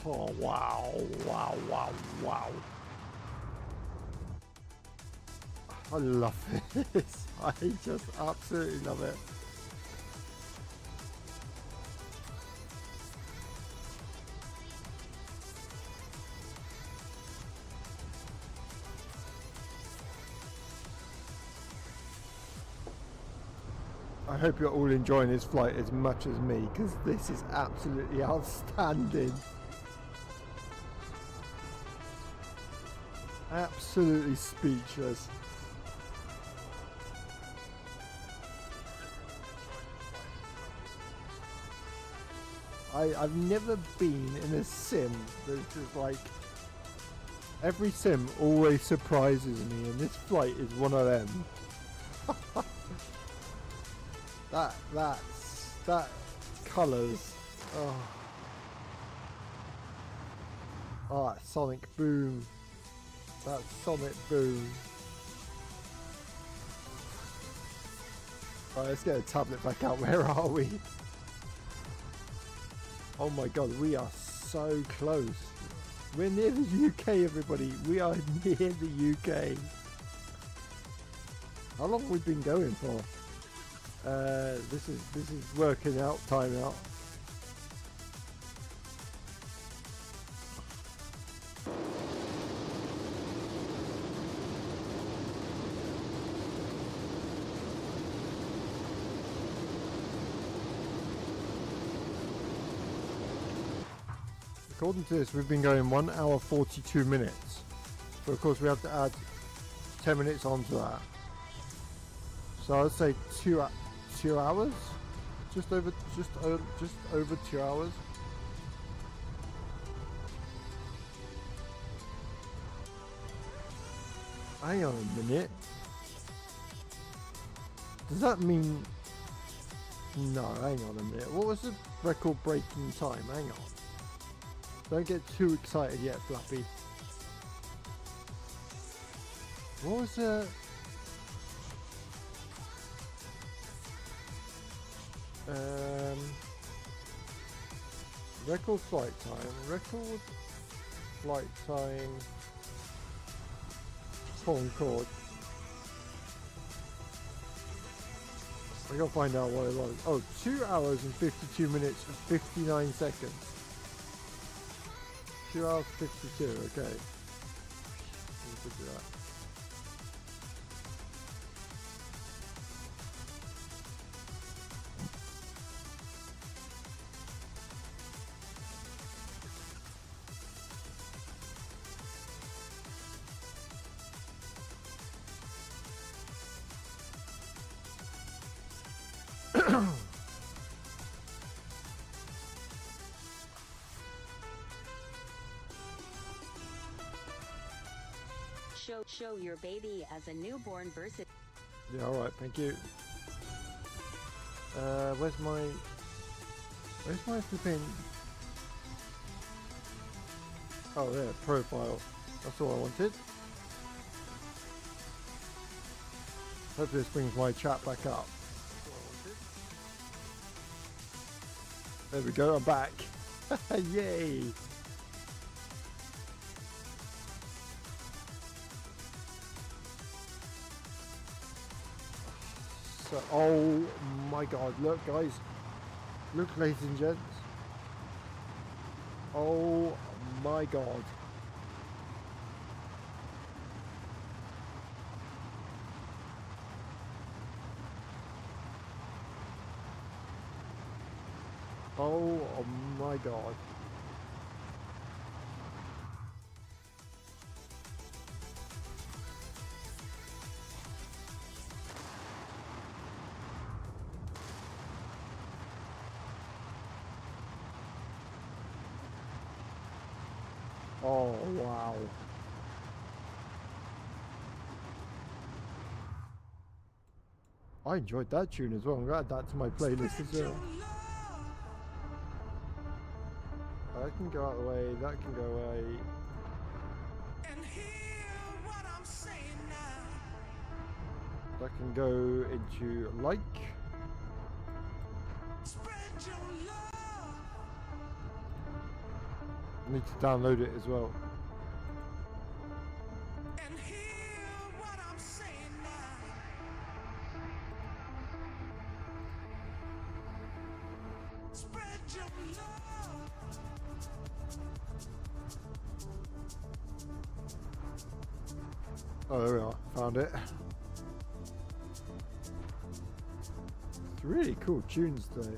Oh, wow, wow, wow, wow. I love this. I just absolutely love it. I hope you're all enjoying this flight as much as me, because this is absolutely outstanding. Absolutely speechless. I've never been in a sim that's just like, every sim always surprises me, and this flight is one of them. that colours. Oh, that sonic boom. That sonic boom. Right, let's get a tablet back out. Where are we? Oh my god, we are so close. We're near the UK, everybody. We are near the UK. How long have we been going for? This is working out, time out. According to this, we've been going 1 hour 42 minutes. So of course we have to add 10 minutes onto that. So I'd say 2 hours, just over 2 hours. Hang on a minute. Does that mean? No, hang on a minute. What was the record-breaking time? Hang on. Don't get too excited yet, Flappy. What was the... record flight time, Concord. I gotta find out what it was. Oh, 2 hours and 52 minutes and 59 seconds. 2 hours 52, okay. Let me do that. Show your baby as a newborn versus. Yeah, alright, thank you. Where's my flipping... Oh, yeah, profile. That's all I wanted. Hopefully this brings my chat back up. There we go, I'm back. Yay! So, oh my god, look guys. Look, ladies and gents. Oh my god. Oh my god. Oh wow. I enjoyed that tune as well. I'm gonna add that to my playlist as well. That can go out of the way, that can go away. And hear what I'm saying now. That can go into like. Spread your love. I need to download it as well. And hear what I'm saying now. Spread your love. Oh, there we are. Found it. It's really cool tunes today.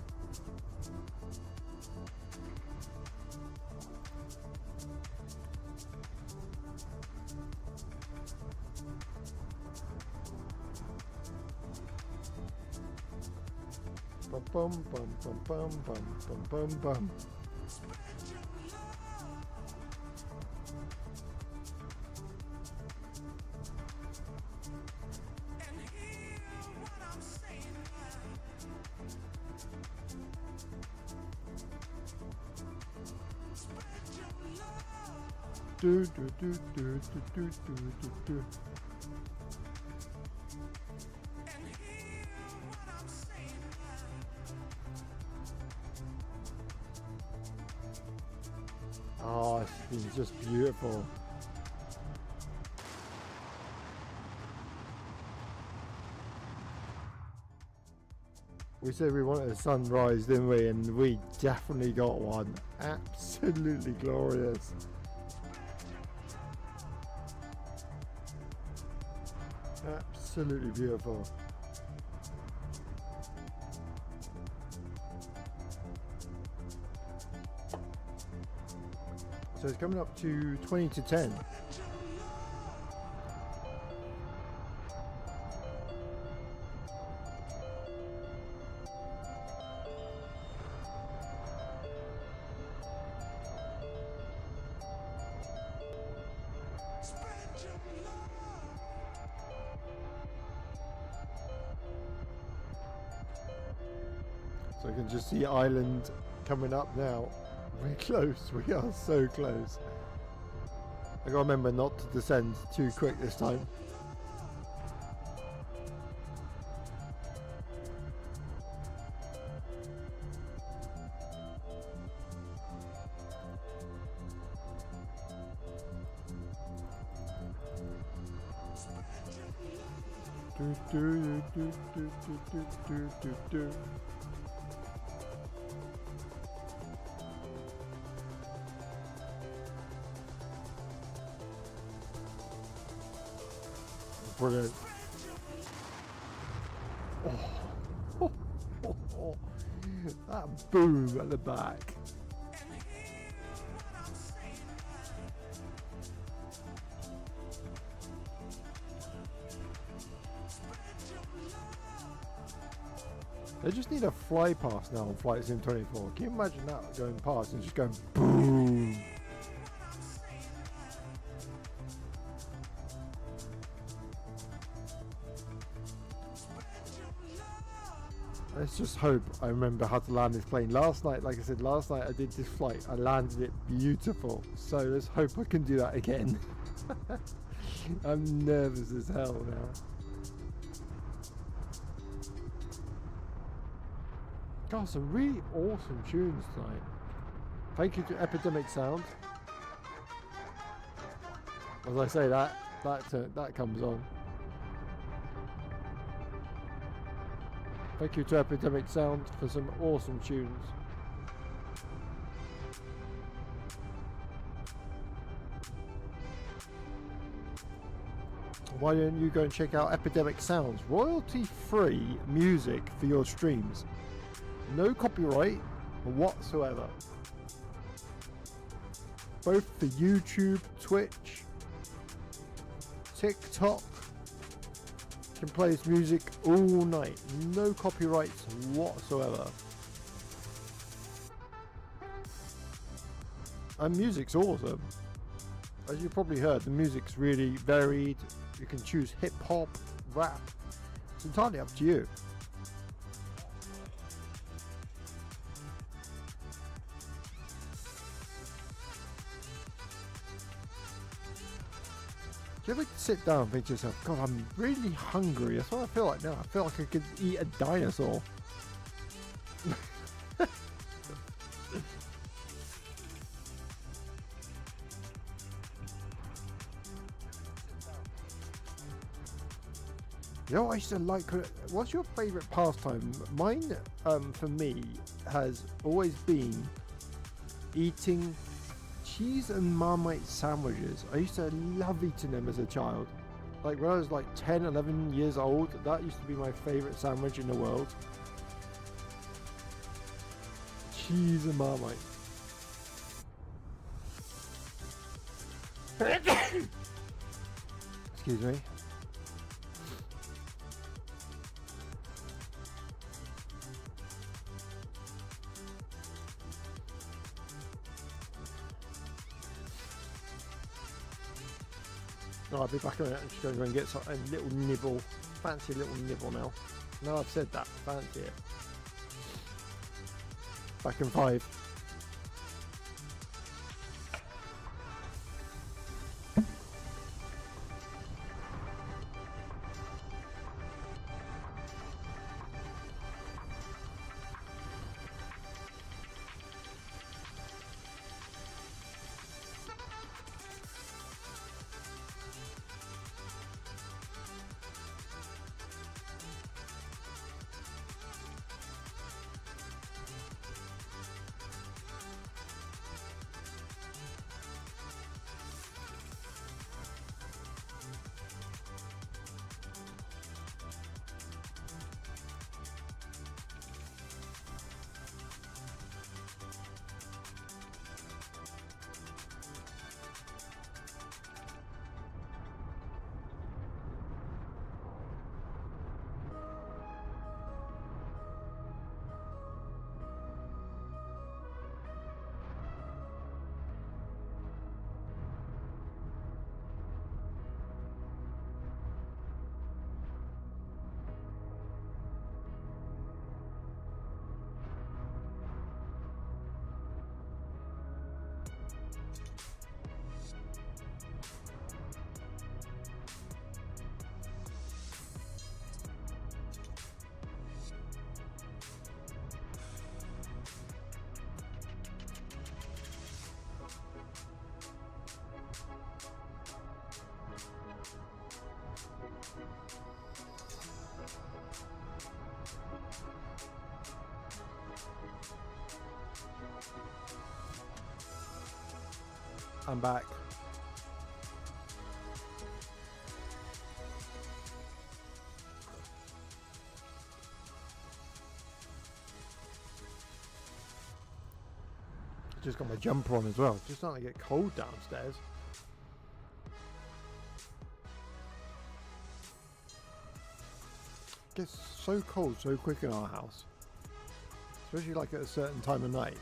Bum bum bum bum bum bum bum bum bum. Spread your love. And hear what I'm saying now. Spread your love. Do do do do do do do do do. And hear what I'm saying now. Oh, it's been just beautiful. We said we wanted a sunrise, didn't we? And we definitely got one. Absolutely glorious. Absolutely beautiful. So it's coming up to 20 to 10. Spread your love. So you can just see Island coming up now. We're close, we are so close. I gotta remember not to descend too quick this time. Do do do do do do do do do. Brilliant. Oh. That boom at the back. They just need a fly past now on Flight Sim 24. Can you imagine that going past and just going boom? Let's just hope I remember how to land this plane. Last night, like I said, last night I did this flight. I landed it beautiful. So let's hope I can do that again. I'm nervous as hell now. God, some really awesome tunes tonight. Thank you to Epidemic Sound. As I say, that comes on. Thank you to Epidemic Sound for some awesome tunes. Why don't you go and check out Epidemic Sound's royalty-free music for your streams? No copyright whatsoever. Both for YouTube, Twitch, TikTok. Can play his music all night. No copyrights whatsoever. And music's awesome. As you probably heard, the music's really varied. You can choose hip hop, rap. It's entirely up to you. Do you ever sit down and think to yourself, God, I'm really hungry? That's what I feel like now. I feel like I could eat a dinosaur. You know, I used to like. What's your favourite pastime? Mine, for me, has always been eating cheese and Marmite sandwiches. I used to love eating them as a child. Like when I was like 10, 11 years old, that used to be my favourite sandwich in the world. Cheese and Marmite. Excuse me. Oh, I'll be back on it. I'm just going to go and get a little nibble. Fancy a little nibble now. Now I've said that, fancy it. Back in 5. I'm back. Just got my jumper on as well. Just starting to get cold downstairs. It gets so cold so quick in our house. Especially like at a certain time of night.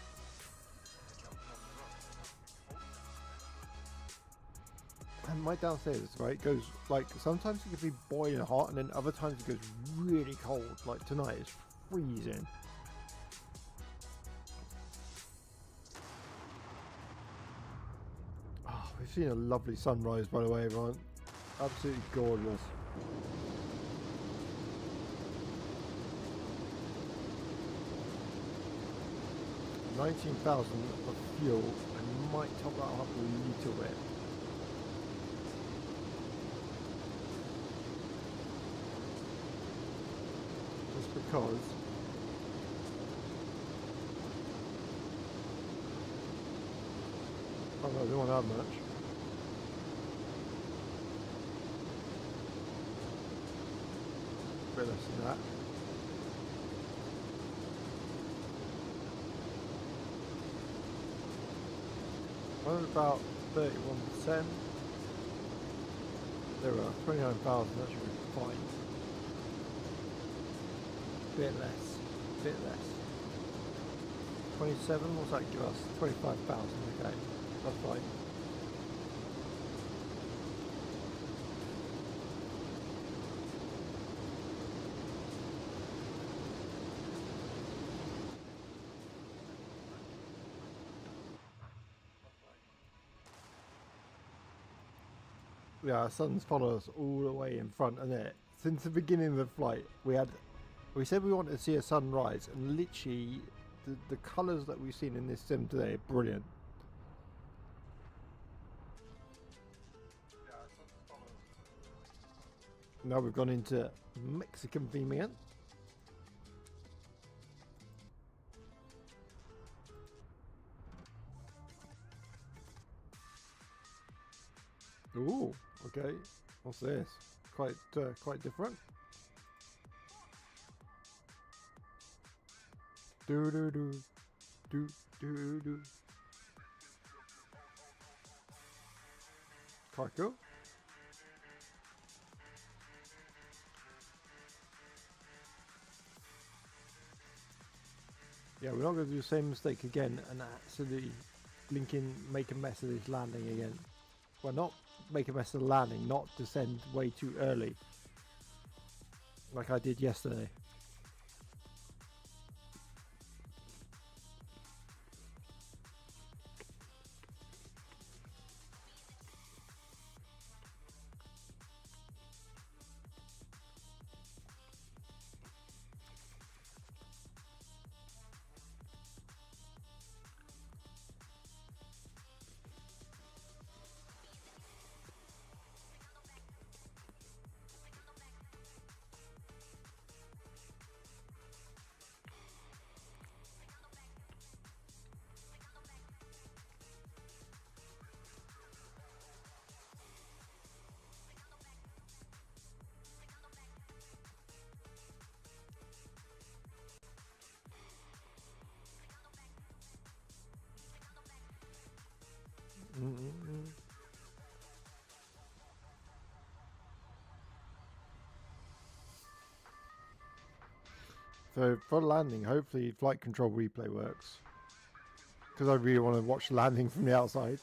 And my downstairs, right, goes like sometimes it can be boiling hot and then other times it goes really cold. Like tonight it's freezing. Oh, we've seen a lovely sunrise, by the way, everyone. Absolutely gorgeous. $19,000 of fuel. I might top that up a little bit. Just because oh no, I don't want that much. Bit less than that. Well, about 31%. There are 29,000, that should be fine. Bit less, bit less. 27, what's that give us? 25,000, okay, that's fine. Yeah, our sun's followed us all the way in front, and it since the beginning of the flight we said we wanted to see a sunrise, and literally the colours that we've seen in this sim today are brilliant. Now we've gone into Mexican theme again. Ooh, okay. What's this? Quite different. Do do do do do do. Quite cool. Yeah, we're not going to do the same mistake again and absolutely make a mess of this landing again. Well, not make a mess of the landing, not descend way too early, like I did yesterday. So for landing, hopefully flight control replay works, because I really want to watch the landing from the outside.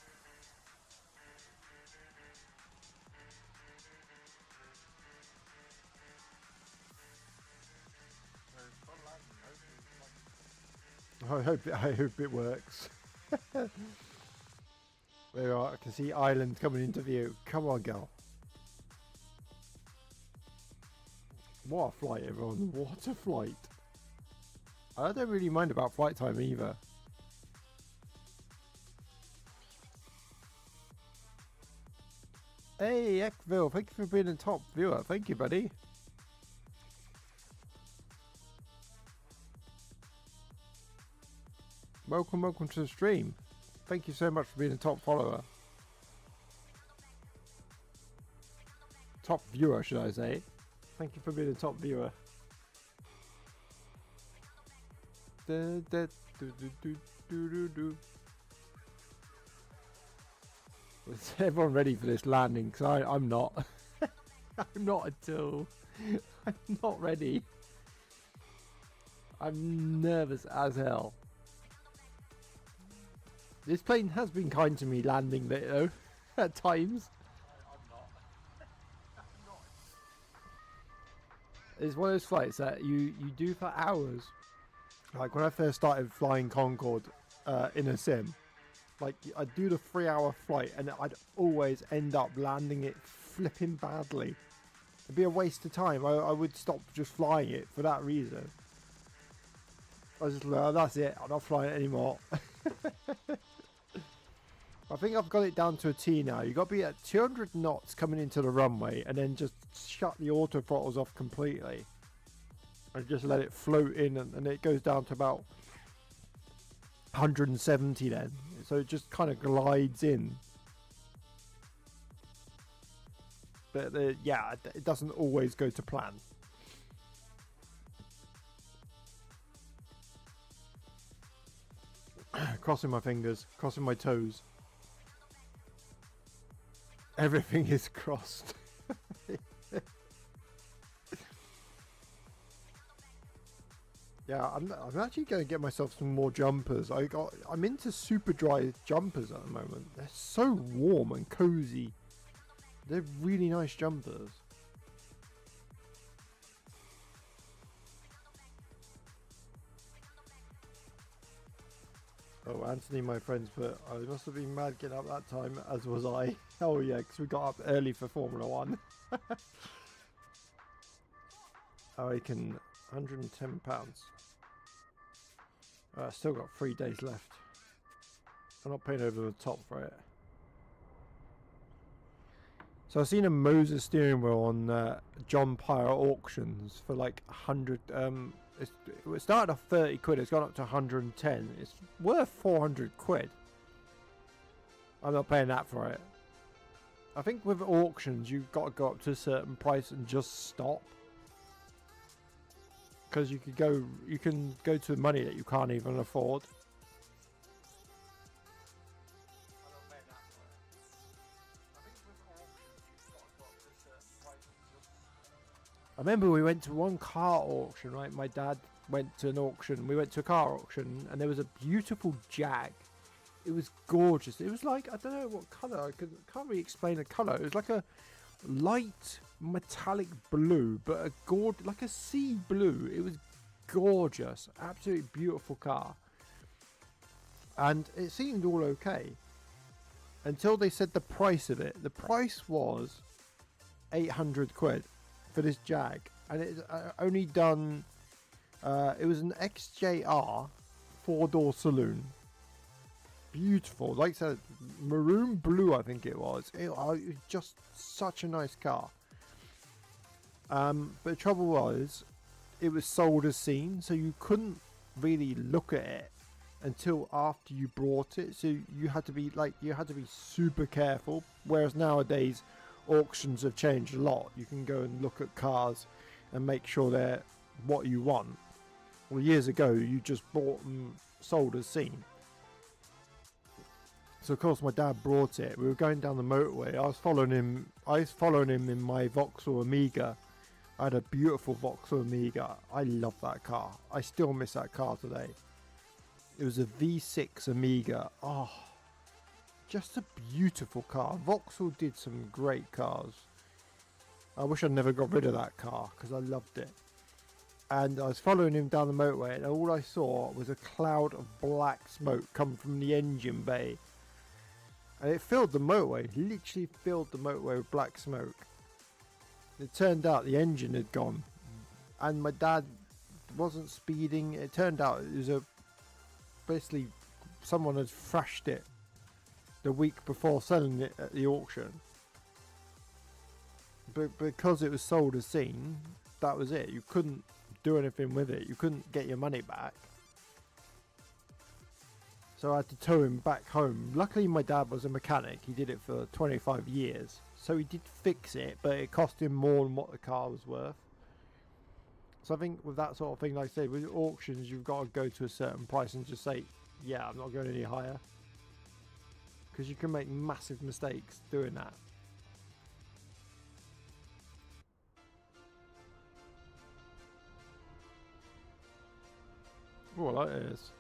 I hope it works. There we are. I can see Ireland coming into view. Come on, girl. What a flight, everyone. What a flight. I don't really mind about flight time either. Hey, Ekville, thank you for being a top viewer. Thank you, buddy. Welcome to the stream. Thank you so much for being a top follower. Top viewer, should I say. Thank you for being a top viewer. Is everyone ready for this landing? Because I'm not. I'm not at all. I'm not ready. I'm nervous as hell. This plane has been kind to me landing there though, at times. It's one of those flights that you do for hours. Like when I first started flying Concord in a sim, like I'd do the 3-hour flight and I'd always end up landing it flipping badly. It'd be a waste of time. I would stop just flying it for that reason. I was just like, oh, that's it, I'm not flying it anymore. I think I've got it down to a T now. You've got to be at 200 knots coming into the runway and then just shut the auto throttles off completely. And just let it float in, and it goes down to about 170 then. So it just kind of glides in. But yeah, it doesn't always go to plan. Crossing my fingers, crossing my toes. Everything is crossed. Yeah, I'm actually going to get myself some more jumpers. I'm into super dry jumpers at the moment. They're so warm and cozy. They're really nice jumpers. Oh, Anthony, my friends, but I must have been mad getting up that time, as was I. Oh yeah, because we got up early for Formula 1. I can £110. Still got 3 days left. I'm not paying over the top for it. So I've seen a Moses steering wheel on John Pyre auctions for like 100. It started off 30 quid. It's gone up to 110. It's worth 400 quid. I'm not paying that for it. I think with auctions you've got to go up to a certain price and just stop. Because you can go to money that you can't even afford. I remember we went to one car auction, right? My dad went to an auction. We went to a car auction and there was a beautiful Jag. It was gorgeous. It was like, I don't know what colour. I can't really explain the colour. It was like a light metallic blue, but like a sea blue. It was gorgeous. Absolutely beautiful car. And it seemed all okay. Until they said the price of it. The price was 800 quid. For this Jag, and it's only done it was an XJR 4-door saloon, beautiful, like I said, maroon blue I think it was. It was just such a nice car, but the trouble was it was sold as seen, so you couldn't really look at it until after you brought it, so you had to be super careful, whereas nowadays auctions have changed a lot. You can go and look at cars and make sure they're what you want. Well, years ago you just bought them sold as seen. So of course my dad brought it. We were going down the motorway. I was following him in my Vauxhall Amiga. I had a beautiful Vauxhall Amiga. I love that car. I still miss that car today. It was a V6 Amiga. Oh, just a beautiful car. Vauxhall did some great cars. I wish I'd never got rid of that car because I loved it. And I was following him down the motorway and all I saw was a cloud of black smoke come from the engine bay. And it filled the motorway, literally filled the motorway with black smoke. It turned out the engine had gone. And my dad wasn't speeding. It turned out it was basically someone had thrashed it the week before selling it at the auction. But because it was sold as seen, that was it. You couldn't do anything with it. You couldn't get your money back. So I had to tow him back home. Luckily my dad was a mechanic. He did it for 25 years. So he did fix it, but it cost him more than what the car was worth. So I think with that sort of thing, like I say, with auctions, you've got to go to a certain price and just say, yeah, I'm not going any higher. Because you can make massive mistakes doing that. Oh, that is.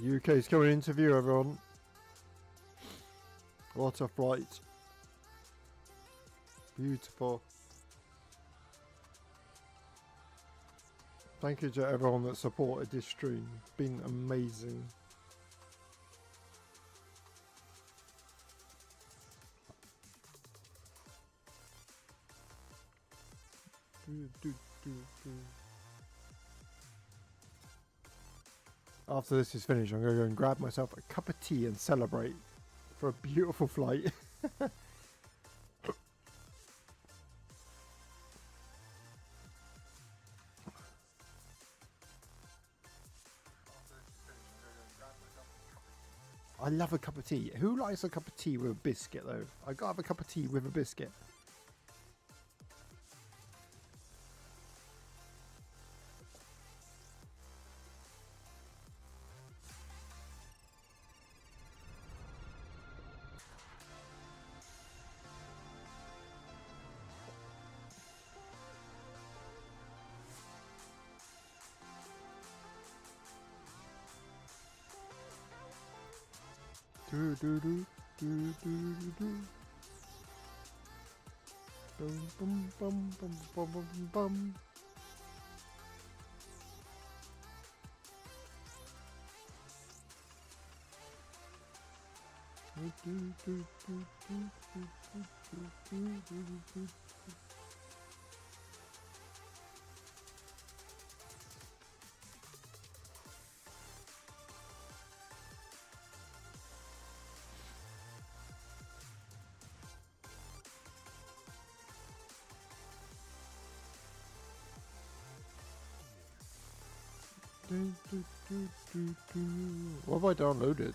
UK's coming into view, everyone. What a flight. Beautiful. Thank you to everyone that supported this stream. It's been amazing. After this is finished, I'm going to go and grab myself a cup of tea and celebrate for a beautiful flight. I love a cup of tea. Who likes a cup of tea with a biscuit though? I gotta have a cup of tea with a biscuit. Do do do do do do. Bum bum bum bum bum bum bum. Do do do do do do do do do. What have I downloaded?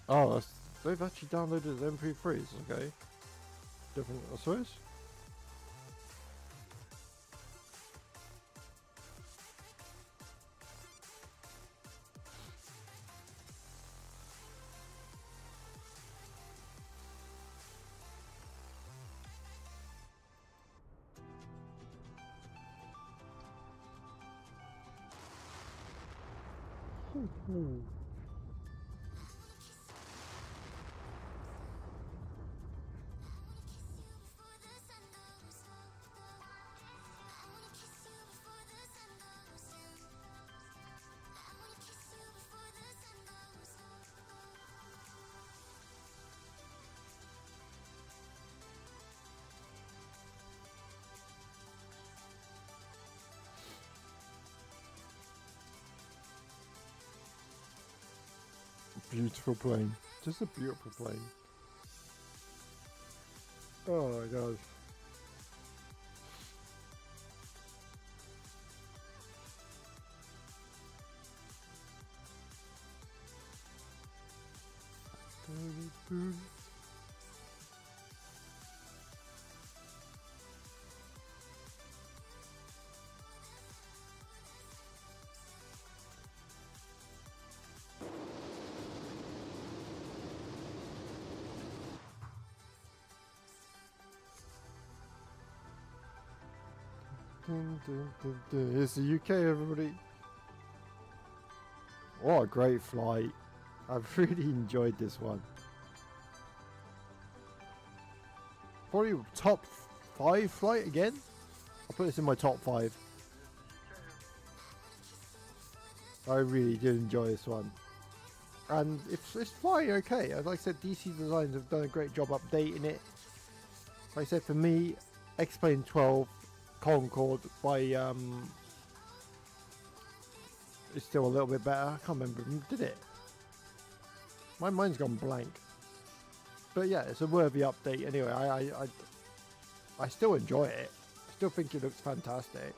Oh, they've actually downloaded the MP3s, okay. Different, I suppose. Beautiful plane. Just a beautiful plane. Oh my god. Here's the UK, everybody. What a great flight. I've really enjoyed this one. Probably top 5 flight again. I'll put this in my top 5. I really did enjoy this one. And it's flying okay. As I said, DC Designs have done a great job updating it. Like I said, for me, X-Plane 12 Concord by is still a little bit better. I can't remember, did it? My mind's gone blank. But yeah, it's a worthy update anyway. I still enjoy it. I still think it looks fantastic.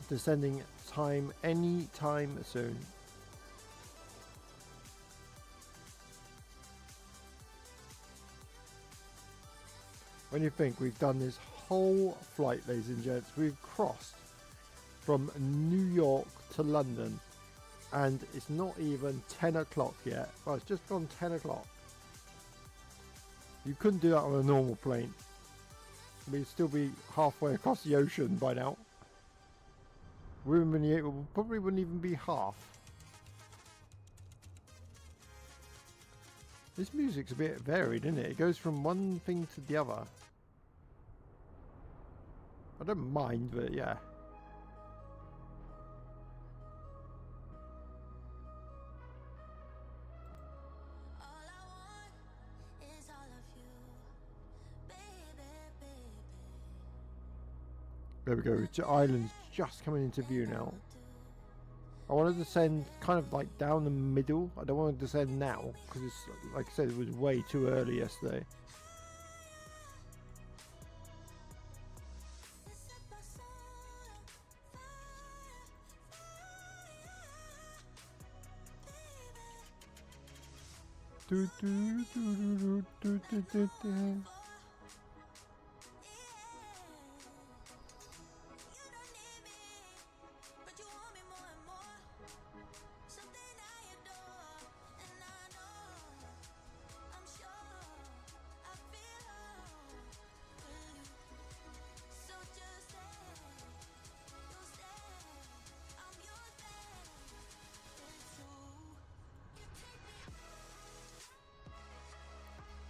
Descending time anytime soon. When you think we've done this whole flight, ladies and gents, we've crossed from New York to London and it's not even 10 o'clock yet. Well, it's just gone 10 o'clock. You couldn't do that on a normal plane. We'd still be halfway across the ocean by now. probably wouldn't even be half. This music's a bit varied, isn't it? It goes from one thing to the other. I don't mind, but yeah. There we go. Island's just coming into view now. I want to descend kind of like down the middle. I don't want to descend now because it's, like I said, it was way too early yesterday. Do, do, do, do, do, do, do.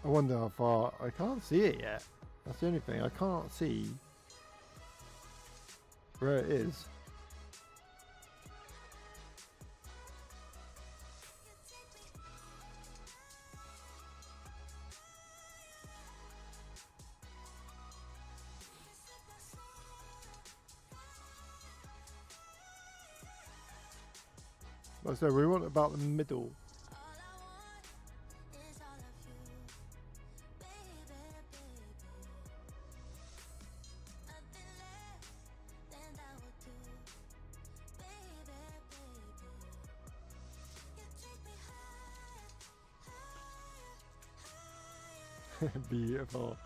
I wonder how far. I can't see it yet. That's the only thing. I can't see where it is. Like I said, we want about the middle. Beautiful.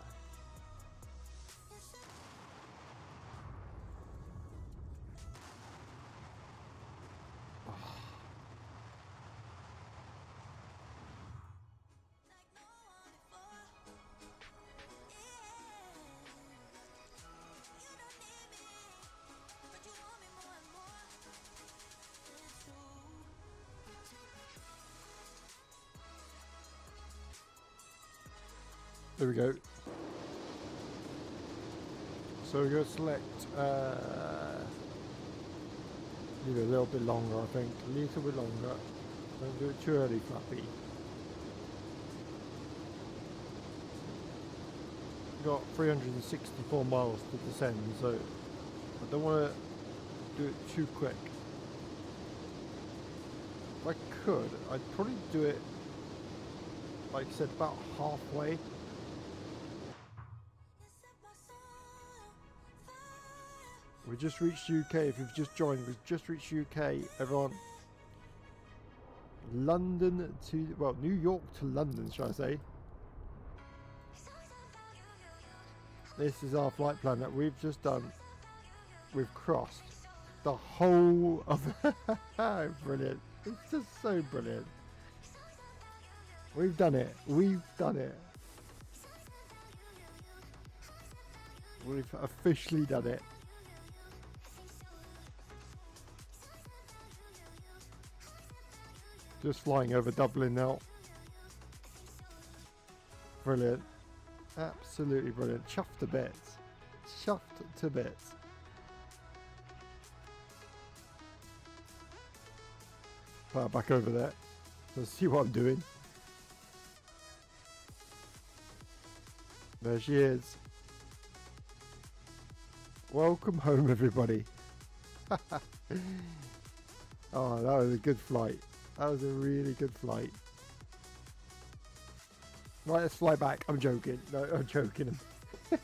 There we go. So we're going to select, leave it a little bit longer, I think. A little bit longer. Don't do it too early, Flappy. We've got 364 miles to descend, so I don't want to do it too quick. If I could, I'd probably do it, like I said, about halfway. We just reached UK. If you've just joined, we've just reached UK. Everyone, London to, well, New York to London, should I say? This is our flight plan that we've just done. We've crossed the whole of brilliant. It's just so brilliant. We've done it. We've done it. We've officially done it. Just flying over Dublin now. Brilliant. Absolutely brilliant. Chuffed to bits. Chuffed to bits. Power back over there. Let's see what I'm doing. There she is. Welcome home, everybody. Oh, that was a good flight. That was a really good flight. Right, let's fly back. I'm joking. No, I'm joking. I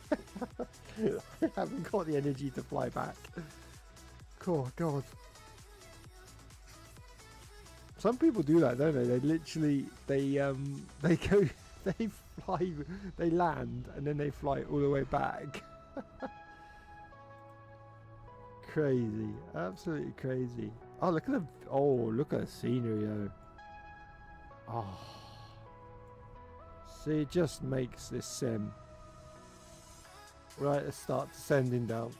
haven't got the energy to fly back. Oh, God. Some people do that, don't they? They literally, they go, they fly, they land, and then they fly all the way back. Crazy. Absolutely crazy. Oh, look at the, oh, look at the scenery, though. Oh. See, it just makes this sim. Right, let's start descending down.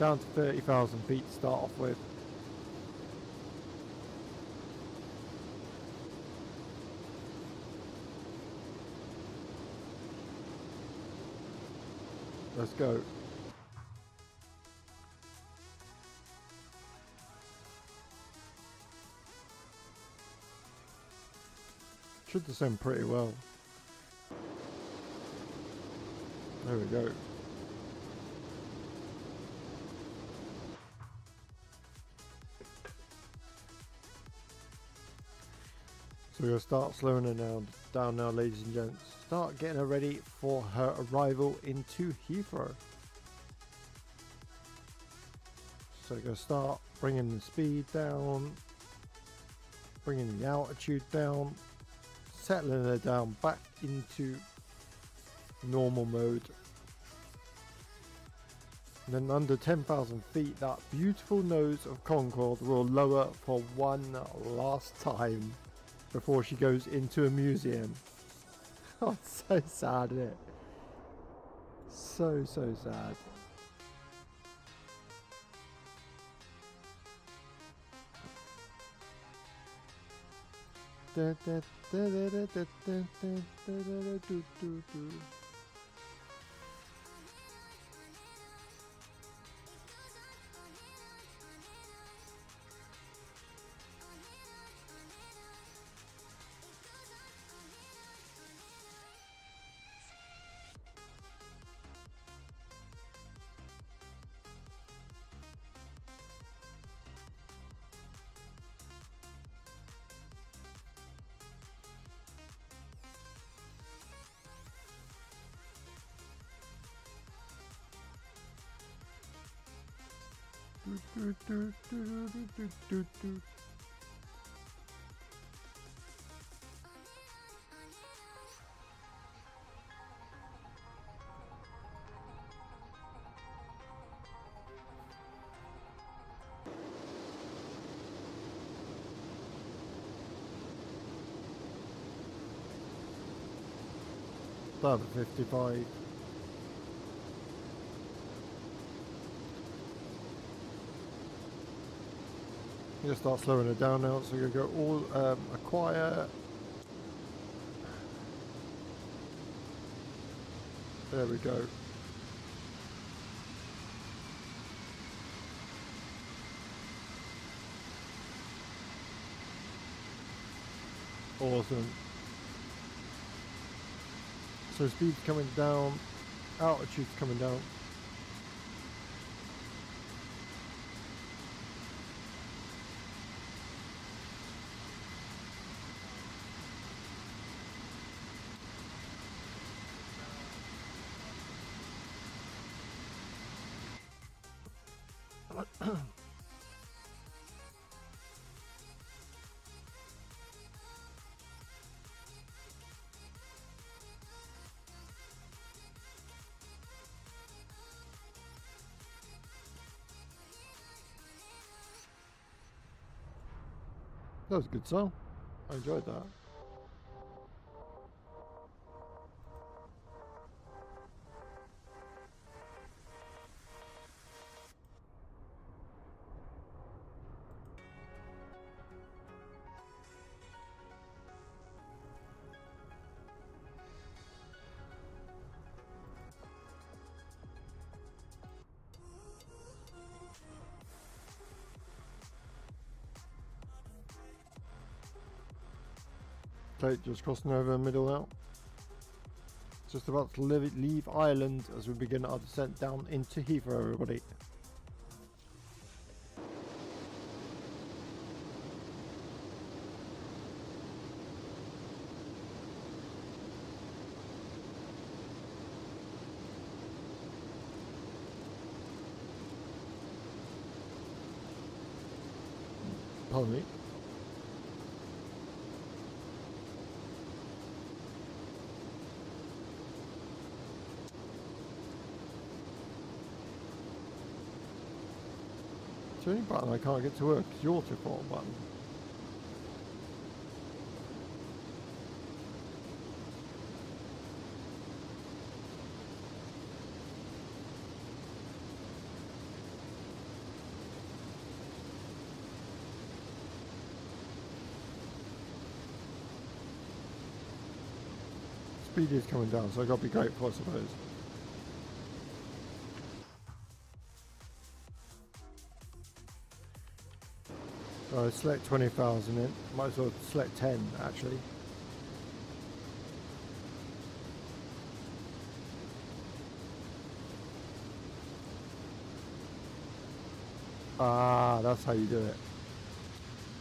down to 30,000 feet to start off with. Let's go. Should descend pretty well. There we go. So we're going to start slowing her down now, ladies and gents. Start getting her ready for her arrival into Heathrow. So we're going to start bringing the speed down, bringing the altitude down, settling her down back into normal mode. And then under 10,000 feet, that beautiful nose of Concord will lower for one last time before she goes into a museum. Oh, it's so sad, isn't it? So sad. About 55. I'm going to start slowing it down now, so we're going to go all acquire. There we go. Awesome. So speed's coming down, altitude's coming down. That was a good song. I enjoyed that. Okay, just crossing over the middle now. Just about to leave Ireland as we begin our descent down into Heathrow, everybody. Pardon me. Is there any button I can't get to work? It's the auto throttle button. speed is coming down, so I gotta be grateful, I suppose. Select 20,000 in. Might as well select 10 actually. Ah, that's how you do it.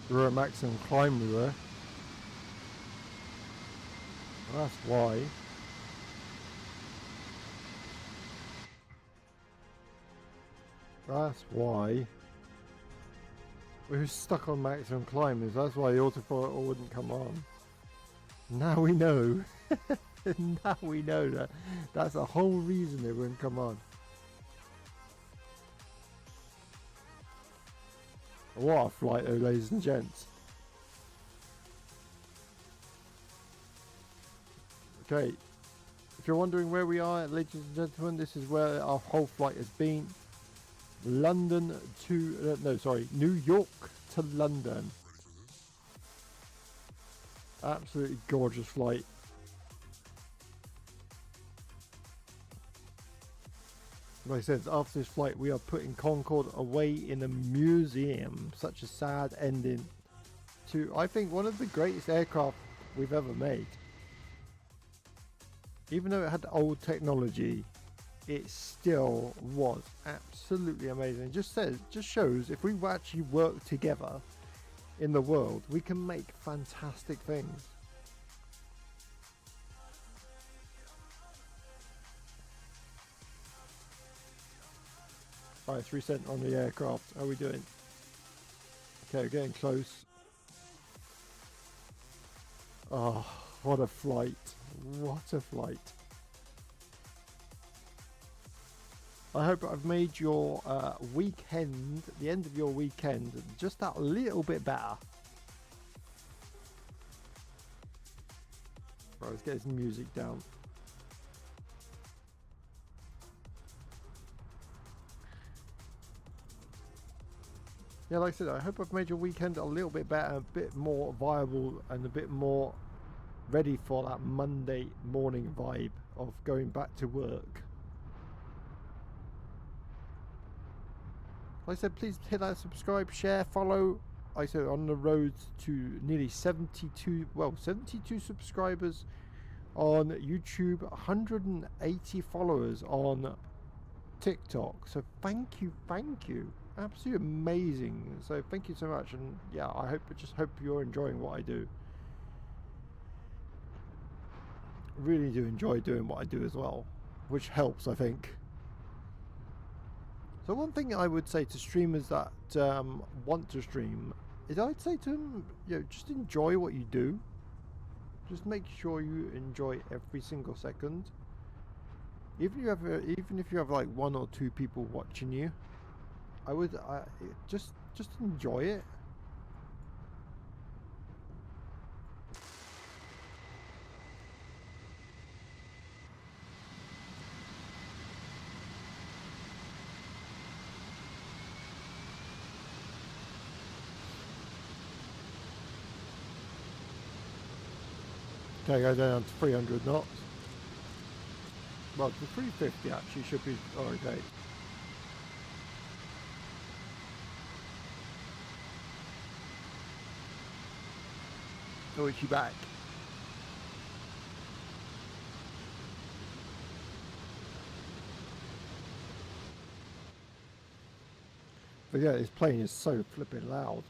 We were at maximum climb, we were. That's why. That's why. We were stuck on maximum climbers. That's why the autothrottle wouldn't come on. Now we know. Now we know that. That's the whole reason it wouldn't come on. What a flight though, ladies and gents. Okay. If you're wondering where we are, ladies and gentlemen, this is where our whole flight has been. London to New York to London. Absolutely gorgeous flight. Like I said, after this flight we are putting Concord away in a museum. Such a sad ending to, I think, one of the greatest aircraft we've ever made. Even though it had old technology, it still was absolutely amazing. It just shows if we actually work together in the world, we can make fantastic things. Alright, 3 cent on the aircraft. How are we doing? Okay, we're getting close. Oh, what a flight. What a flight. I hope I've made your weekend, the end of your weekend, just that little bit better. Right, let's get this music down. Yeah, like I said, I hope I've made your weekend a little bit better, a bit more viable, and a bit more ready for that Monday morning vibe of going back to work. Like I said, please hit that subscribe, share, follow. Like I said, on the road to nearly 72 subscribers on YouTube, 180 followers on TikTok. So thank you. Absolutely amazing. So thank you so much, and yeah, I just hope you're enjoying what I do. Really do enjoy doing what I do as well, which helps, I think. So one thing I would say to streamers that want to stream is, I'd say to them, just enjoy what you do. Just make sure you enjoy every single second. Even if you have like 1 or 2 people watching you, I would just enjoy it. Okay, go down to 300 knots. Well, the 350 actually should be okay. Oh, is she back? But yeah, this plane is so flipping loud.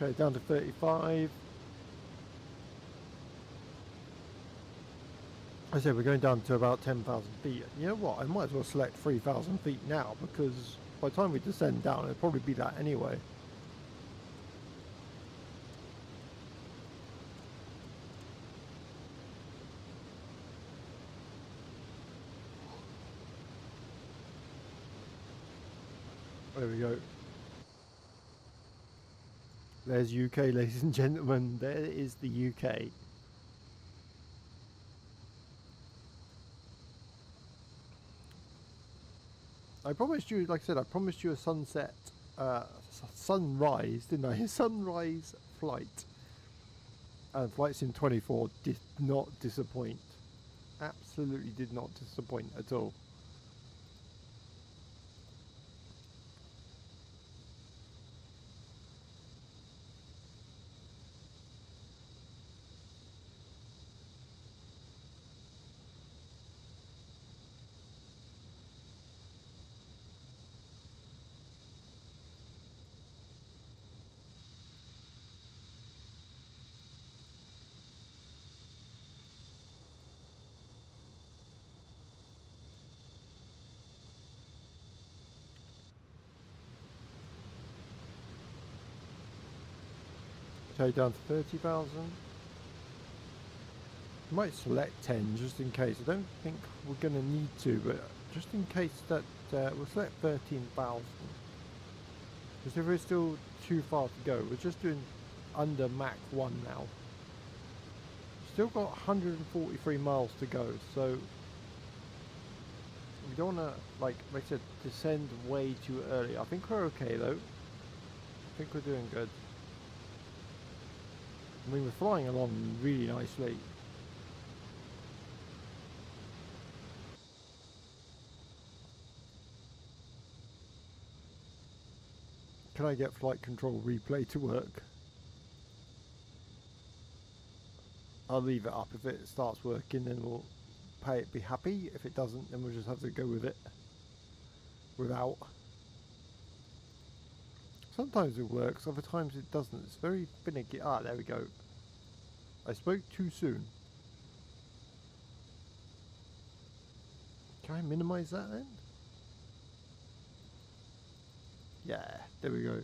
Okay, down to 35. I said we're going down to about 10,000 feet. You know what? I might as well select 3,000 feet now, because by the time we descend down, it'll probably be that anyway. There we go. There's UK, ladies and gentlemen. There is the UK. I promised you, like I said, I promised you a sunset, sunrise, didn't I? A sunrise flight. And Flight Sim 24 did not disappoint. Absolutely did not disappoint at all. Okay, down to 30,000. Might select 10 just in case. I don't think we're going to need to, but just in case that we'll select 13,000. Because if we're still too far to go, we're just doing under Mach 1 now. Still got 143 miles to go, so we don't want to, like I said, descend way too early. I think we're okay though. I think we're doing good. I mean, we're flying along really nicely. Can I get flight control replay to work? I'll leave it up. If it starts working, then we'll be happy. If it doesn't, then we'll just have to go with it without. Sometimes it works, other times it doesn't. It's very finicky. Ah, there we go. I spoke too soon. Can I minimize that then? Yeah, there we go.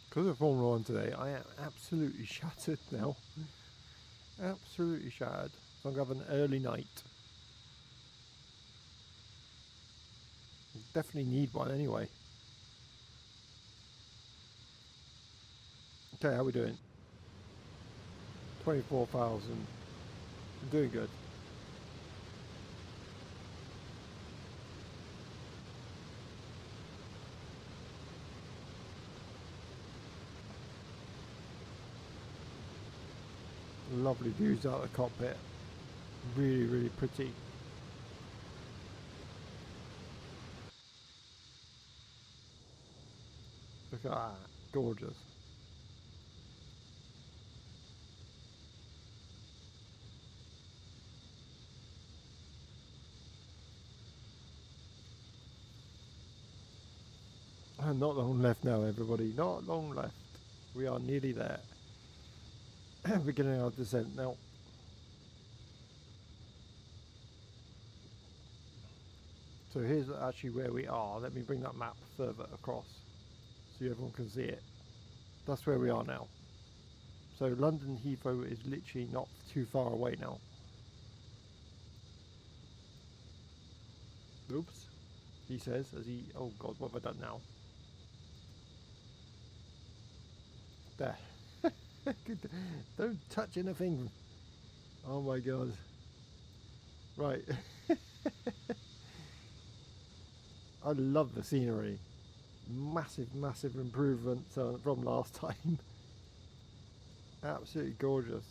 Because of Formula 1 today, I am absolutely shattered now. Absolutely shattered. So I'm going to have an early night. Definitely need one anyway. Okay, how are we doing? 24,000. I'm doing good. Lovely views out of the cockpit. Really, really pretty. Look at that. Gorgeous. And not long left now, everybody. Not long left. We are nearly there. Beginning our descent now. So here's actually where we are. Let me bring that map further across so everyone can see it. That's where we are now. So London Heathrow is literally not too far away now. Oops, he says as he, oh god, what have I done now? There. Don't touch anything. Oh my god. Right. I love the scenery. Massive, massive improvement from last time. Absolutely gorgeous.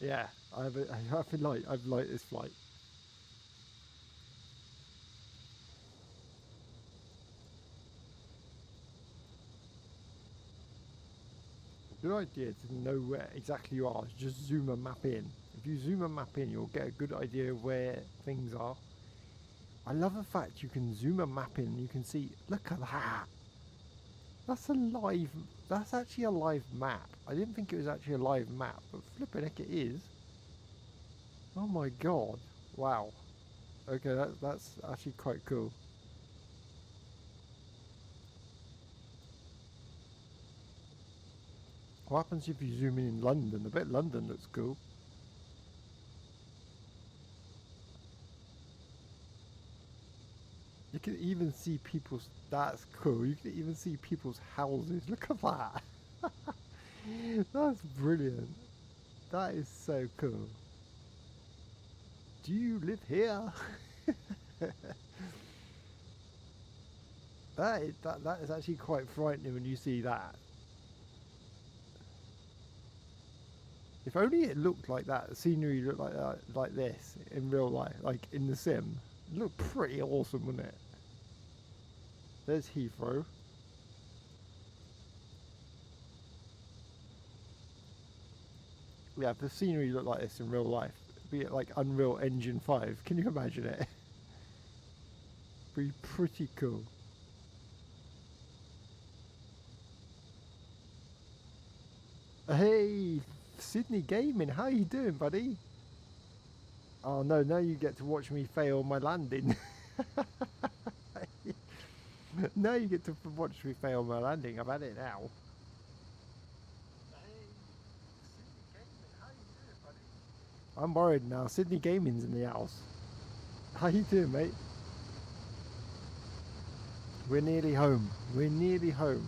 Yeah, I've liked this flight. Good idea to know where exactly you are. Just zoom a map in. If you zoom a map in, you'll get a good idea of where things are. I love the fact you can zoom a map in and you can see, look at that. That's a live. That's actually a live map. I didn't think it was actually a live map, but flipping heck, it is. Oh my god! Wow. Okay, that's actually quite cool. What happens if you zoom in London? I bet London looks cool. You can even see people's. That's cool. You can even see people's houses. Look at that. That's brilliant. That is so cool. Do you live here? That is actually quite frightening when you see that. If only it looked like that. The scenery looked like that, like this in real life, like in the sim. It looked pretty awesome, wouldn't it? There's Heathrow. Yeah, if the scenery looked like this in real life, be it like Unreal Engine 5, can you imagine it? Be pretty cool. Hey, Sydney Gaming, how you doing, buddy? Oh no, now you get to watch me fail my landing. Now you get to watch me fail my landing. I've had it now. I'm worried now. Sydney Gaming's in the house. How you doing, mate? We're nearly home. We're nearly home.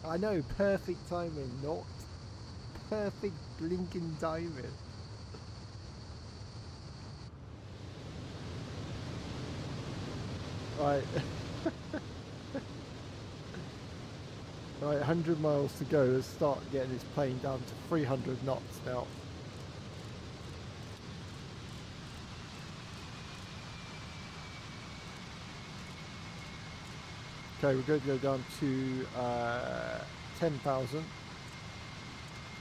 I know, perfect timing, not perfect blinking timing. Right. Right, 100 miles to go. Let's start getting this plane down to 300 knots now. Okay, we're going to go down to 10,000.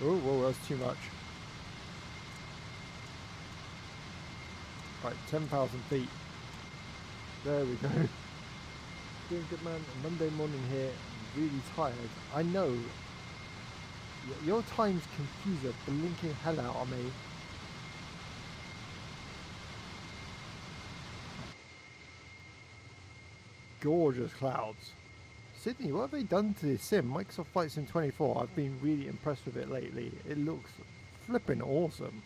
Oh, whoa, that's too much. Right, 10,000 feet. There we go. Doing good, man. Monday morning here. Really tired. I know. Your times confuse the blinking hell out of me. Gorgeous clouds. Sydney, what have they done to this sim? Microsoft Flight Sim 24. I've been really impressed with it lately. It looks flipping awesome.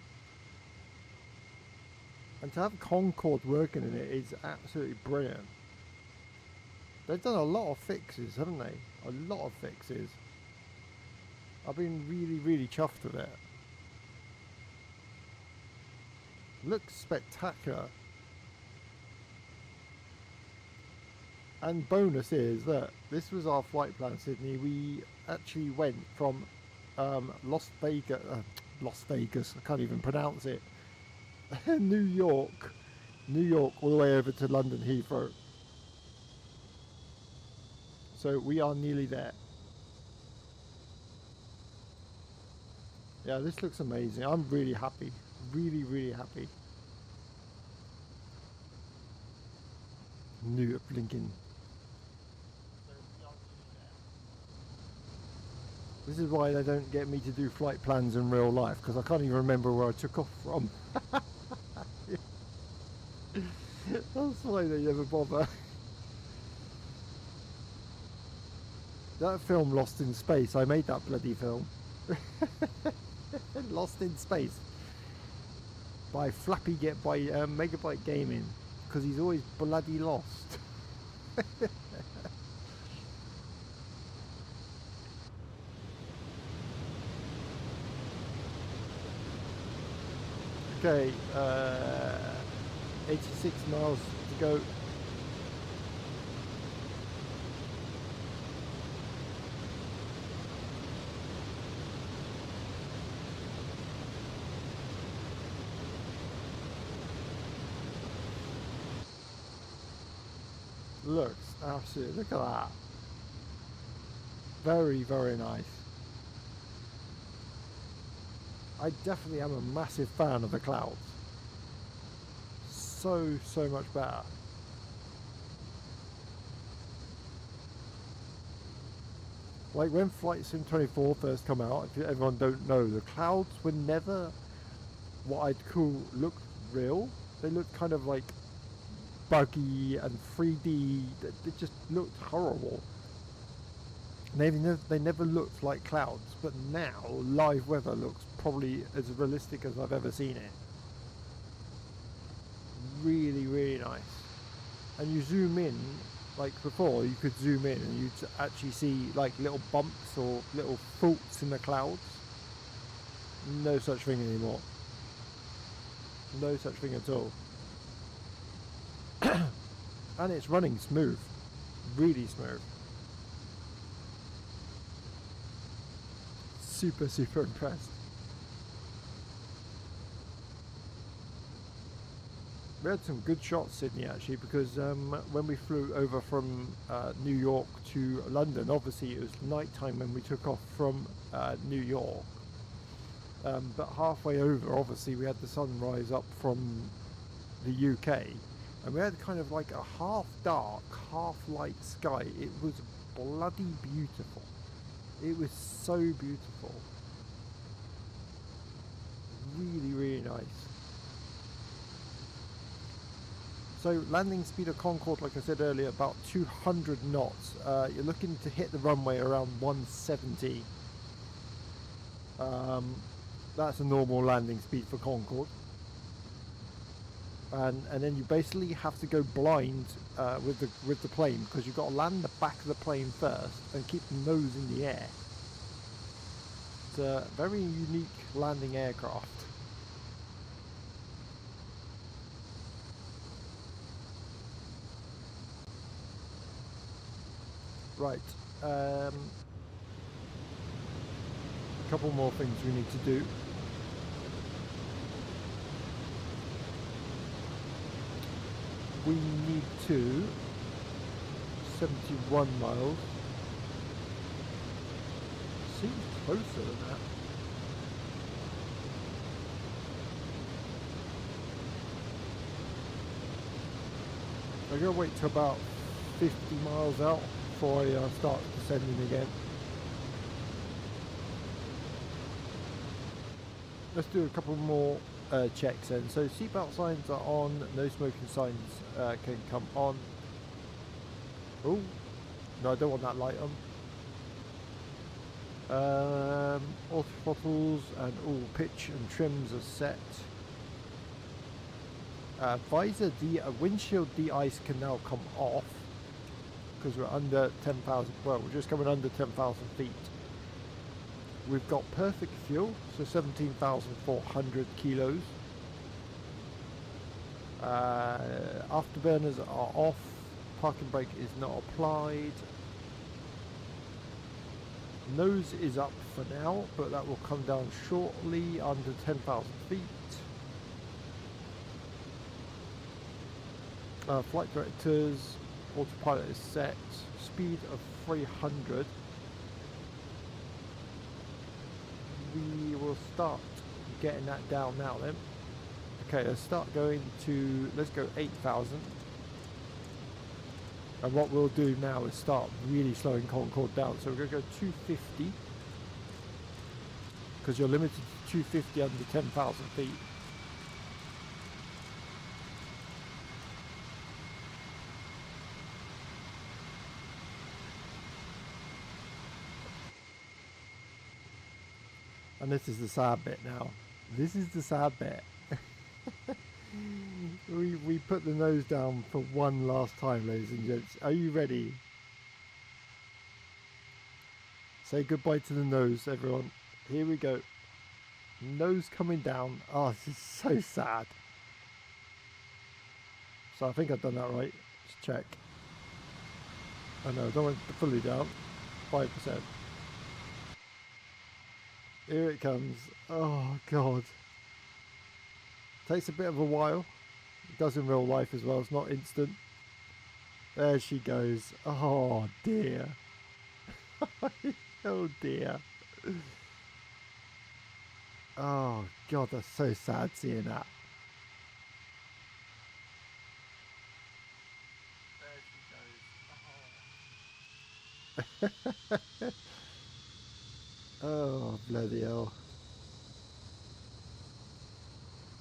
And to have Concord working in it is absolutely brilliant. They've done a lot of fixes, haven't they? A lot of fixes. I've been really, really chuffed with it. Looks spectacular. And bonus is that this was our flight plan, Sydney. We actually went from Las Vegas, I can't even pronounce it, New York, all the way over to London Heathrow. So we are nearly there. Yeah, this looks amazing. I'm really happy. Really, really happy. New blinking. This is why they don't get me to do flight plans in real life, because I can't even remember where I took off from. That's why they never bother. That film Lost in Space, I made that bloody film. Lost in Space. By Megabyte Gaming, because he's always bloody lost. Okay, 86 miles to go. Looks absolutely, look at that. Very, very nice. I definitely am a massive fan of the clouds. So much better. Like when Flight Sim 24 first come out, if everyone don't know, the clouds were never what I'd call look real. They looked kind of like buggy and 3D. They just looked horrible. They never looked like clouds, but now live weather looks probably as realistic as I've ever seen it. Really, really nice. And you zoom in, like before, you could zoom in and you'd actually see like little bumps or little faults in the clouds. No such thing anymore. No such thing at all. And it's running smooth. Really smooth. Super, super impressed. We had some good shots, Sydney, actually, because when we flew over from New York to London, obviously it was night time when we took off from New York. But halfway over, obviously, we had the sunrise up from the UK, and we had kind of like a half dark, half light sky. It was bloody beautiful. It was so beautiful. Really, really nice. So landing speed of Concord, like I said earlier, about 200 knots. You're looking to hit the runway around 170. That's a normal landing speed for Concord. And then you basically have to go blind with the plane, because you've got to land the back of the plane first and keep the nose in the air. It's a very unique landing aircraft. Right, a couple more things we need to do. We need to 71 miles. Seems closer than that. I'm gonna wait till about 50 miles out before I start descending again. Let's do a couple more checks then. So seatbelt signs are on, no smoking signs can come on. Oh, no, I don't want that light on. Auto throttles and all pitch and trims are set. Visor windshield de-ice can now come off, because we're under 10,000, well, we're just coming under 10,000 feet. We've got perfect fuel, so 17,400 kilos. Afterburners are off, parking brake is not applied. Nose is up for now, but that will come down shortly, under 10,000 feet. Flight directors, autopilot is set, speed of 300. We will start getting that down now then. Okay, let's start going to, let's go 8,000. And what we'll do now is start really slowing Concord down. So we're going to go 250, because you're limited to 250 under 10,000 feet. And this is the sad bit now. This is the sad bit. we put the nose down for one last time, ladies and gents. Are you ready? Say goodbye to the nose, everyone. Here we go. Nose coming down. Oh, this is so sad. So I think I've done that right. Let's check. Oh no, I don't want it fully down. 5%. Here it comes. Oh god. Takes a bit of a while. It does in real life as well. It's not instant. There she goes. Oh dear. Oh dear. Oh god, that's so sad seeing that. There she goes. Oh. Oh, bloody hell.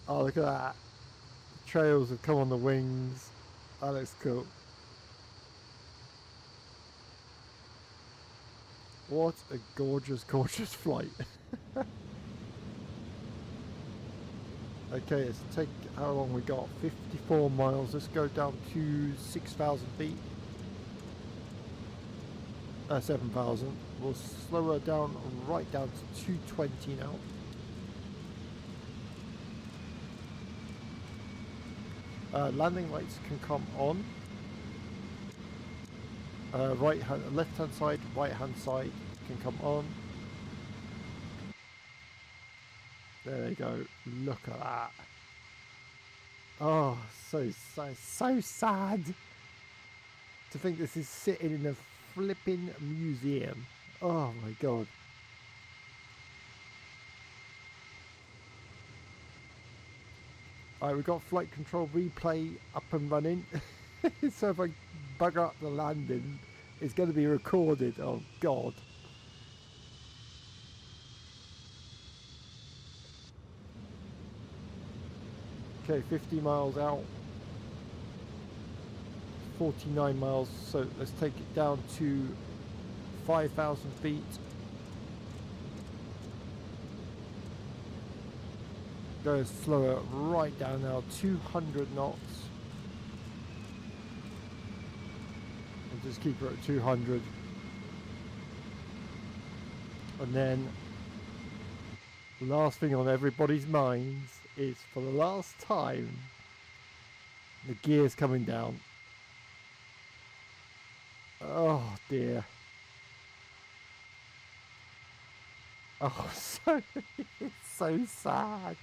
Oh, look at that. Trails have come on the wings. That looks cool. What a gorgeous, gorgeous flight. Okay, let's take how long we got. 54 miles. Let's go down to 6,000 feet. 7,000. We'll slow her down right down to 220 now. Landing lights can come on. Left hand side, right hand side can come on. There you go. Look at that. Oh, so sad to think this is sitting in a flipping museum. Oh my god. Alright, we've got flight control replay up and running. So if I bugger up the landing, it's going to be recorded. Oh god. Okay, 50 miles out. 49 miles, so let's take it down to 5,000 feet. Go slower right down now, 200 knots. And just keep her at 200. And then the last thing on everybody's minds is, for the last time, the gear's coming down. Oh dear. Oh, so sad.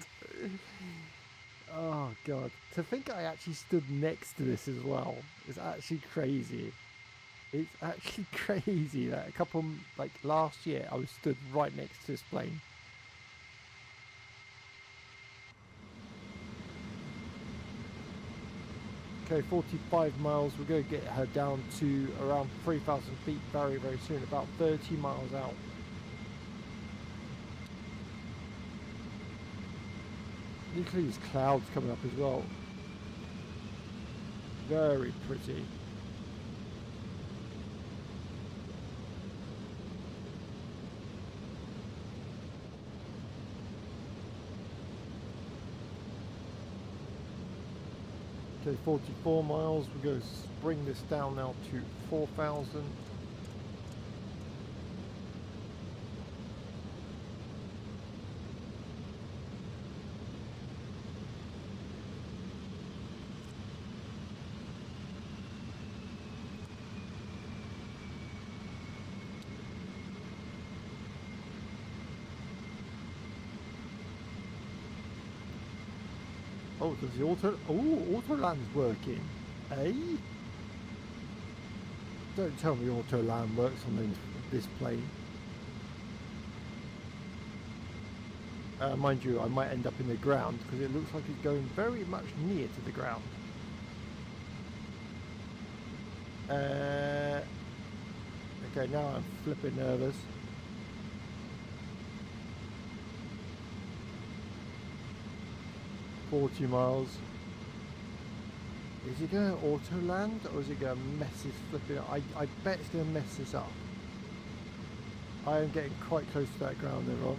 Oh god. To think I actually stood next to this as well is actually crazy. It's actually crazy that like last year I was stood right next to this plane. Okay, 45 miles. We're going to get her down to around 3,000 feet very, very soon. About 30 miles out. Look at these clouds coming up as well. Very pretty. Okay, 44 miles. We're going to bring this down now to 4,000. Oh, does the auto land's working? Eh? Don't tell me auto land works on this plane. Mind you, I might end up in the ground because it looks like it's going very much near to the ground. Okay, now I'm flipping nervous. $40 miles. Is it going to auto land or is it going to mess this flipping up? I bet it's going to mess this up. I am getting quite close to that ground there, Rob.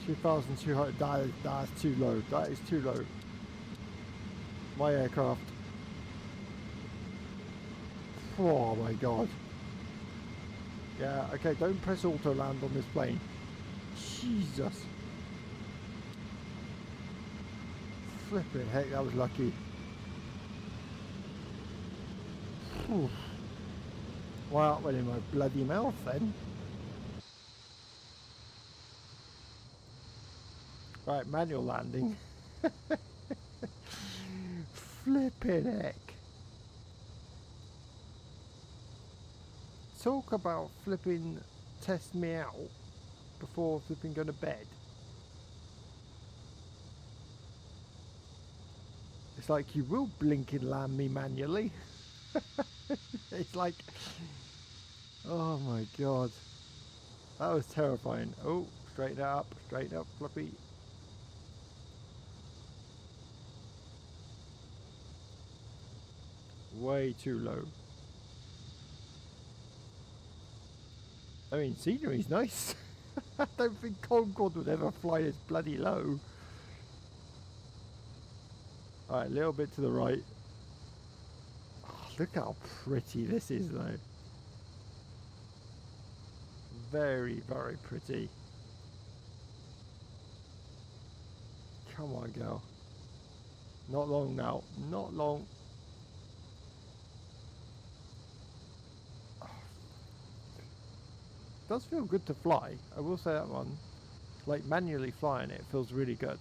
2,200. That's too low. That is too low. My aircraft. Oh my god. Yeah, okay, don't press auto land on this plane. Jesus. Flipping heck, that was lucky. Whew. Why aren't we in my bloody mouth then? Right, manual landing. Flipping heck. Talk about flipping test me out before flipping going to bed. It's like you will blink and land me manually. It's like, Oh my god. That was terrifying. Oh, straighten up, Fluffy. Way too low. I mean, scenery's nice. I don't think Concord would ever fly this bloody low. Alright, a little bit to the right. Oh, look how pretty this is though. Very, very pretty. Come on, girl. Not long now. Not long. Does feel good to fly. I will say that one. Like manually flying it feels really good.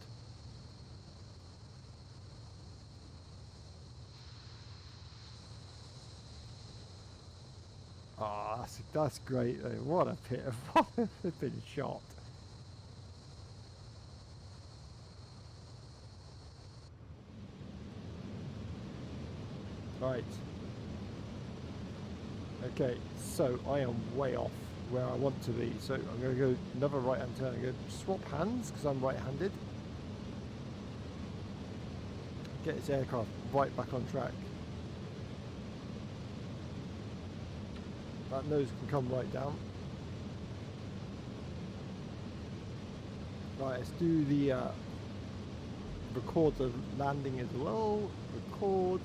Oh, that's great. What a pit of what a been shot. Right. Okay, so I am way off where I want to be. So I'm going to go another right hand turn. I'm going to swap hands because I'm right handed. Get this aircraft right back on track. That nose can come right down. Right, let's do the record the landing as well. Record.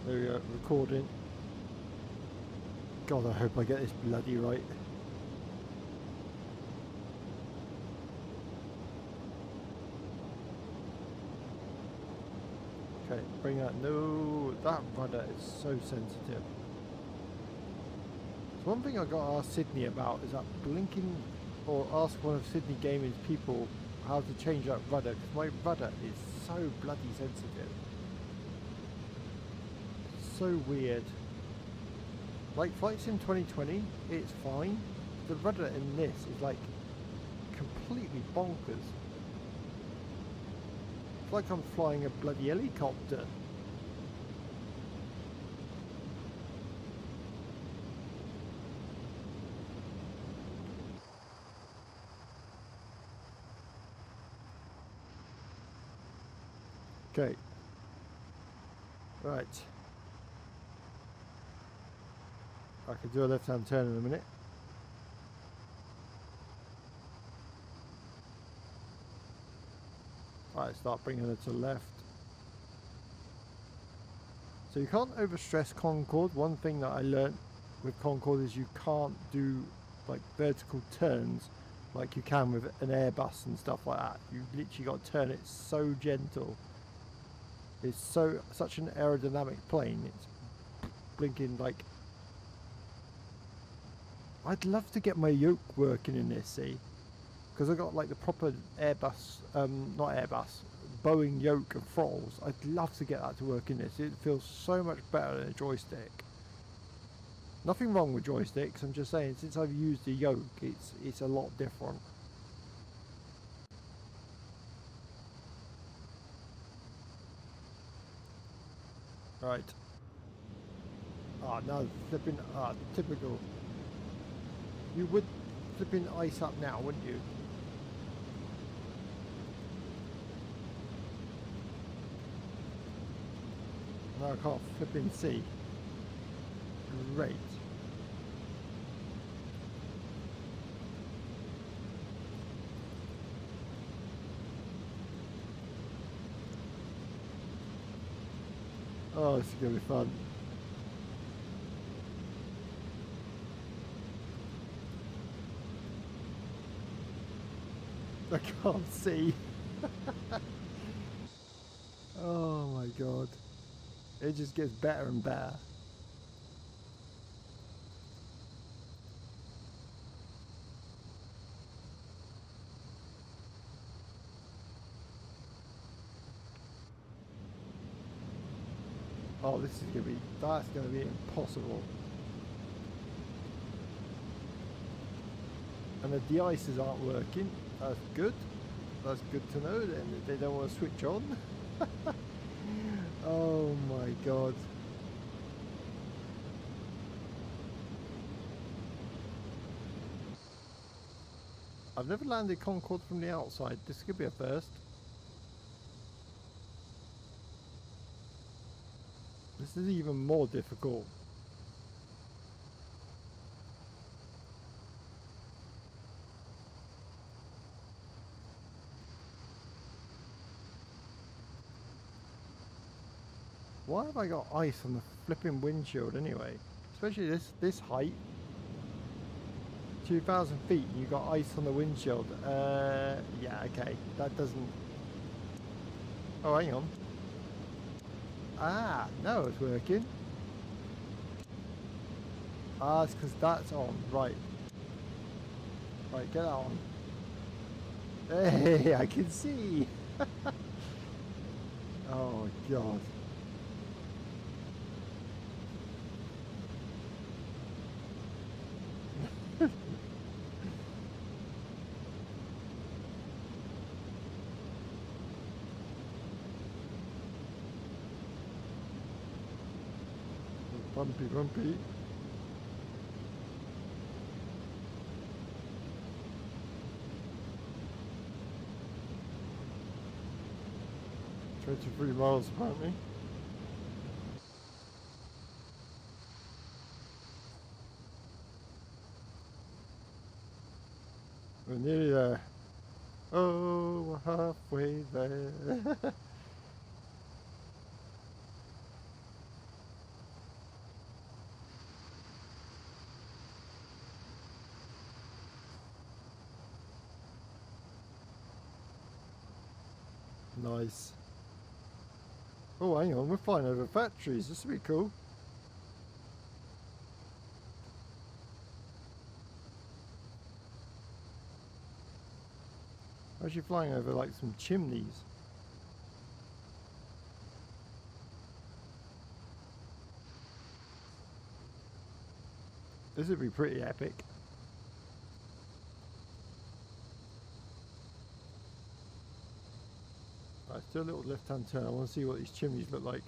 There we go, recording. God, I hope I get this bloody right. Okay, bring that. No, that rudder is so sensitive. So one thing I got to ask Sydney about is that blinking, or ask one of Sydney Gaming's people how to change that rudder, because my rudder is so bloody sensitive. So weird. Like Flight Sim 2020, it's fine. The rudder in this is like completely bonkers. It's like I'm flying a bloody helicopter. Okay. Right. I can do a left-hand turn in a minute. Right, start bringing it to the left. So you can't overstress Concord. One thing that I learnt with Concord is you can't do like vertical turns like you can with an Airbus and stuff like that. You literally got to turn it so gentle. It's such an aerodynamic plane. It's blinking like. I'd love to get my yoke working in this, see, because I got like the proper Airbus, not Airbus, Boeing yoke and throttles. I'd love to get that to work in this. It feels so much better than a joystick. Nothing wrong with joysticks. I'm just saying, since I've used the yoke, it's a lot different. Right. Ah, no, flipping. Ah, typical. You would flipping ice up now, wouldn't you? No, I can't flipping see. Great. Oh, this is going to be fun. I can't see. Oh my god. It just gets better and better. Oh, this is gonna be, that's gonna be impossible. And the de-icers aren't working. That's good. That's good to know then. They don't want to switch on. Oh my god. I've never landed Concord from the outside. This could be a first. This is even more difficult. Why have I got ice on the flipping windshield anyway? Especially this height. 2,000 feet and you got ice on the windshield. Yeah, okay. That doesn't... Oh, hang on. Ah, no, it's working. Ah, it's because that's on. Right. Right, get that on. Hey, I can see. Oh, God. Bumpy, bumpy. "23 miles apparently." We're nearly there. Oh, we're halfway there. Nice. Oh, hang on, we're flying over factories. This will be cool. Actually flying over like some chimneys. This would be pretty epic. Right, still a little left-hand turn. I want to see what these chimneys look like.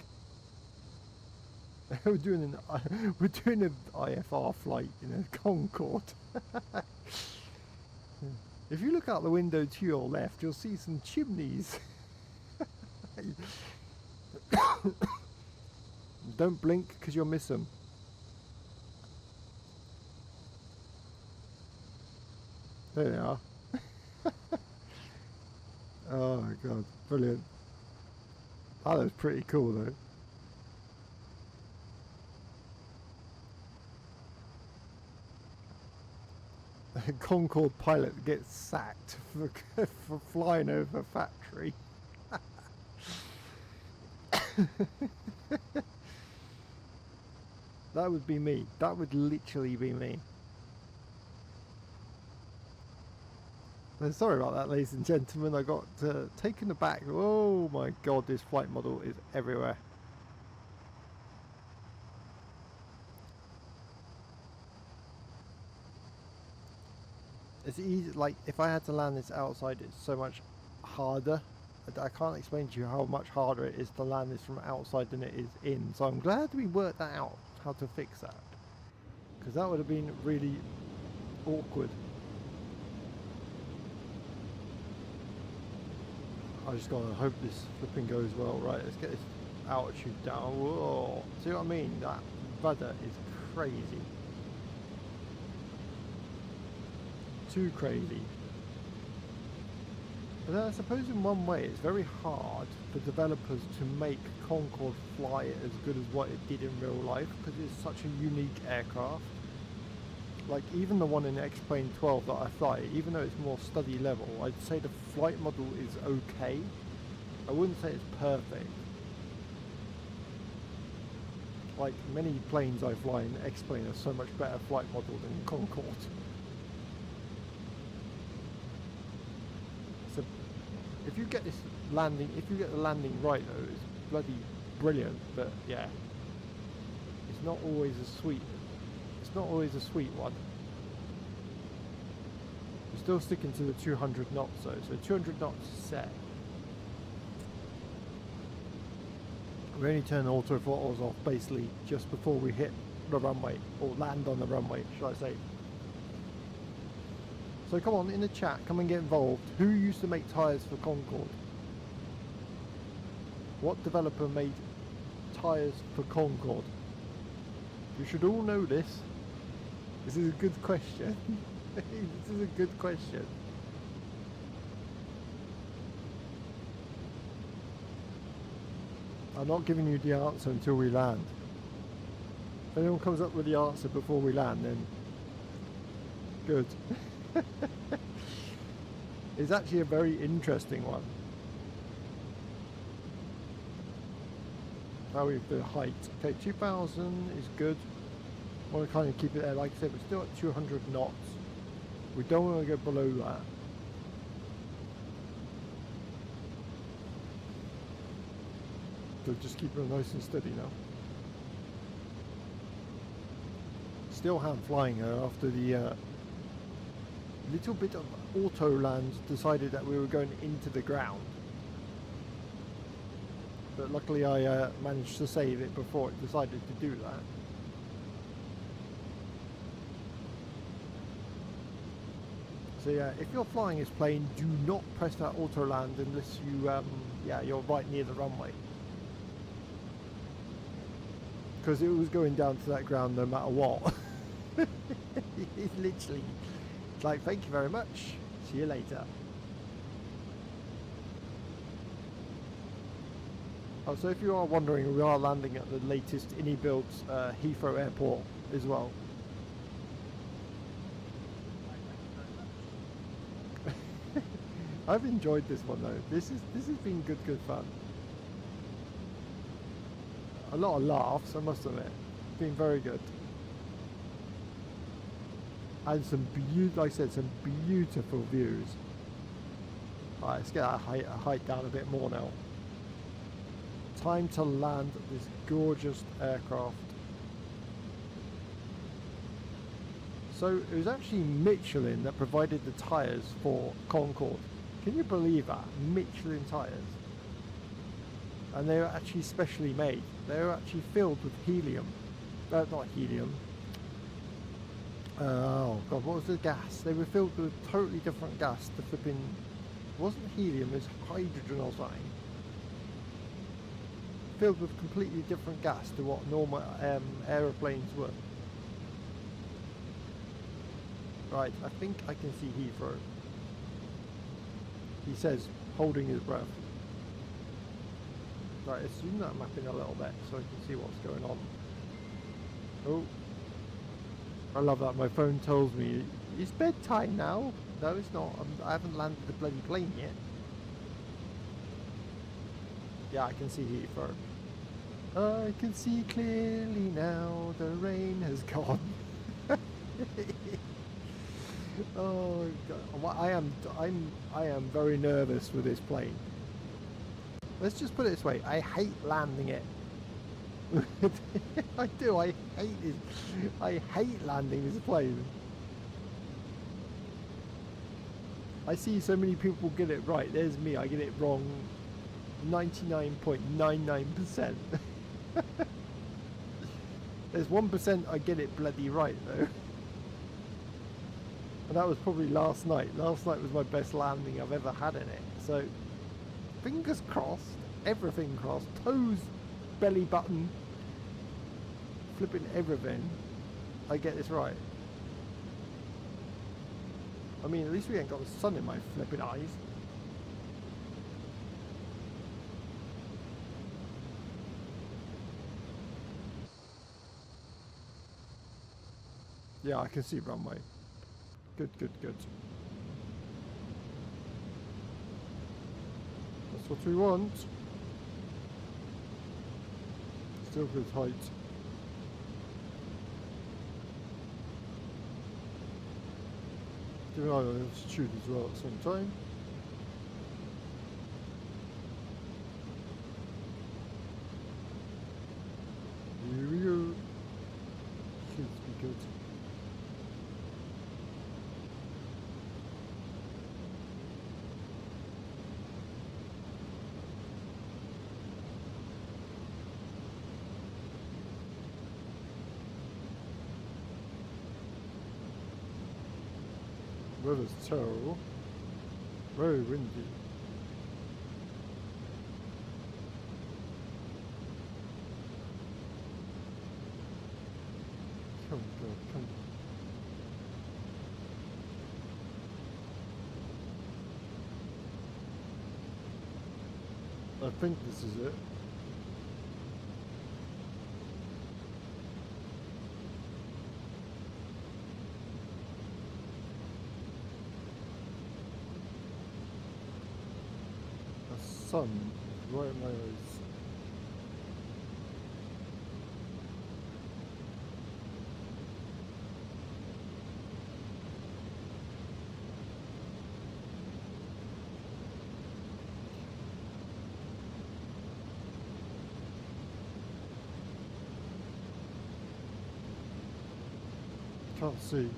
we're doing an IFR flight in a Concord. If you look out the window to your left, you'll see some chimneys. Don't blink because you'll miss them. There they are. Oh my god, brilliant. That was pretty cool though. A Concord pilot gets sacked for flying over a factory. That would be me. That would literally be me. Sorry about that, ladies and gentlemen. I got taken aback. Oh my god, this flight model is everywhere. It's easy, like if I had to land this outside, it's so much harder. I can't explain to you how much harder it is to land this from outside than it is in. So I'm glad we worked that out, how to fix that. Because that would have been really awkward. I just gotta hope this flipping goes well. Right, let's get this altitude down. Whoa, see what I mean? That rudder is crazy. Too crazy. But then I suppose in one way it's very hard for developers to make Concord fly as good as what it did in real life, because it's such a unique aircraft. Like even the one in X-Plane 12 that I fly, even though it's more study level, I'd say the flight model is okay. I wouldn't say it's perfect. Like many planes I fly in X-Plane are so much better flight model than Concord. So if you get this landing, if you get the landing right though, it's bloody brilliant. But yeah, it's not always a sweet. It's not always a sweet one. We're still sticking to the 200 knots though, so 200 knots set. We only turn auto throttles off basically just before we hit the runway, or land on the runway, should I say. So come on, in the chat, come and get involved. Who used to make tyres for Concord? What developer made tyres for Concord? You should all know this. This is a good question. This is a good question. I'm not giving you the answer until we land. If anyone comes up with the answer before we land, then good. It's actually a very interesting one. How we the height. Okay, 2000 is good. I want to kind of keep it there. Like I said, we're still at 200 knots. We don't want to go below that. So just keep it nice and steady now. Still hand flying after the little bit of auto land decided that we were going into the ground. But luckily I managed to save it before it decided to do that. So yeah, if you're flying this plane, do not press that auto land unless you, yeah, you're right near the runway. Because it was going down to that ground no matter what. It's literally, it's like, thank you very much, see you later. Oh, so if you are wondering, we are landing at the latest built Heathrow Airport as well. I've enjoyed this one though. This has been good fun. A lot of laughs, I must admit. It's been very good. And some like I said, some beautiful views. Alright, let's get that height down a bit more now. Time to land this gorgeous aircraft. So it was actually Michelin that provided the tyres for Concord. Can you believe that? Michelin tyres. And they were actually specially made. They were actually filled with helium. Not helium. Oh god, what was the gas? They were filled with totally different gas. The flipping, it wasn't helium, it was hydrogen or something. Filled with completely different gas to what normal aeroplanes were. Right, I think I can see Heathrow. He says, holding his breath. Right, let's zoom that map in a little bit so I can see what's going on. Oh. I love that. My phone tells me, it's bedtime now. No, it's not. I haven't landed the bloody plane yet. Yeah, I can see Heathrow. I can see clearly now. The rain has gone. Oh God. I am very nervous with this plane. Let's just put it this way. I hate landing it. I do. I hate it. I hate landing this plane. I see so many people get it right. There's me. I get it wrong 99.99%. There's 1% I get it bloody right though. And that was probably last night. Last night was my best landing I've ever had in it. So fingers crossed, everything crossed, toes, belly button, flipping everything, I get this right. I mean, at least we ain't got the sun in my flipping eyes. Yeah, I can see runway. Good, good, good. That's what we want. Still good height. Keep an eye on altitude as well at the same time. Here we go. Should be good. Weather's terrible. Very windy. Come on, girl, come on. I think this is it. The sun is right in my eyes. Can't see.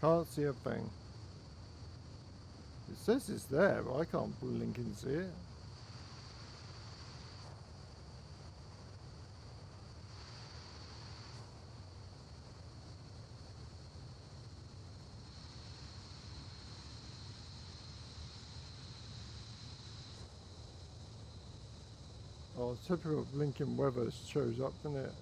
Can't see a thing. It says it's there, but I can't blink and see it. Oh, typical blinking weather shows up, doesn't it?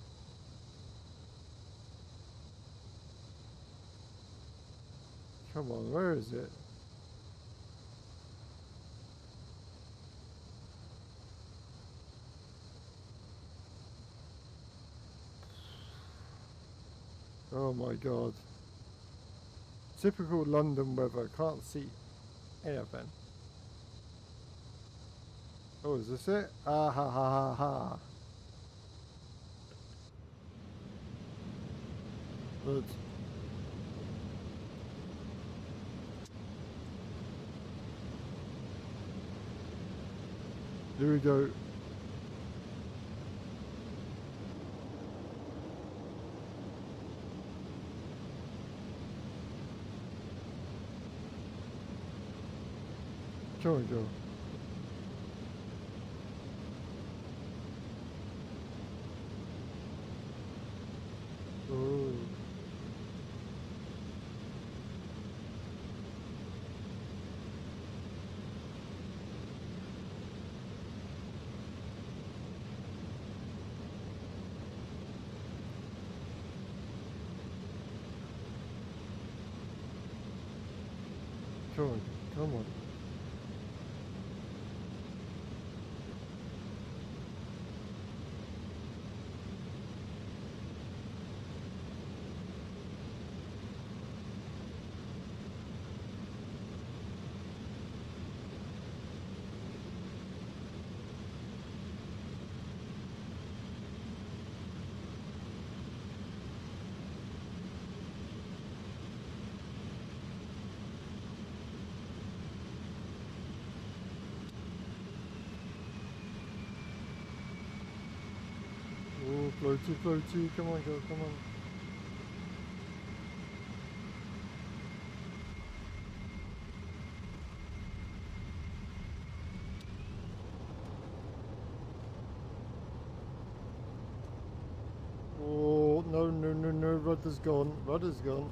Come on, where is it? Oh my god. Typical London weather, can't see anything. Oh, is this it? Ah ha ha ha ha. Good. Here we go. Come on, go. Oh. Come on, come on. Oh, floaty, floaty, come on, girl, come on. Oh, no, no, no, no, rudder's gone, rudder's gone.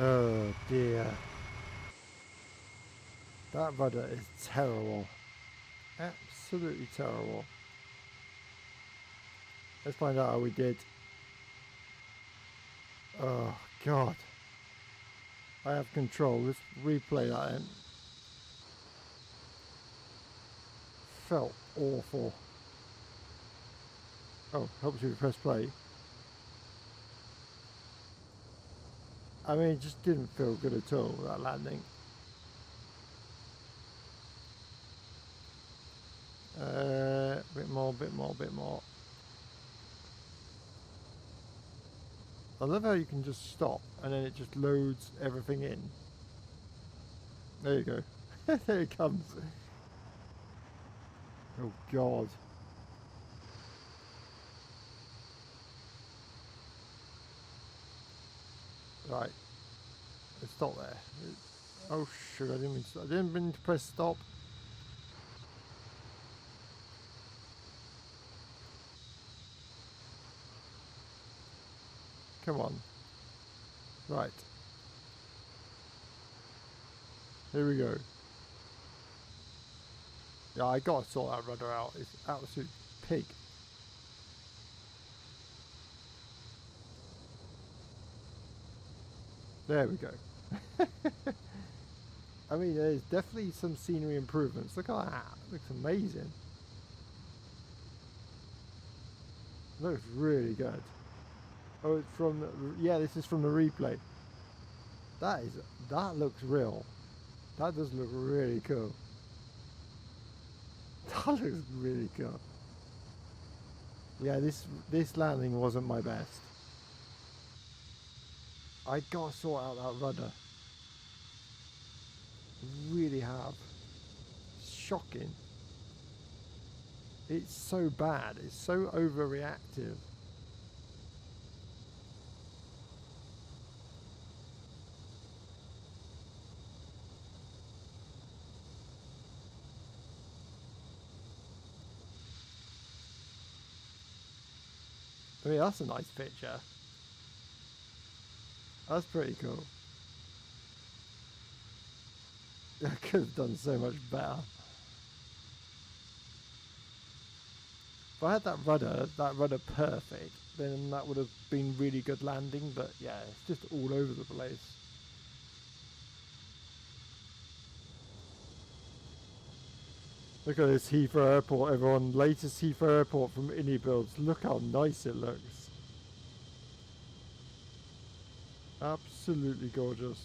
Oh dear. That rudder is terrible. Absolutely terrible. Let's find out how we did. Oh god. I have control. Let's replay that in. Felt awful. Oh, helps you to press play. I mean, it just didn't feel good at all, that landing. Bit more, bit more, bit more. I love how you can just stop and then it just loads everything in. There you go. There it comes. Oh God. Right. Let's stop there. Oh sugar! I didn't mean to press stop. Come on. Right. Here we go. Yeah, I gotta sort that rudder out. It's absolute pig. There we go. I mean, there's definitely some scenery improvements. Look at that. Looks amazing. Looks really good. Oh, it's from, yeah, this is from the replay. That looks real. That does look really cool. That looks really cool. Yeah, this landing wasn't my best. I gotta sort out that rudder. Really have. Shocking. It's so bad. It's so overreactive. I mean, that's a nice picture. That's pretty cool. I could have done so much better. If I had that rudder perfect, then that would have been really good landing, but yeah, it's just all over the place. Look at this Heathrow Airport, everyone. Latest Heathrow Airport from Indie Builds. Look how nice it looks. Absolutely gorgeous.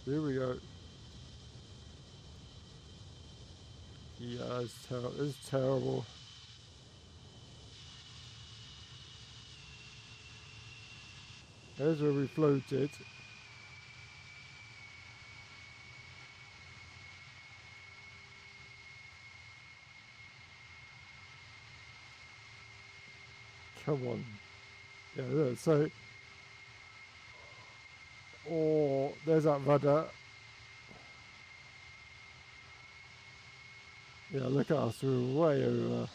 Here we go. Yeah, it's terrible. There's where we floated. Come on. Yeah, there, so... Oh, there's that rudder. Yeah, look at us, we're way over.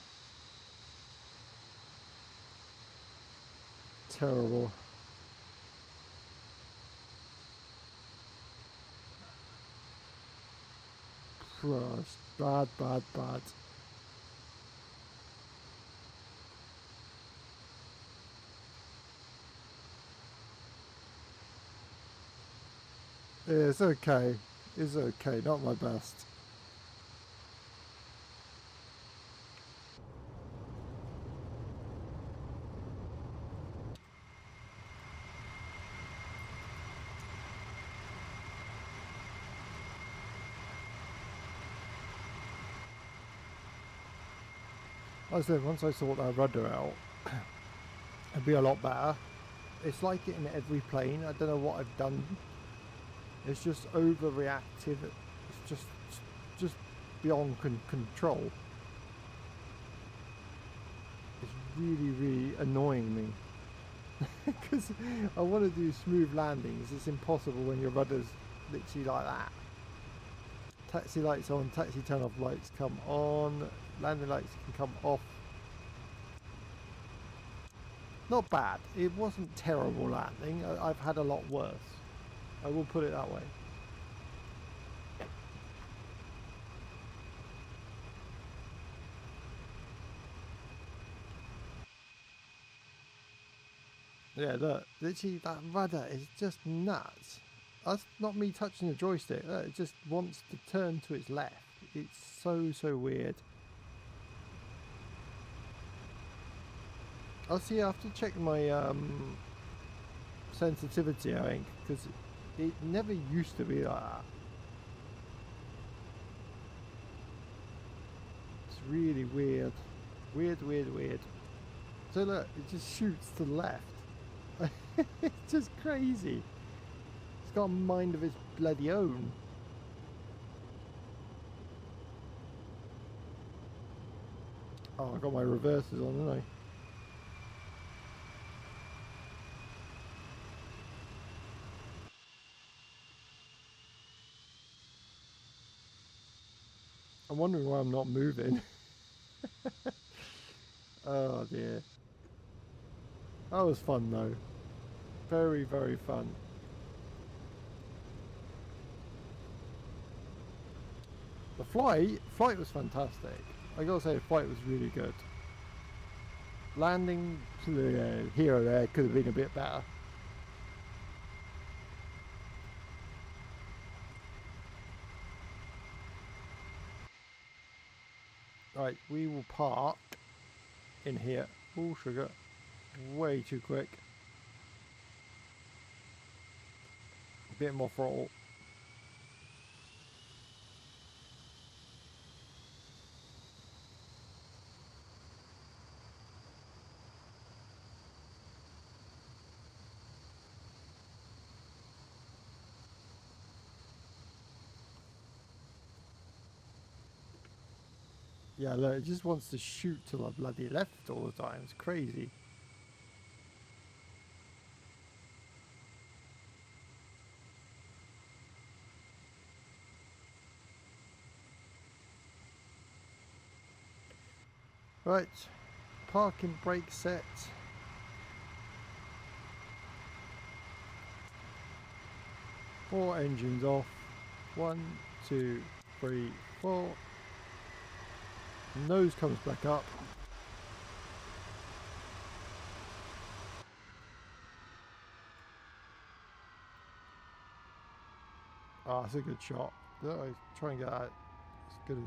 Terrible. Christ. Bad, bad, bad. Yeah, it's okay. It's okay, not my best. Like I said, once I sort that rudder out, it'd be a lot better. It's like it in every plane. I don't know what I've done. It's just overreactive. It's just beyond control. It's really, really annoying me. Because I want to do smooth landings. It's impossible when your rudder's literally like that. Taxi lights on, taxi turn off lights come on, landing lights can come off. Not bad. It wasn't terrible landing. I've had a lot worse. I will put it that way. Yeah, look, literally that rudder is just nuts. That's not me touching the joystick. It just wants to turn to its left. It's so weird. I'll see. I have to check my sensitivity, I think, because it never used to be like that. It's really weird. Weird. So look, it just shoots to the left. It's just crazy. It's got a mind of its bloody own. Oh, I got my reverses on, didn't I? I'm wondering why I'm not moving. Oh dear. That was fun though. Very, very fun. The flight was fantastic. I gotta say the flight was really good. Landing here or there could have been a bit better. Right, we will park in here. Oh, sugar. Way too quick. A bit more throttle. Yeah, look, it just wants to shoot till I bloody left all the time. It's crazy. Right, parking brake set. Four engines off. 1, 2, 3, 4. Nose comes back up. Ah, that's a good shot. I try and get that as good as.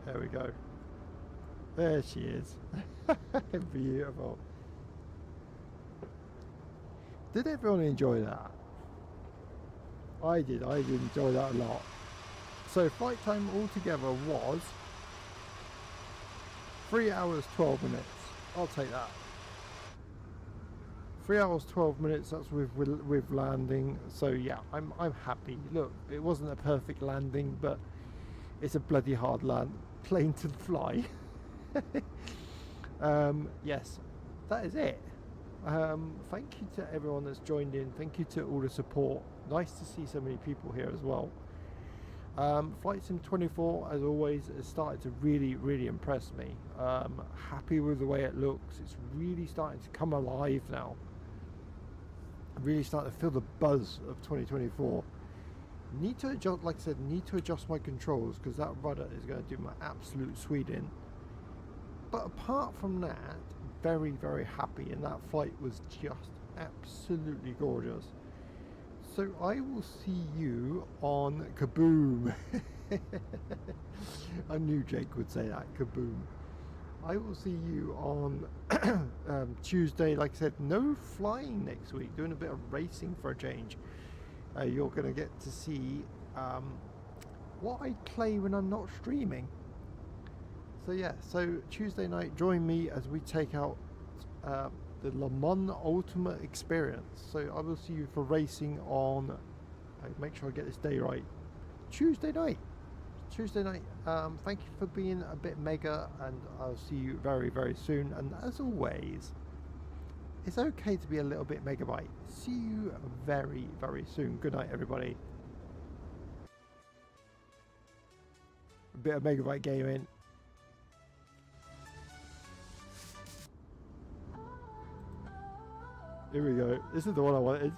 There we go. There she is. Beautiful. Did everyone enjoy that? I did. I did enjoy that a lot. So flight time altogether was 3 hours 12 minutes. I'll take that. 3 hours 12 minutes. That's with landing. So yeah, I'm happy. Look, it wasn't a perfect landing, but it's a bloody hard plane to fly. Yes, that is it. Thank you to everyone that's joined in. Thank you to all the support. Nice to see so many people here as well. Flight Sim 24, as always, has started to really impress me. Happy with the way it looks. It's really starting to come alive now. I'm really starting to feel the buzz of 2024. Need to adjust, like I said, need to adjust my controls because that rudder is going to do my absolute sweet in. But apart from that, very happy, and that flight was just absolutely gorgeous. So I will see you on Kaboom. I knew Jake would say that, Kaboom. I will see you on Tuesday. Like I said, no flying next week, doing a bit of racing for a change. You're going to get to see what I play when I'm not streaming. So yeah, so Tuesday night, join me as we take out the Le Mans Ultimate Experience. So I will see you for racing on, make sure I get this day right, Tuesday night. Thank you for being a bit mega, and I'll see you very soon. And as always, it's okay to be a little bit megabyte. See you very soon. Good night, everybody. A bit of megabyte gaming. Here we go. This is the one I wanted.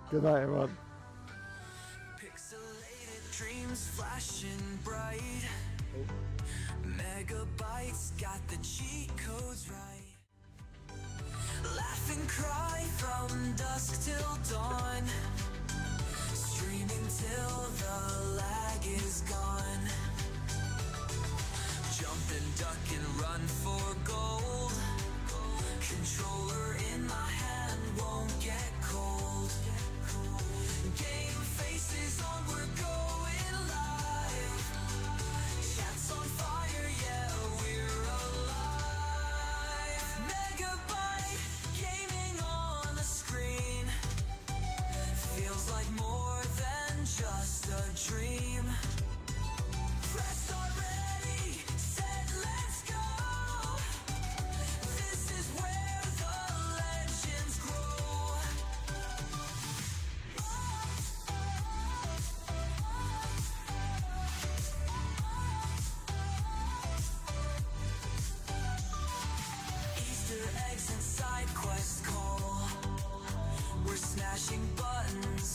Good night, everyone. Pixelated dreams flashing bright. Megabytes got the cheat codes right. Laugh and cry from dusk till dawn. Streaming till the lag is gone. Jump and duck and run for gold. Controller in my hand won't get cold. Game faces on, we're going live. Chat's on fire, yeah, we're alive. side quest call. We're smashing buttons